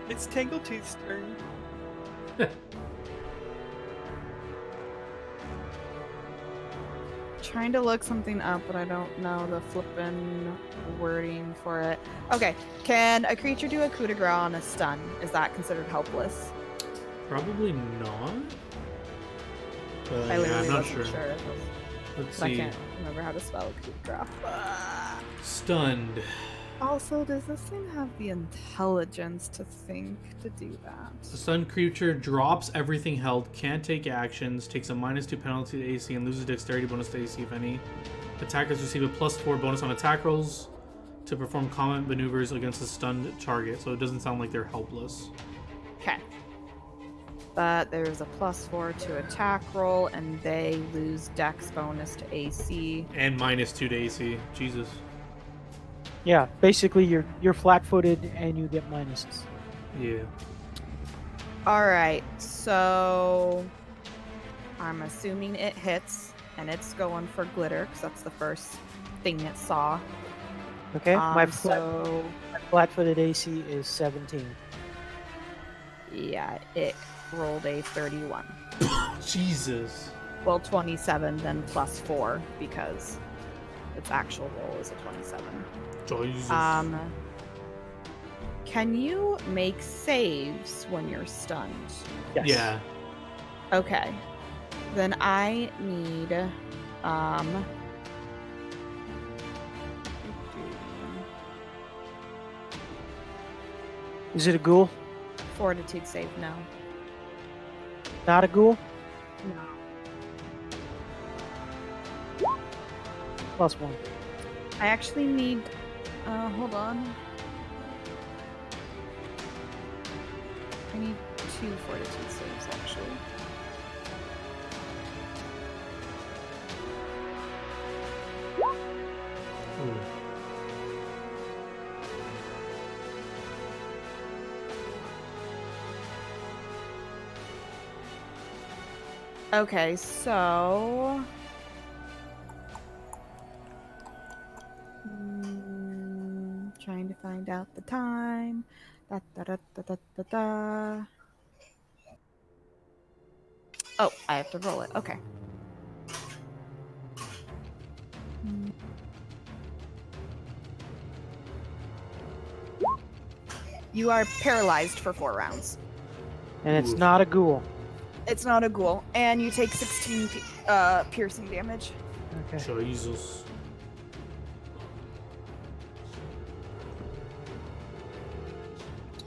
It's Tangletooth's turn. Trying to look something up, but I don't know the flippin' wording for it. Okay, can a creature do a coup de grace on a stun? Is that considered helpless? Probably not. But I yeah, literally I'm not wasn't sure. sure. Let's But I see. can't remember how to spell coup de grace. Stunned. Also, does this thing have the intelligence to think to do that? The stunned creature drops everything held, can't take actions, takes a -2 penalty to AC, and loses dexterity bonus to AC if any. Attackers receive a +4 bonus on attack rolls to perform combat maneuvers against a stunned target. So it doesn't sound like they're helpless. Okay. But there's a +4 to attack roll, and they lose dex bonus to AC. And -2 to AC. Jesus. Yeah, basically you're flat-footed and you get minuses. Yeah. Alright, so I'm assuming it hits, and it's going for Glitter, because that's the first thing it saw. Okay, my So, flat-footed AC is 17. yeah, it rolled a 31. Jesus. Well, 27, then +4, because its actual roll is a 27. Jesus. Can you make saves when you're stunned? Yes. Yeah. Okay. Then I need Is it a ghoul? fortitude save now. Not a ghoul? No. +1. I actually need hold on. I need 2 fortitude saves actually. Ooh. Okay, so trying to find out the time. Da, da, da, da, da, da, da. Oh, I have to roll it. Okay. You are paralyzed for 4 rounds. And it's Ooh. not a ghoul. It's not a ghoul, and you take 16 piercing damage. Okay. Jesus.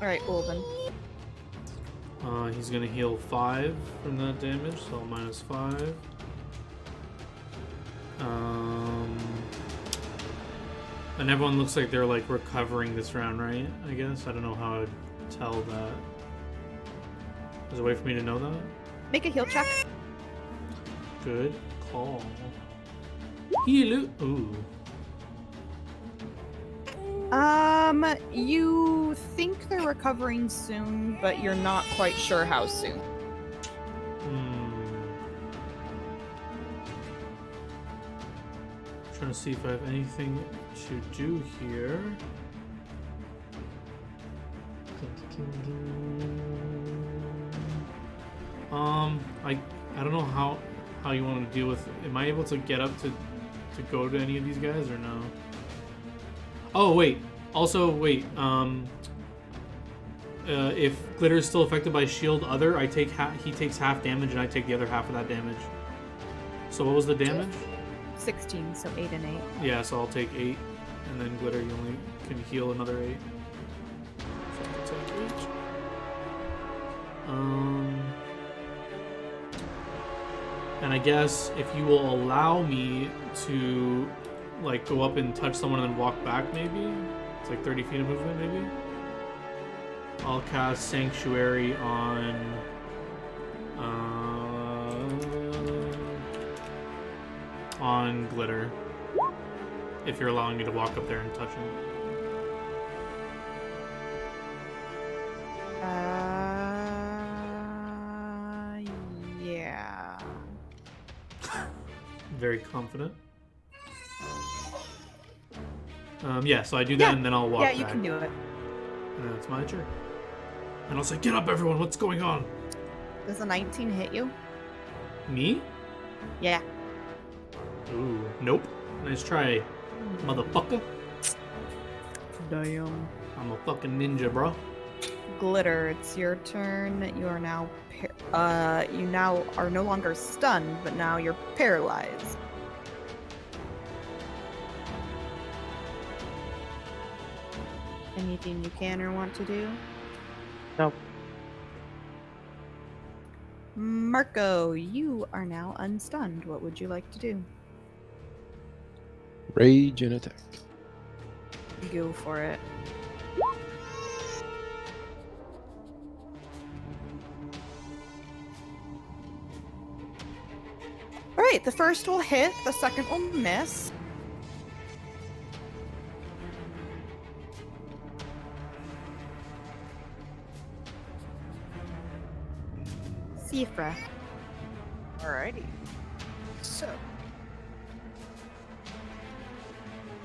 All right, Ulven. He's gonna heal 5 from that damage, so -5. And everyone looks like they're like recovering this round, right? I guess I don't know how I'd tell that. There's a way for me to know that. Make a heal check. Good call. Heal. Ooh. You think they're recovering soon, but you're not quite sure how soon. Trying to see if I have anything to do here. I don't know how you want to deal with it. Am I able to get up to go to any of these guys or no? Oh wait. Also wait. If Glitter is still affected by shield other, he takes half damage and I take the other half of that damage. So what was the damage? 16, so 8 and 8. Yeah, so I'll take 8, and then Glitter, you only can heal another 8. So I'll take 8. And I guess if you will allow me to, like, go up and touch someone and then walk back, maybe? It's like 30 feet of movement, maybe? I'll cast Sanctuary on Glitter. if you're allowing me to walk up there and touch him. Yeah. Very confident. Yeah, so I do that and then I'll walk Yeah, back. you can do it. And then it's my turn. And I'll say, get up, everyone, what's going on? Does a 19 hit you? Me? Yeah. Ooh, nope. Nice try, motherfucker. Damn. I'm a fucking ninja, bro. Glitter, it's your turn. You are now you now are no longer stunned, but now you're paralyzed. Anything you can or want to do? Nope. Marco, you are now unstunned. What would you like to do? Rage and attack. Go for it. Alright, the first will hit, the second will miss. Sifra. Alrighty. So.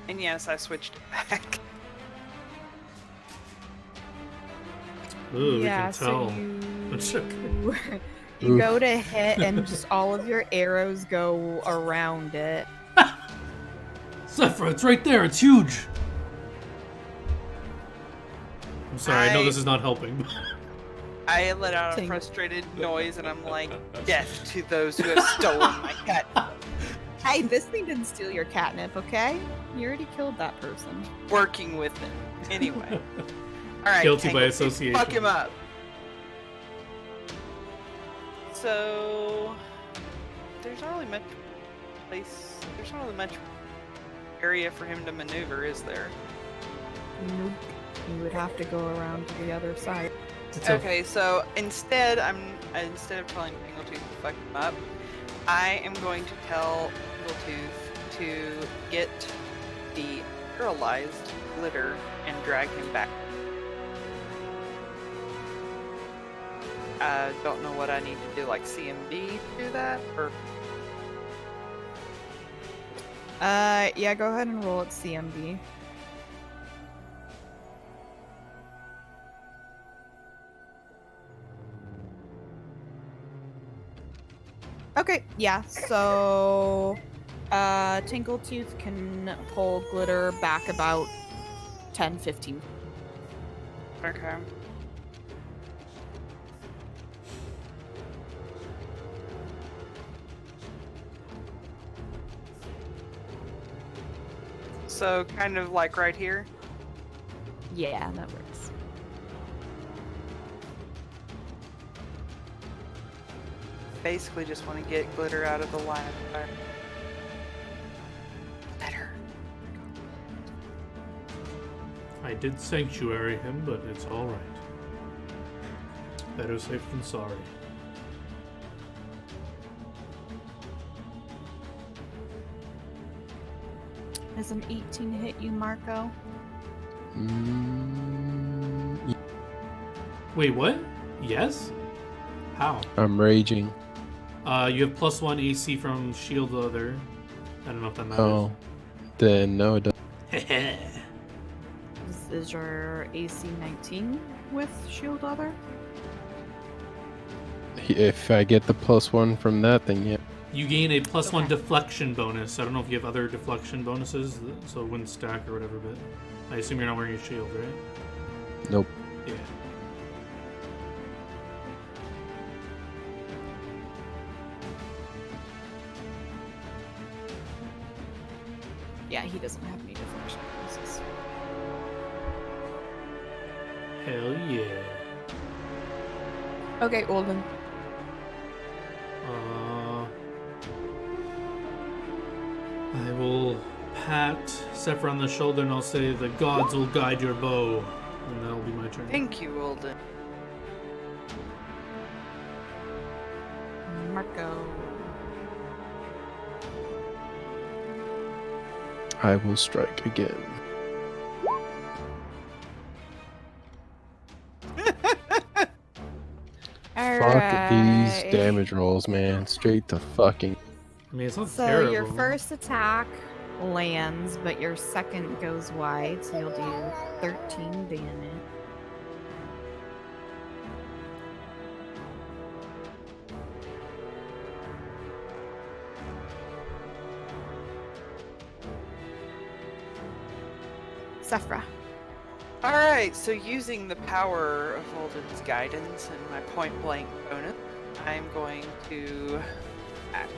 And yes, I switched it back. Ooh, Yeah, we can so tell. you, It's okay. you Oof. go to hit and just all of your arrows go around it. Sephra, it's right there, it's huge! I'm sorry, I know this is not helping. I let out a Ting. frustrated noise and I'm like, death to those who have stolen my cat. Hey, this thing didn't steal your catnip, okay? You already killed that person. Working with it. Anyway. Alright, Guilty by Tangle, association. fuck him up. So there's not really much area for him to maneuver, is there? Nope. You would have to go around to the other side. It's a- Okay, so instead of telling Tangletooth to fuck him up, I am going to tell Tangletooth to get the paralyzed Glitter and drag him back. I don't know what I need to do, like CMB to do that, or Yeah, go ahead and roll at CMB. Okay, yeah, so Tinkletooth can pull Glitter back about 10-15. okay. So kind of like right here. Yeah, that works. Basically just want to get Glitter out of the line of fire. Better. I did sanctuary him, but it's alright. Better safe than sorry. Does an 18 hit you, Marco? Wait, what? Yes? How? I'm raging. You have +1 AC from Shield Other. I don't know if that matters. Oh, then no, it doesn't. Is your AC 19 with Shield Other? If I get the +1 from that, then yeah. You gain a +1 Okay. deflection bonus. I don't know if you have other deflection bonuses, so it wouldn't stack or whatever, but I assume you're not wearing a shield, right? Nope. Yeah. Yeah, he doesn't have any deflection bonuses. Hell yeah. Okay, Olden. I will pat Sephra on the shoulder and I'll say, the gods will guide your bow. And that'll be my turn. Thank you, Olden. Marco. I will strike again. Fuck these Alright. damage rolls, man. Straight to fucking. I mean, it's not So terrible. your first attack lands, but your second goes wide, so you'll do 13 damage. Sephra. Alright, so using the power of Holden's guidance and my point blank bonus, I'm going to act.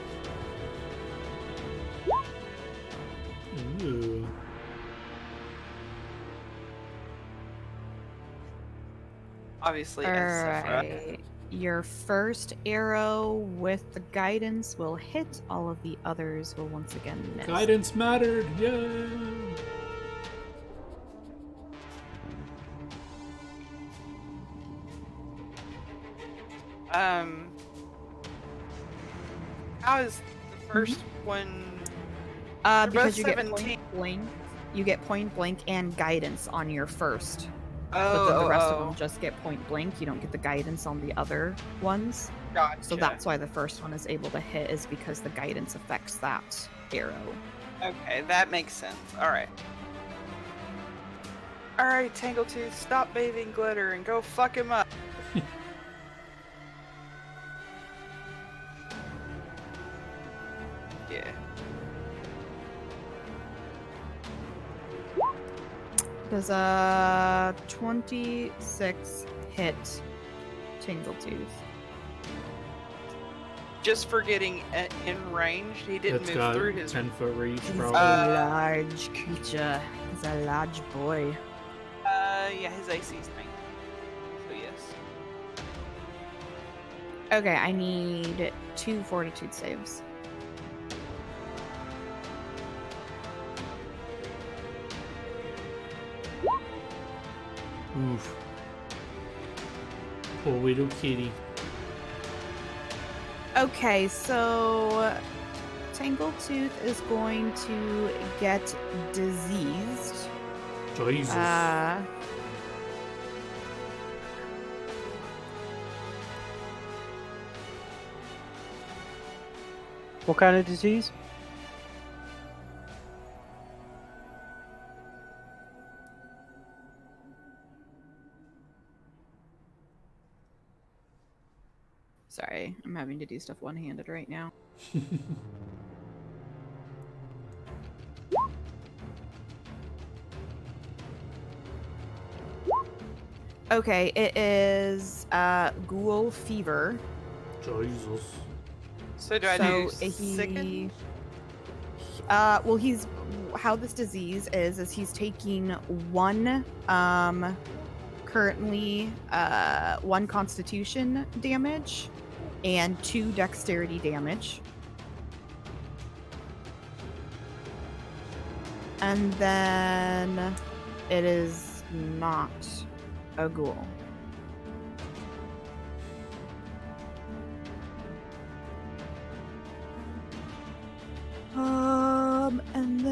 Ooh. Obviously, as Sephra. Alright. Your first arrow with the guidance will hit. All of the others will once again miss. Guidance mattered. Yeah. How is the first one? They're both Because you get 17. point blank. You get point blank and guidance on your first. Oh, But then the rest of them just get point blank. You don't get the guidance on the other ones. Gotcha. So that's why the first one is able to hit, is because the guidance affects that arrow. Okay, that makes sense. Alright. Alright, Tangletooth, stop bathing glitter and go fuck him up. Yeah. Does a 26 hit Tangletooth? Just for getting in range, he didn't It's move got through his. 10-foot reach, He's probably. a large creature. He's a large boy. Yeah, his AC is 9. So yes. Okay, I need 2 fortitude saves. Oof. Poor little kitty. Okay, so Tangletooth is going to get diseased. Jesus. What kind of disease? Sorry, I'm having to do stuff one-handed right now. Okay, it is ghoul fever. Jesus. So do I do sicken? Well, he's how this disease is he's taking one currently 1 constitution damage and 2 dexterity damage. And then it is not a ghoul. And then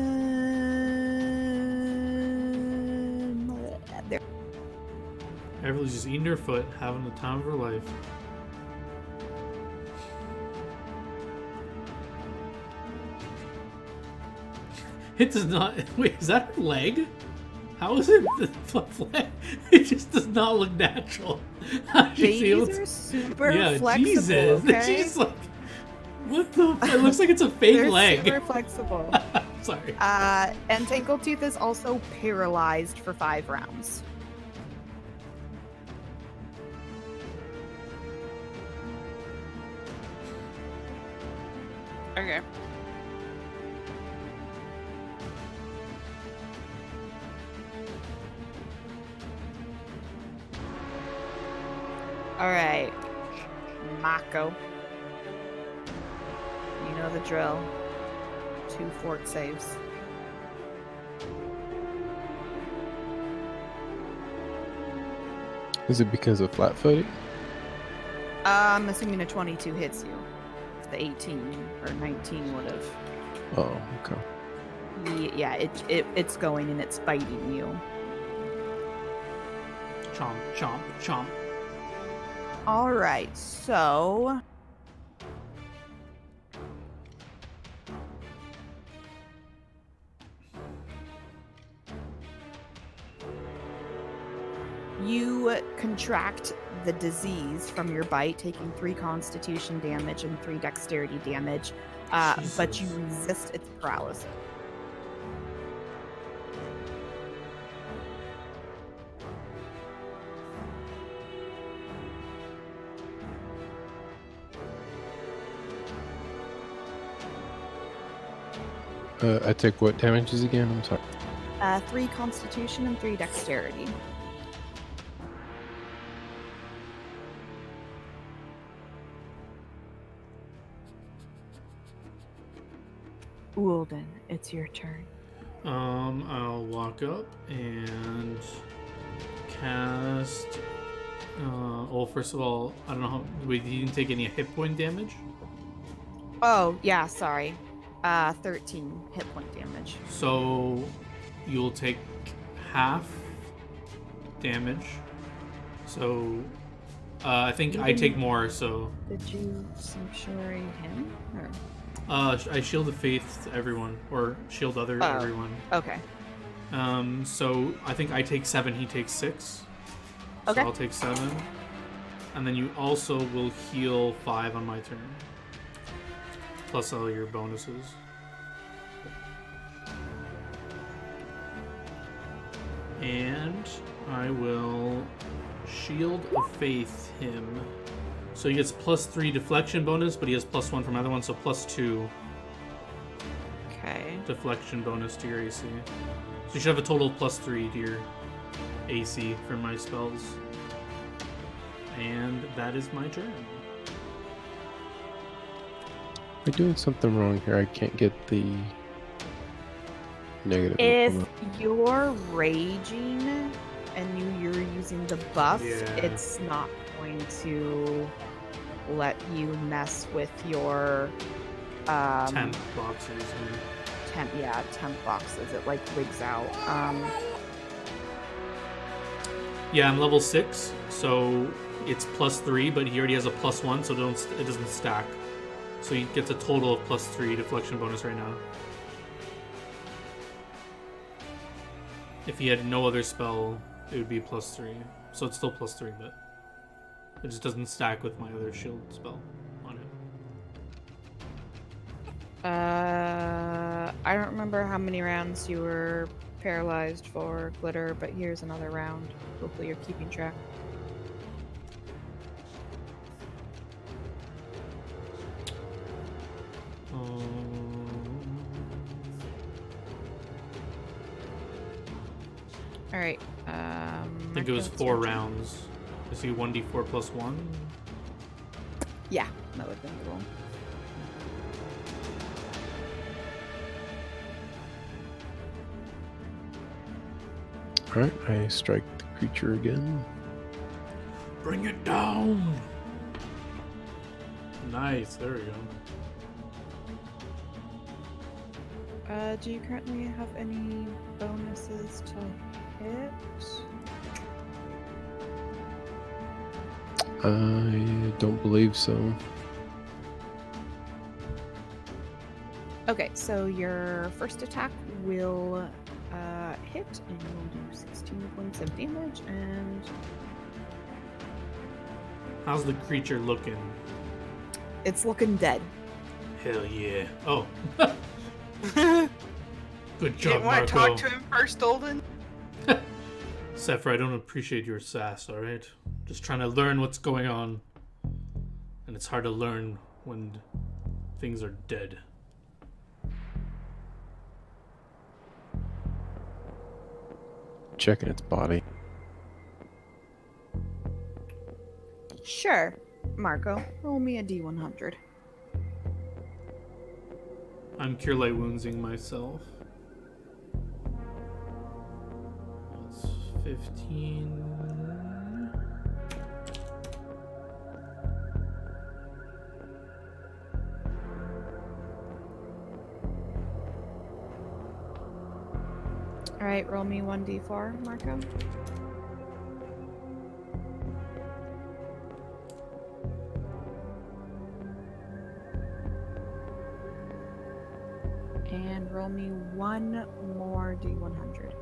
there. Everly's just eating her foot, having the time of her life. It does not. Wait, is that her leg? How is it the leg? It just does not look natural. Babies are super yeah, flexible. Jesus. Okay? She's like, what the? It looks like it's a fake They're leg. super flexible. Sorry. And Tangletooth is also paralyzed for 5 rounds. Okay. All right, Mako. You know the drill. 2 fort saves. Is it because of flat footing? I'm assuming a 22 hits you. If the 18 or 19 would have. Oh, okay. Yeah, it's going and it's biting you. Chomp, chomp, chomp. All right, so you contract the disease from your bite, taking 3 constitution damage and 3 dexterity damage, but you Jesus. resist its paralysis. I take what damages again? I'm sorry. 3 constitution and 3 dexterity. Woolden, it's your turn. I'll walk up and cast. Well, first of all, I don't know how. Wait, you didn't take any hit point damage? Oh, yeah, sorry. 13 hit point damage. So you'll take half damage. So I think I take more. So Did you sanctuary him? Or? I shield of faith to everyone, or shield other Oh. everyone. Okay. So I think I take 7. He takes 6. So Okay. I'll take 7. And then you also will heal 5 on my turn. Plus all your bonuses. And I will Shield of Faith him. So he gets +3 deflection bonus, but he has +1 from other ones, so +2 Okay. deflection bonus to your AC. So you should have a total of +3 to your AC for my spells. And that is my turn. Am I doing something wrong here? I can't get the negative. If Hold you're raging and you're using the buff, Yeah. it's not going to let you mess with your Temp boxes. temp boxes. It like wigs out. Yeah, I'm level 6, so it's +3, but he already has a +1, so it doesn't stack. So he gets a total of +3 deflection bonus right now. If he had no other spell, it would be +3. So it's still +3, but it just doesn't stack with my other shield spell on it. I don't remember how many rounds you were paralyzed for, Glitter, but here's another round. Hopefully you're keeping track. All right. I think it was 4 rounds. Is he 1d4 + 1? Yeah, that would have been the roll. on. Alright, I strike the creature again. Bring it down! Nice, there we go. Do you currently have any bonuses to hit? I don't believe so. Okay, so your first attack will hit, and you'll do 16 points of damage, and How's the creature looking? it's looking dead. Hell yeah. Oh. Good You job, didn't want to Marco. talk to him first, Olden? Sephra, I don't appreciate your sass, alright? Just trying to learn what's going on. And it's hard to learn when things are dead. Checking its body. Sure, Marco, roll me a D100. I'm Cure Light Woundsing myself. That's 15. Alright, roll me 1d4, Marco. And roll me one more d100.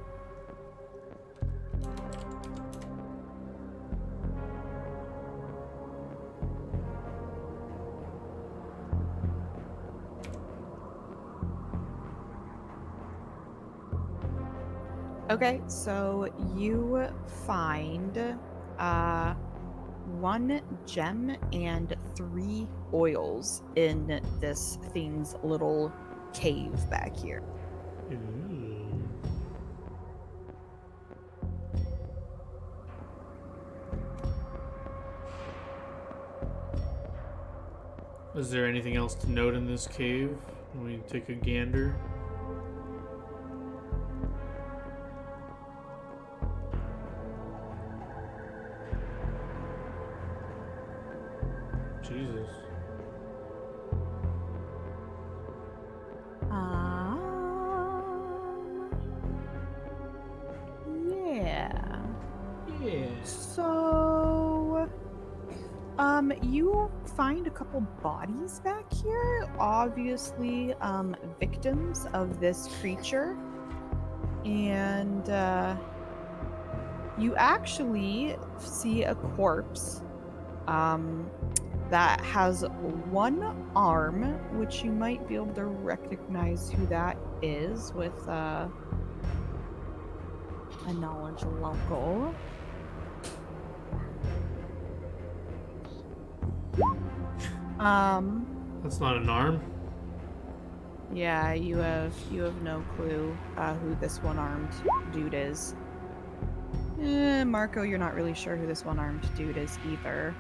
Okay, so you find 1 gem and 3 oils in this thing's little cave back here. Ooh. Is there anything else to note in this cave when we take a gander? Jesus. Yeah. Yeah. So, you find a couple bodies back here, obviously, victims of this creature. And, you actually see a corpse, that has 1 arm, which you might be able to recognize who that is with, a knowledge local. That's not an arm. Yeah, you have no clue who this one-armed dude is. Marco, you're not really sure who this one-armed dude is either.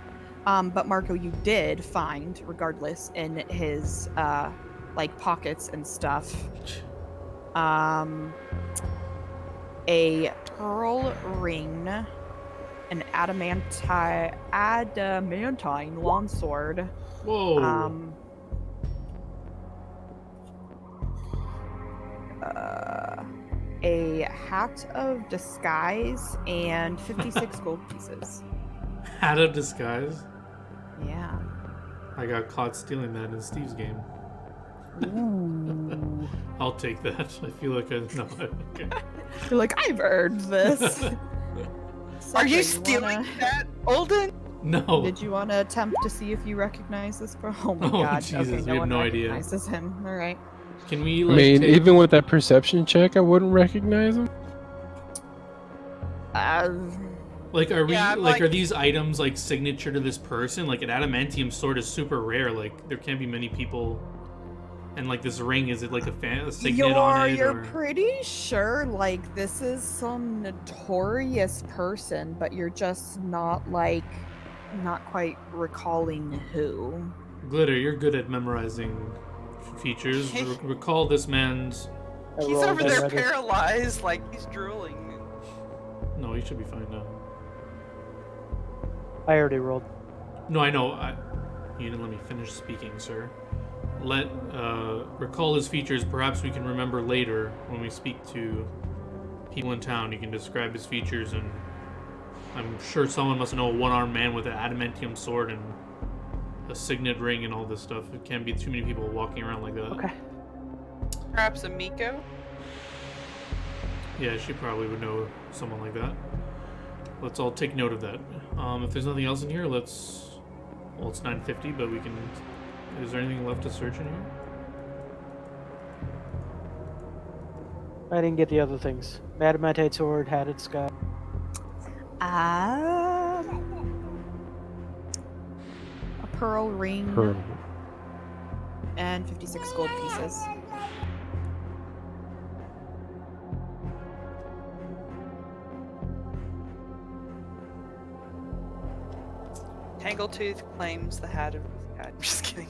But Marco, you did find, regardless, in his like pockets and stuff, a pearl ring, an adamantine longsword. Whoa. A hat of disguise and 56 gold pieces. Hat of disguise? Yeah. I got caught stealing that in Steve's game. Ooh. I'll take that. I feel like I know. Okay. You're like, I've earned this. Are you Second, stealing wanna- that, Olden? No. Did you want to attempt to see if you recognize this? Oh my Oh, god. Jesus, okay, we no have one no idea. recognizes him. All right. Can we I like mean, take... even with that perception check, I wouldn't recognize him. Like, are we Yeah, I'm like, are like- these items like signature to this person? Like, an adamantium sword is super rare. Like, there can't be many people. And like this ring, is it like a signet on it? You're Or... pretty sure like this is some notorious person, but you're just not quite recalling who. Glitter, you're good at memorizing features. Recall this man's. I He's rolled over there already. paralyzed, like he's drooling. No, he should be fine now. I already rolled. No, I know. You didn't let me finish speaking, sir. Recall his features. Perhaps we can remember later when we speak to people in town. You can describe his features, and I'm sure someone must know a one-armed man with an adamantium sword and a signet ring and all this stuff. It can't be too many people walking around like that. Okay. Perhaps a Miko? Yeah, she probably would know someone like that. Let's all take note of that. If there's nothing else in here, let's... Well, it's 9:50, but we can... Is there anything left to search in here? I didn't get the other things. Adamantite sword, hatted sky. A pearl ring Pearl. and 56 gold pieces. Tangletooth claims the hat of his god. Just kidding.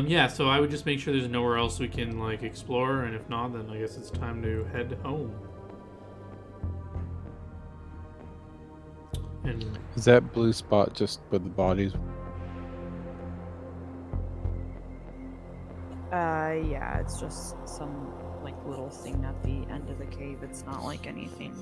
Yeah, so I would just make sure there's nowhere else we can, like, explore, and if not, then I guess it's time to head home. And Is that blue spot just with the bodies? Yeah, it's just some, like, little thing at the end of the cave. It's not like anything.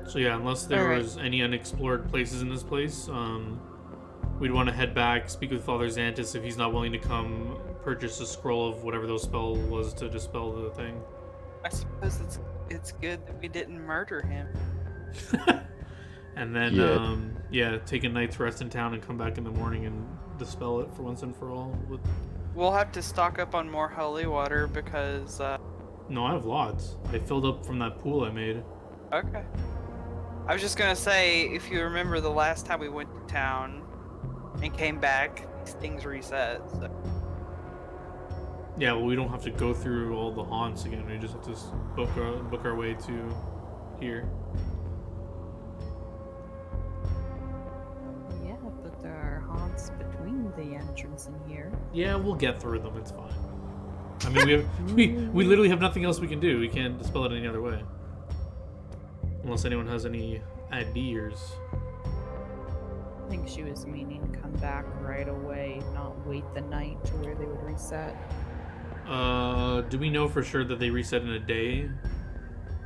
So yeah, unless there Alright. was any unexplored places in this place, we'd want to head back, speak with Father Xantus if he's not willing to come purchase a scroll of whatever those spell was to dispel the thing. I suppose it's good that we didn't murder him. And then, Yeah. take a night's rest in town and come back in the morning and dispel it for once and for all. We'll have to stock up on more holy water because. No, I have lots. I filled up from that pool I made. Okay. I was just gonna say, if you remember the last time we went to town and came back, these things reset. So. Yeah, well, we don't have to go through all the haunts again. We just have to book our way to here. Yeah, but there are haunts between the entrance and here. Yeah, we'll get through them. It's fine. I mean, we literally have nothing else we can do. We can't dispel it any other way, unless anyone has any ideas. I think she was meaning come back right away, not wait the night to where they would reset. Do we know for sure that they reset in a day?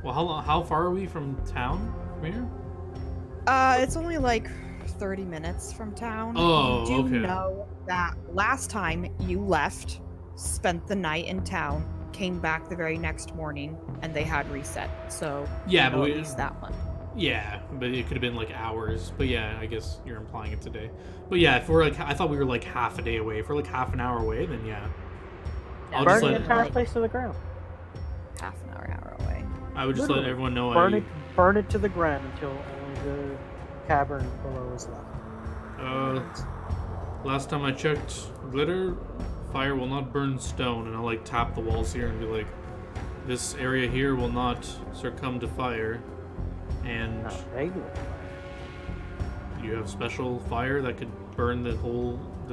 Well, how far are we from town from here? It's only like 30 minutes from town. Oh, you do okay. know that last time you left, spent the night in town, came back the very next morning, and they had reset. So Yeah, you know but at least that one. Yeah, but it could have been like hours. But yeah, I guess you're implying it's a day. But yeah, if we're like, I thought we were like half a day away. If we're like half an hour away, then yeah. I'll just Burn the let entire like- place to the ground. Half an hour away. I would just let Literally. everyone know Burn it to the ground until only the cavern below is left. Last time I checked, glitter, fire will not burn stone, and I'll like tap the walls here and be like, this area here will not succumb to fire, and Not regular. you have special fire that could burn this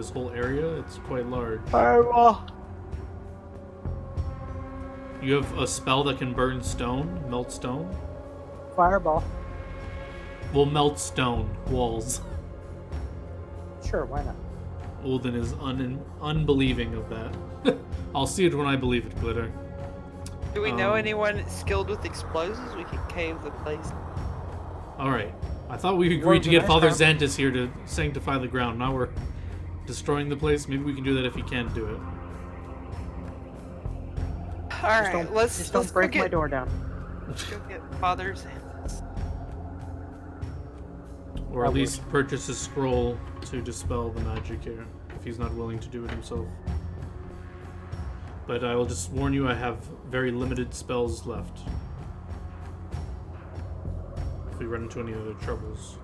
whole area. It's quite large. Fireball. You have a spell that can burn stone, melt stone. Fireball. Will melt stone walls. Sure, why not? Olden is unbelieving of that. I'll see it when I believe it, Glitter. Do we know anyone skilled with explosives? We could cave the place. Alright. I thought we agreed Worms to are get nice, Father huh? Xantus here to sanctify the ground. Now we're destroying the place. Maybe we can do that if he can't do it. Alright, let's Just don't go break my get, door down. go get Father's Xantus. Or That at least purchase a scroll to dispel the magic here, if he's not willing to do it himself. But I will just warn you, I have very limited spells left. If we run into any other troubles.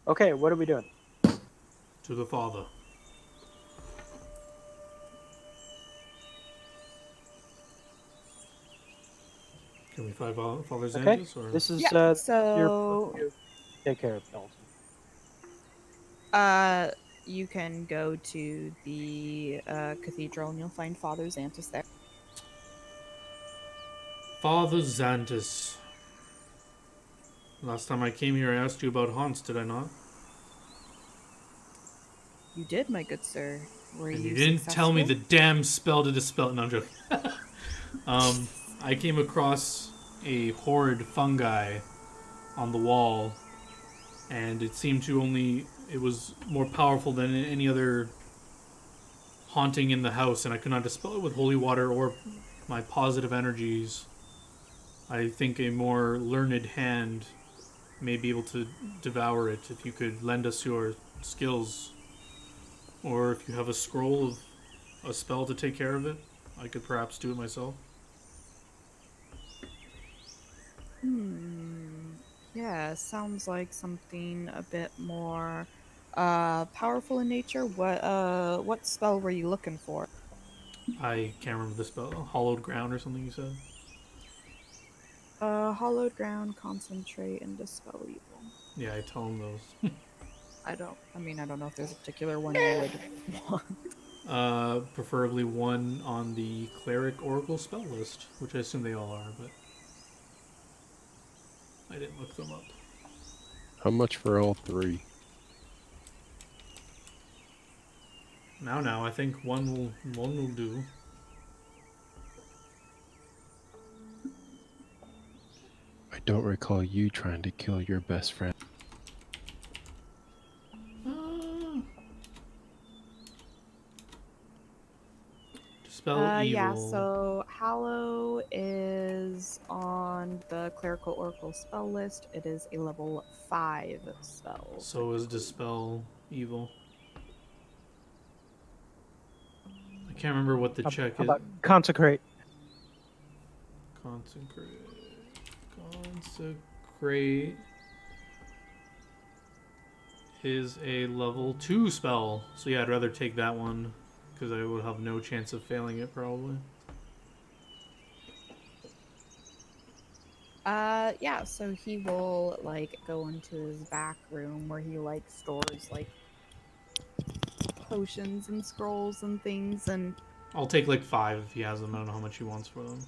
Okay, what are we doing? To the Father. Can we find Father Okay, Xantus? Or? this is Yeah, your so take care of Elton. you can go to the cathedral and you'll find Father Xantus there. Father Xantus. Last time I came here, I asked you about haunts, did I not? You did, my good sir. Were And you you didn't tell me the successful? damn spell to dispel. No, I'm joking. I came across a horrid fungi on the wall, and it seemed to it was more powerful than any other haunting in the house, and I could not dispel it with holy water or my positive energies. I think a more learned hand may be able to devour it if you could lend us your skills. Or if you have a scroll of a spell to take care of it, I could perhaps do it myself. Yeah, sounds like something a bit more powerful in nature. What spell were you looking for? I can't remember the spell. Hollowed ground or something you said? Hollowed ground, concentrate, and dispel evil. Yeah, I tell him those. I don't know if there's a particular one you would want. Preferably one on the cleric oracle spell list, which I assume they all are, but I didn't look them up. How much for all three? Now, I think one will do. I don't recall you trying to kill your best friend. Dispel Yeah, evil. so Hallow is on the Clerical Oracle spell list. It is a level 5 spell. So is dispel evil. I can't remember what the check How is. about consecrate? Consecrate. Consecrate is a level 2 spell. So yeah, I'd rather take that one because I would have no chance of failing it probably. Yeah, so he will like go into his back room where he like stores like potions and scrolls and things, and I'll take like 5 if he has them. I don't know how much he wants for them.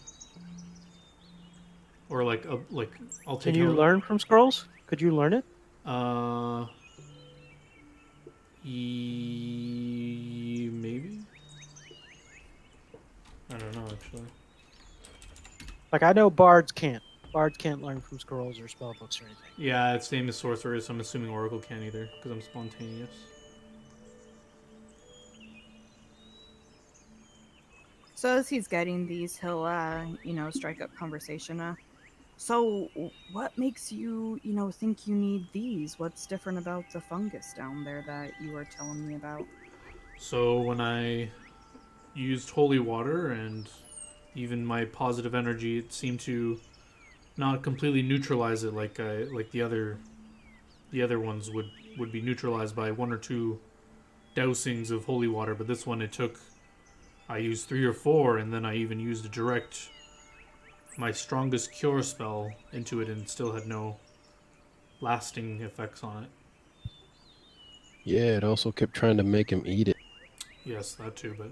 Or like I'll Can take you learn from scrolls? Could you learn it? Maybe. I don't know actually. Like I know bards can't. Bards can't learn from scrolls or spell books or anything. Yeah, it's named as sorcerer, so I'm assuming Oracle can't either because I'm spontaneous. so as he's getting these, he'll strike up conversation. So what makes you, think you need these? What's different about the fungus down there that you were telling me about? So when I used holy water and even my positive energy, it seemed to not completely neutralize it like the other ones would be neutralized by 1 or 2 dousings of holy water, but this one I used 3 or 4, and then I even used a direct my strongest cure spell into it and still had no lasting effects on it. Yeah, it also kept trying to make him eat it. Yes, that too, but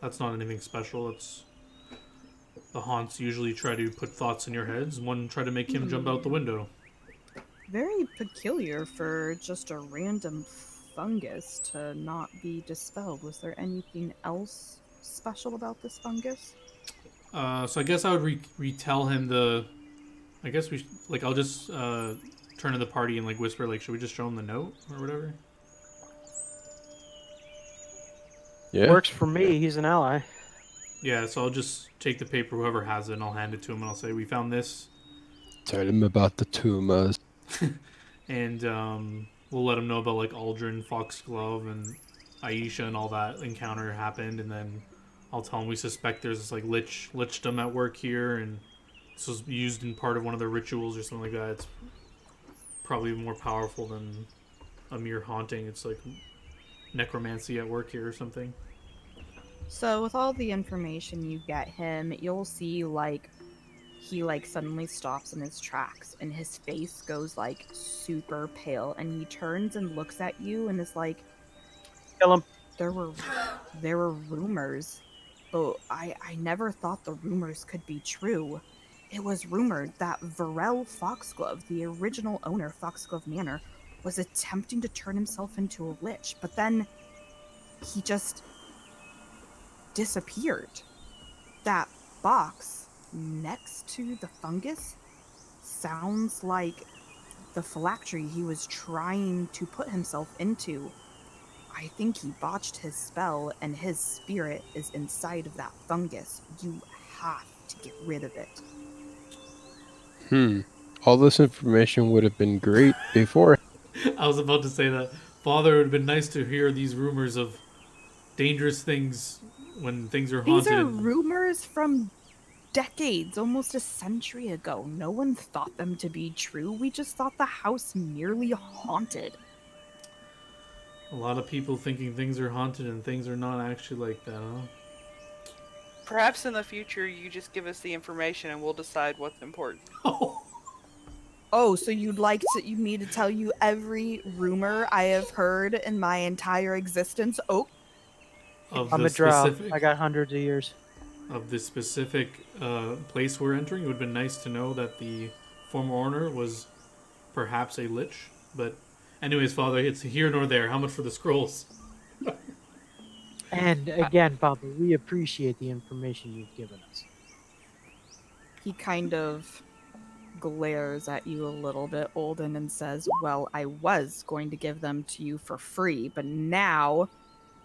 that's not anything special. It's the haunts usually try to put thoughts in your heads. One try to make him jump out the window. Very peculiar for just a random fungus to not be dispelled. Was there anything else special about this fungus? So I guess I would retell him the. I guess I'll just turn to the party and like whisper like, should we just show him the note or whatever? Yeah? Works for me. He's an ally. Yeah, so I'll just take the paper, whoever has it, and I'll hand it to him, and I'll say, we found this, Tell him about the tumors. and we'll let him know about like Aldrin, Foxglove, and Aisha, and all that encounter happened, and then I'll tell him we suspect there's this like lichdom at work here, and this was used in part of one of the rituals or something like that. It's probably more powerful than a mere haunting. It's like necromancy at work here or something. So with all the information you get him, you'll see like he like suddenly stops in his tracks and his face goes like super pale and he turns and looks at you and is like, Kill him. there were rumors, but I never thought the rumors could be true. It was rumored that Varel Foxglove, the original owner of Foxglove Manor, was attempting to turn himself into a lich, but then he just disappeared. That box next to the fungus sounds like the phylactery he was trying to put himself into. I think he botched his spell and his spirit is inside of that fungus. You have to get rid of it. All this information would have been great before. I was about to say that. Father, it would have been nice to hear these rumors of dangerous things when things are These haunted. are rumors from decades, almost a century ago. No one thought them to be true. We just thought the house merely haunted. A lot of people thinking things are haunted and things are not actually like that, huh? Perhaps in the future you just give us the information and we'll decide what's important. Oh, so you me to tell you every rumor I have heard in my entire existence? Oh, Of I'm the a drow. specific I got hundreds of years. of the specific place we're entering, it would have been nice to know that the former owner was perhaps a lich. But anyways, Father, it's here nor there. How much for the scrolls? And again, Father, we appreciate the information you've given us. he kind of glares at you a little bit, Olden, and says, well, I was going to give them to you for free, but now,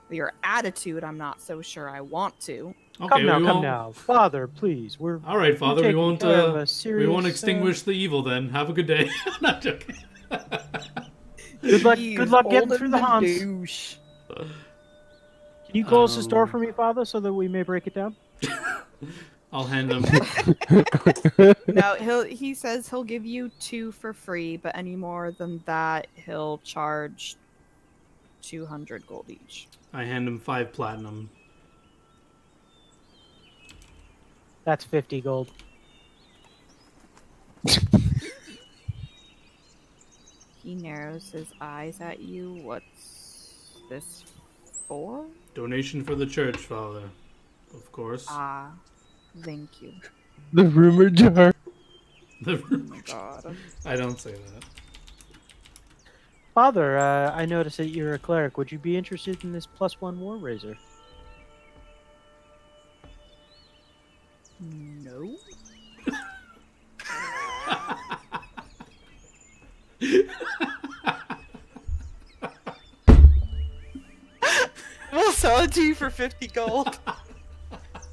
your attitude, I'm not so sure I want to. Okay, Come we won't. now, Father, please. All right, Father, we taking won't. care of a We serious, won't extinguish the evil. Then have a good day. Not joking. Good luck. Jeez, Good luck getting Olden through the the haunts. douche. Can you close this door for me, Father, so that we may break it down? I'll hand them. No, he says he'll give you 2 for free, but any more than that, he'll charge 200 gold each. I hand him 5 platinum. That's 50 gold. He narrows his eyes at you. What's this for? Donation for the church, Father. Of course. Ah, thank you. The rumor jar. The Oh my god. I don't say that. Father, I notice that you're a cleric. Would you be interested in this +1 war razor? No. We'll sell it to you for 50 gold.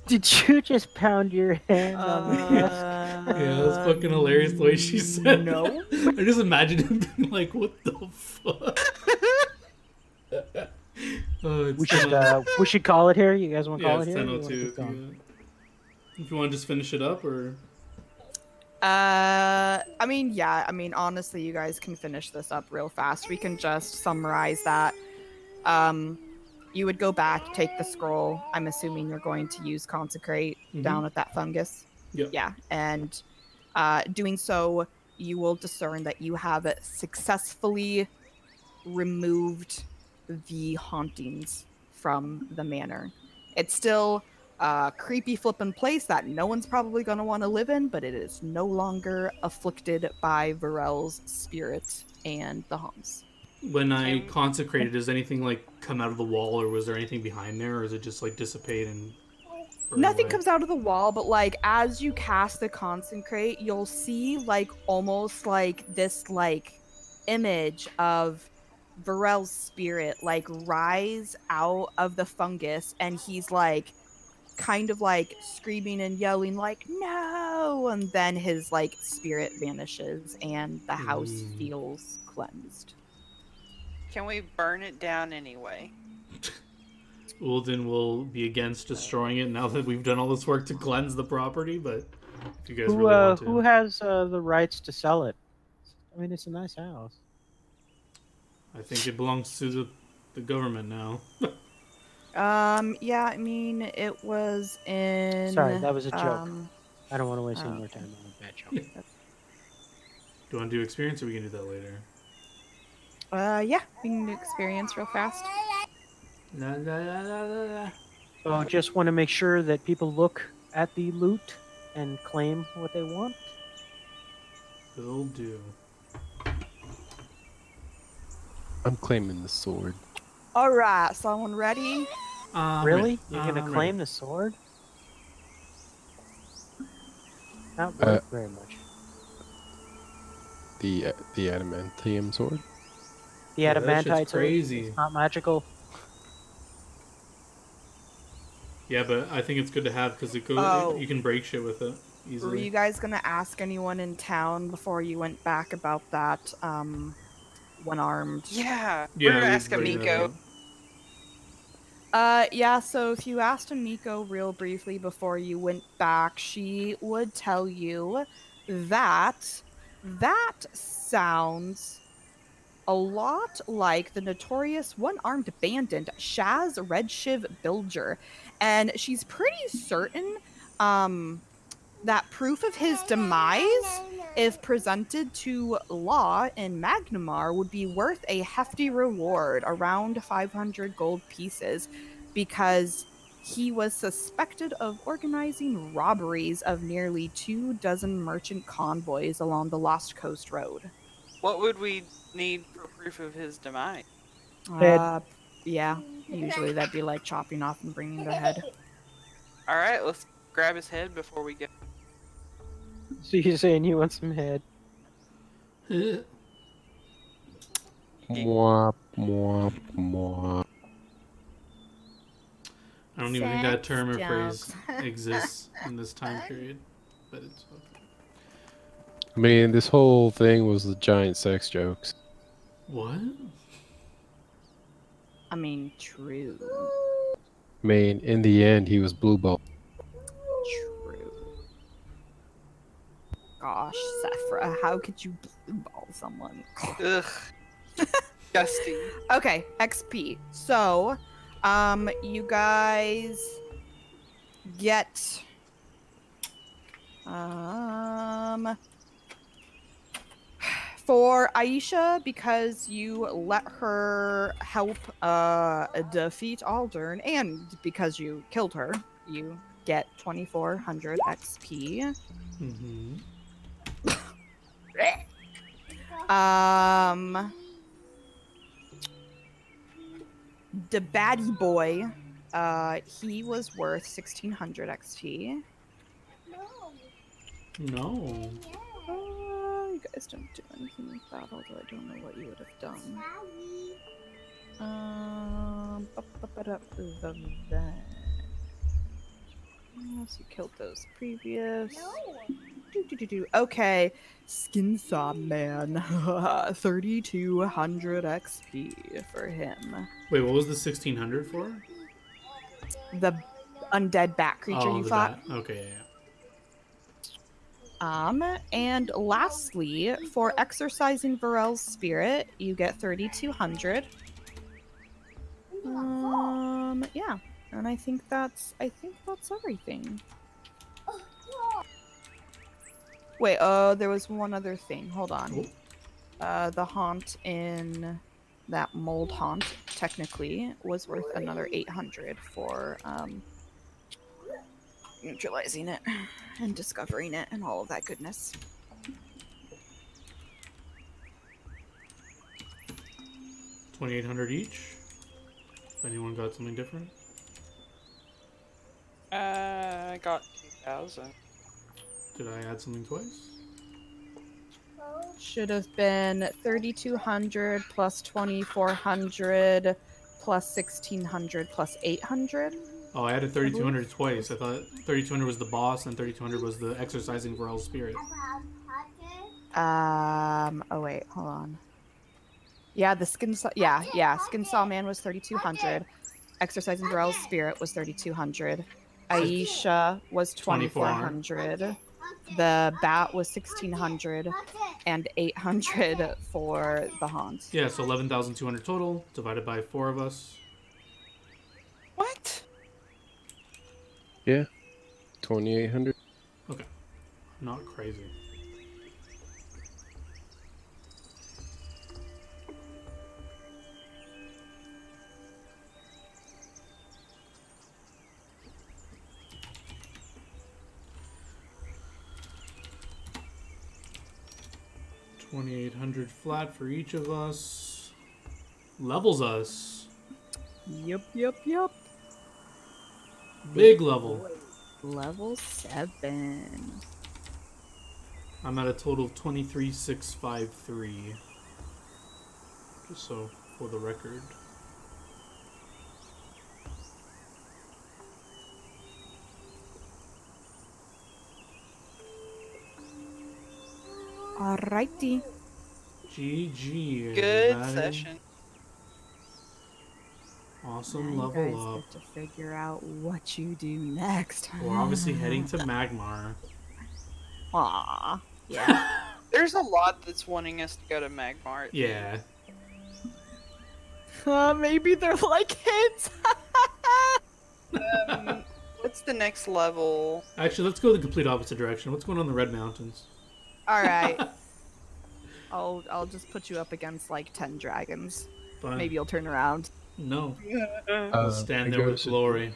Did you just pound your hand on the desk? Yeah, that's fucking hilarious the way she said no. that. I just imagine him being like, what the fuck? Oh, it's We should call it here. You guys want to yeah, call it's it here? 10:02. If you want to just finish it up, or I mean, yeah. I mean, honestly, you guys can finish this up real fast. We can just summarize that. You would go back, take the scroll. I'm assuming you're going to use consecrate down at that fungus. Yep. Yeah, and doing so, you will discern that you have successfully removed the hauntings from the manor. It's still a creepy flippin' place that no one's probably going to want to live in, but it is no longer afflicted by Varel's spirit and the haunts. when I consecrated, does anything like come out of the wall, or was there anything behind there, or is it just like dissipate and burn Nothing away? comes out of the wall, but like as you cast the consecrate, you'll see like almost like this like image of Varel's spirit like rise out of the fungus, and he's like kind of like screaming and yelling like no, and then his like spirit vanishes and the house feels cleansed. Can we burn it down anyway? Ulden will be against destroying it now that we've done all this work to cleanse the property, but if you guys really want to. Who has the rights to sell it? I mean, it's a nice house. I think it belongs to the government now. Yeah, I mean it was in Sorry, that was a joke. I don't want to waste any more time on a bad joke. Do you want to do experience, or we can do that later? Yeah, we can do experience real fast. La, la, la, la, la, la. So just want to make sure that people look at the loot and claim what they want. Will do. I'm claiming the sword. All right, someone ready? Really? You're gonna I'm claim ready. the sword? Not very much. The adamantium sword. The Yeah, that shit's adamantite sword crazy. is not magical. Yeah, but I think it's good to have because it goes. Oh. You can break shit with it Were easily. you guys gonna ask anyone in town before you went back about that one-armed? Yeah, Yeah, we're gonna we ask bring that Amiko. up. Yeah, so if you asked Amiko real briefly before you went back, she would tell you that that sounds a lot like the notorious one-armed bandit Shaz Redshiv Bilger, and she's pretty certain that proof of his demise, if presented to law in Magnamar, would be worth a hefty reward, around 500 gold pieces, because he was suspected of organizing robberies of nearly 24 merchant convoys along the Lost Coast Road. What would we need for proof of his demise? Uh, yeah, usually that'd be like chopping off and bringing their head. All right, let's grab his head before we go. So you're saying you want some head? I Mwah, mwah, mwah. don't even think that term or Sex phrase jokes. exists in this time period, but it's okay. I mean, this whole thing was the giant sex jokes. What? I mean, true. I mean, in the end, he was blue ball. True. Gosh, Sephra, how could you blue ball someone? Ugh. Disgusting. Okay, XP. So, you guys get for Aisha, because you let her help defeat Aldern, and because you killed her, you get 2400 XP. Mm-hmm. The baddie boy, he was worth 1600 XP. No. You guys don't do anything like that, although I don't know what you would have done. The vet. Unless you killed those previous. Okay, Skin Saw Man, 3200 XP for him. Wait, what was the 1600 for? The undead bat creature you the fought. bat. Okay, yeah. And lastly, for exercising Varel's spirit, you get 3200. Yeah, and I think that's everything. Wait, there was one other thing. Hold on. The haunt in that mold haunt technically was worth another 800 for neutralizing it and discovering it and all of that goodness. $2,800 each. If anyone got something different. I got 2000. Did I add something twice? Should have been 3200 plus 2400 plus 1600 plus 800. Oh, I added 3,200 twice. I thought 3,200 was the boss and 3,200 was the exercising Varel's spirit. Oh wait, hold on. Yeah, the Skin Saw Man was 3,200. Exercising Varel's spirit was 3,200. Aisha was 2,400. The bat was 1,600, and 800 for the haunt. Yeah, so 11,200 total, divided by 4 of us. What? Yeah, 2,800. Okay. Not crazy. $2,800 flat for each of us. Levels us. Yep. Big level. Level 7. I'm at a total of 23,653. Just so for the record. Alrighty. GG. Good everybody. session. Awesome Now level you guys up. get to figure out what you do next. We're obviously heading to Magmar. Aw. Yeah. There's a lot that's wanting us to go to Magmar. Yeah. Maybe they're like hits. What's the next level? Actually, let's go the complete opposite direction. What's going on in the Red Mountains? All right. I'll just put you up against like 10 dragons. Fine. Maybe you'll turn around. No. I'll stand I there with guess- glory.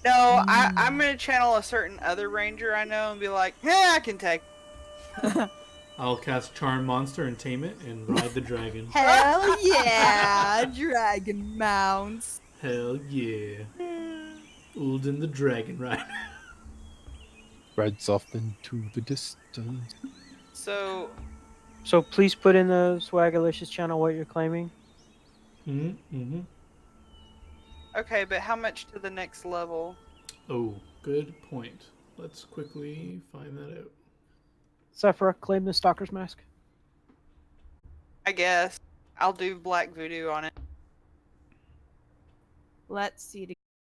No, I'm gonna channel a certain other ranger I know and be like, yeah, I can take. I'll cast Charm Monster and tame it and ride the dragon. Hell yeah, dragon mounts. Hell yeah. Ulden the Dragon Rider. Rides off into the distance. So So please put in the Swagalicious channel what you're claiming. Mm-hmm. okay, but how much to the next level? Oh, good point. Let's quickly find that out. Sephira, claim the Stalker's Mask. I guess I'll do black voodoo on it. Let's see